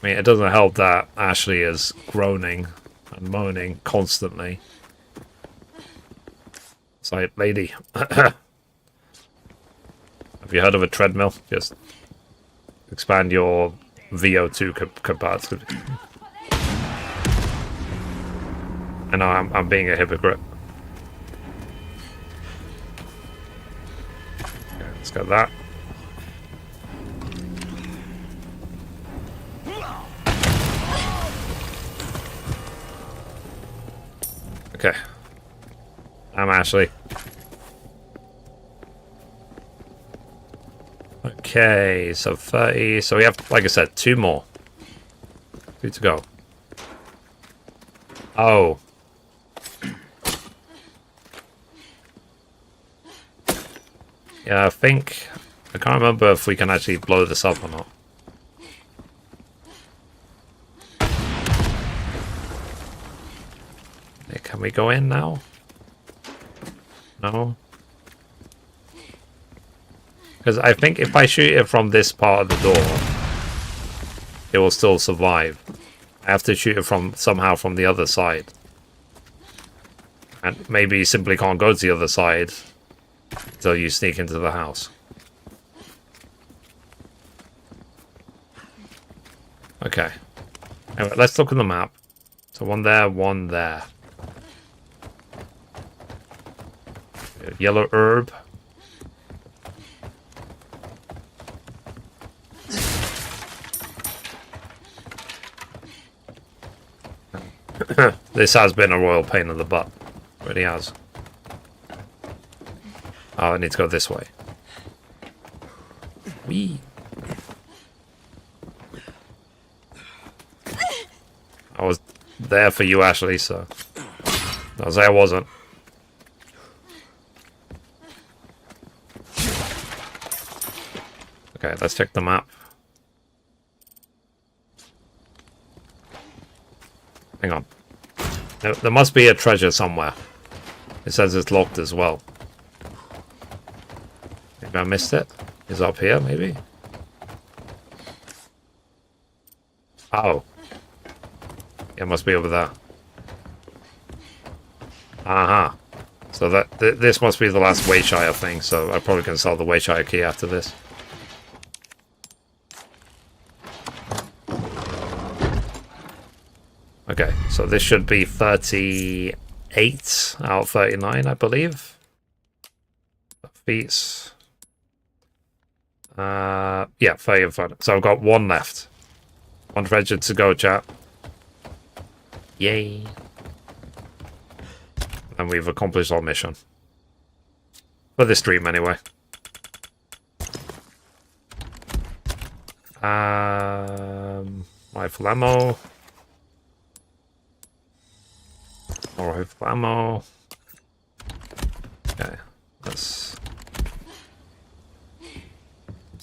I mean, it doesn't help that Ashley is groaning and moaning constantly. It's like, lady, have you heard of a treadmill? Just expand your VO2 capacity. I know I'm being a hypocrite. Okay, let's get that. Okay. I'm Ashley. Okay, so 30. So we have, like I said, 2 more. 2 to go. Oh. Yeah, I can't remember if we can actually blow this up or not. Hey, can we go in now? No? Because I think if I shoot it from this part of the door, it will still survive. I have to shoot it somehow from the other side. And maybe you simply can't go to the other side until you sneak into the house. Okay. Anyway, let's look at the map. So one there, one there. Yellow herb. This has been a royal pain in the butt. It really has. Oh, I need to go this way. Whee! I was there for you, Ashley, so... I'll say I wasn't. Okay, let's check the map. Hang on. There must be a treasure somewhere. It says it's locked as well. Maybe I missed it. Is it up here, maybe? Oh. It must be over there. Aha. So this must be the last Wayshire thing, so I probably can sell the Wayshire key after this. Okay, so this should be 38 out of 39, I believe. Feats. Yeah, 30 and 40. So I've got 1 left. 1 treasure to go, chat. Yay. And we've accomplished our mission. For this stream, anyway. Rifle ammo. More rifle ammo. Okay, let's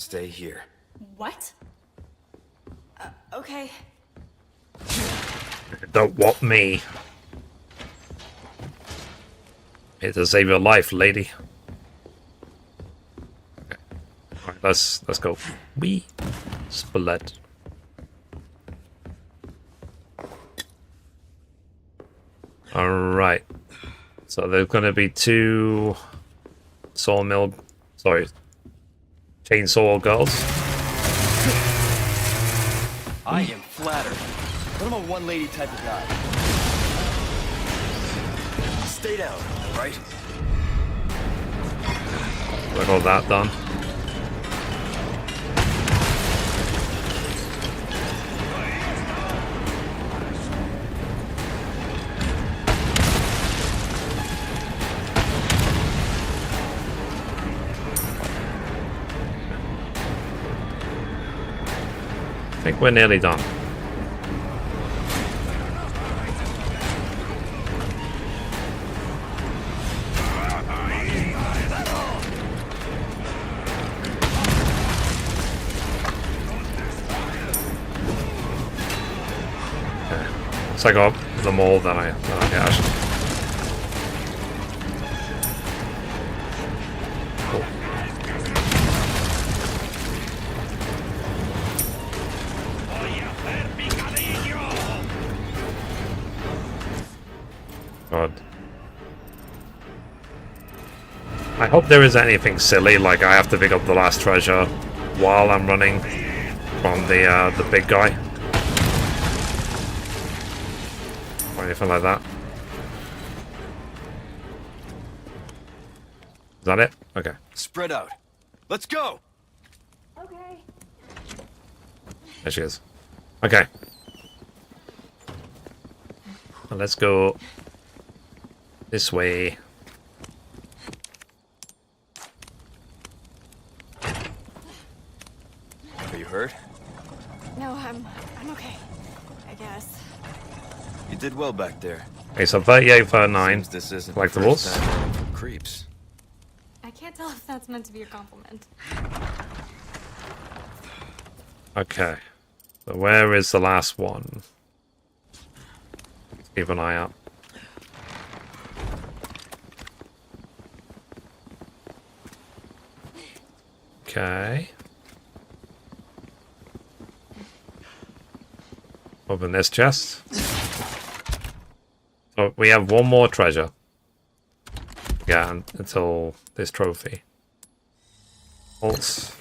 Stay here. What? Okay. Don't want me. Here to save your life, lady. Okay. Alright, let's go. Wee. Split. Alright. So there's gonna be 2 sawmill, sorry, chainsaw girls. I am flattered, but I'm a one-lady type of guy. Stay down, right? We got that done. I think we're nearly done. Okay. So I got them all that I got. Cool. God. I hope there isn't anything silly, like I have to pick up the last treasure while I'm running from the big guy. Or anything like that. Is that it? Okay. Spread out. Let's go! Okay. There she is. Okay. Well, let's go this way. Are you hurt? No, I'm okay. I guess. You did well back there. Okay, so 38, 39. Seems this isn't Collectibles. the first time running from creeps. I can't tell if that's meant to be a compliment. Okay. So where is the last one? Let's keep an eye out. Okay. Open this chest. So we have one more treasure. Yeah, until this trophy. Bolts.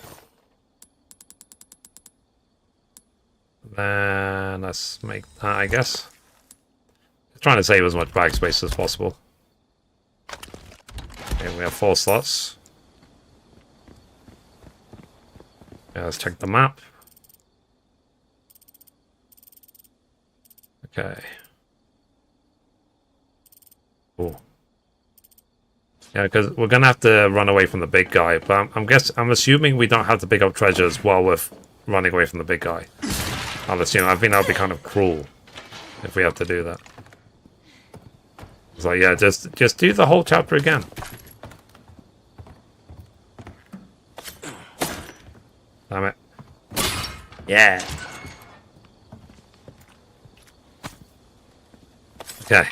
Then let's make that, I guess. Trying to save as much bag space as possible. Okay, we have 4 slots. Yeah, let's check the map. Okay. Cool. Yeah, because we're gonna have to run away from the big guy, but I'm assuming we don't have to pick up treasures while we're running away from the big guy. I'll assume. I think that would be kind of cruel if we have to do that. It's like, yeah, just do the whole chapter again. Damn it. Yeah. Okay.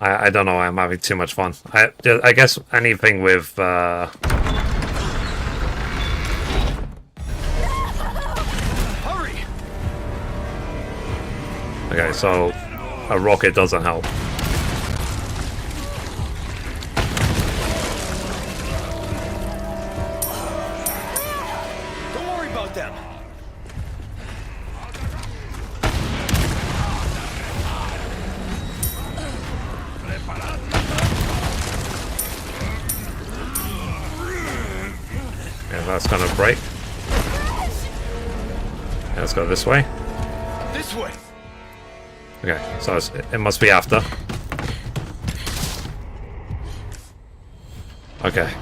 I don't know. I'm having too much fun. I guess anything with Hurry! okay, so a rocket doesn't help. Don't worry about them. Yeah, that's gonna break. Yeah, let's go this way. This way. Okay, so it must be after. Okay,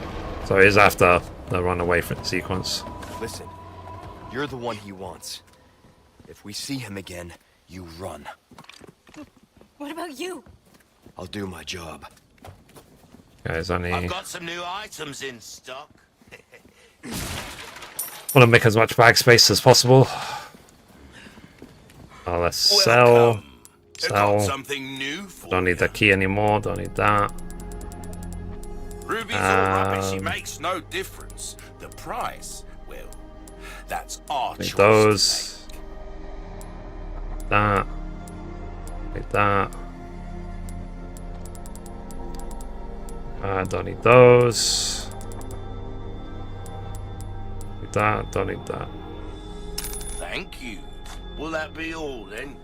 so it is after the runaway sequence. Listen, you're the one he wants. If we see him again, you run. What about you? I'll do my job. Okay, there's only... I've got some new items in stock. Want to make as much bag space as possible. Oh, let's sell. Welcome. I got Sell. something new for Don't need the key anymore. Don't need that. Ruby's all rubbish. He makes no difference. The price, well, that's our Need choice. those. That. Need that. Don't need those. Need that. Don't need that. Thank you. Will that be all then?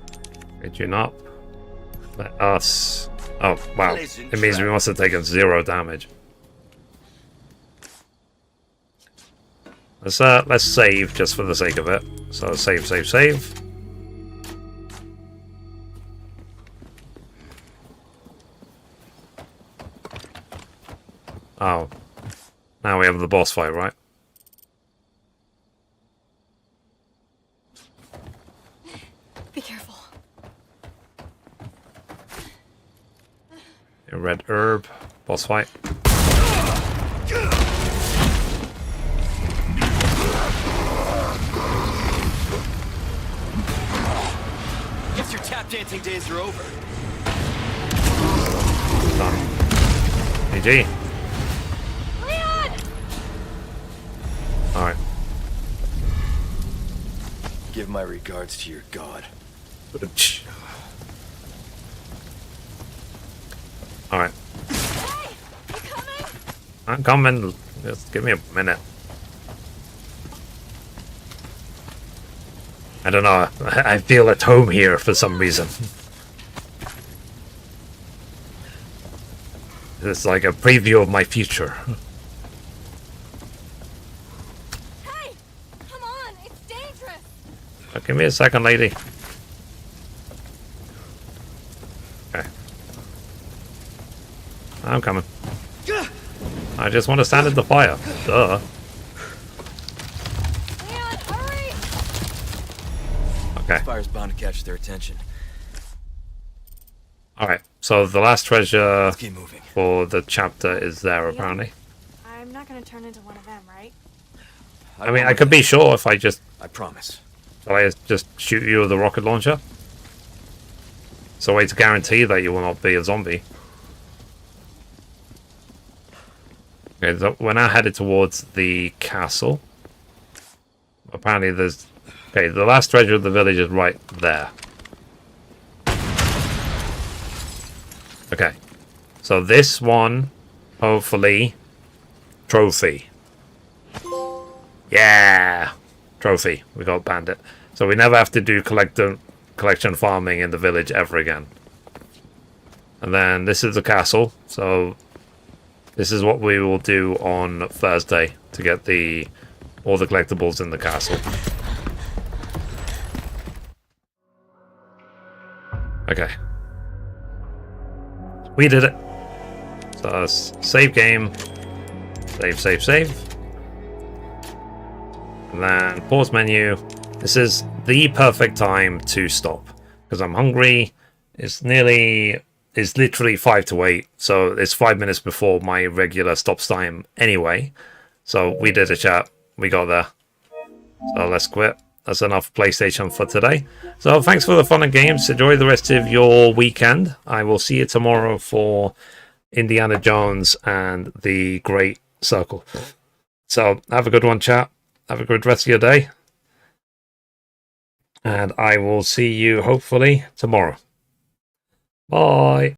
Did you not? Let us. Oh wow! Pleasant It means we must have taken 0 damage. Let's save just for the sake of it. So save, save, save. Oh, now we have the boss fight, right? Be careful. A red herb, boss fight. Guess your tap dancing days are over. Done. GG. Leon! Alright. Give my regards to your god. Alright. Hey! You coming? I'm coming. Just give me a minute. I don't know. I feel at home here for some reason. It's like a preview of my future. Hey! Come on! It's dangerous! Give me a second, lady. Okay. I'm coming. I just want to stand in the fire. Duh. Leon, hurry! Okay. Fire's bound to catch their attention. Alright. So the last treasure Let's keep moving. for the chapter is there, apparently. I'm not gonna turn into one of them, right? I mean, I could be sure if I just... I promise. Shall I just shoot you with a rocket launcher? It's a way to guarantee that you will not be a zombie. Okay, so we're now headed towards the castle. Apparently there's... Okay, the last treasure of the village is right there. Okay. So this one, hopefully... Trophy. Yeah! Trophy. We got bandit. So we never have to do collection farming in the village ever again. And then this is the castle. So this is what we will do on Thursday to get all the collectibles in the castle. Okay. We did it. So save game. Save, save, save. And then pause menu. This is the perfect time to stop because I'm hungry. It's literally 5 to 8, so it's 5 minutes before my regular stops time anyway. So we did a chat. We got there. So let's quit. That's enough PlayStation for today. So thanks for the fun and games. Enjoy the rest of your weekend. I will see you tomorrow for Indiana Jones and the Great Circle. So have a good one, chat. Have a good rest of your day. And I will see you hopefully tomorrow. Bye.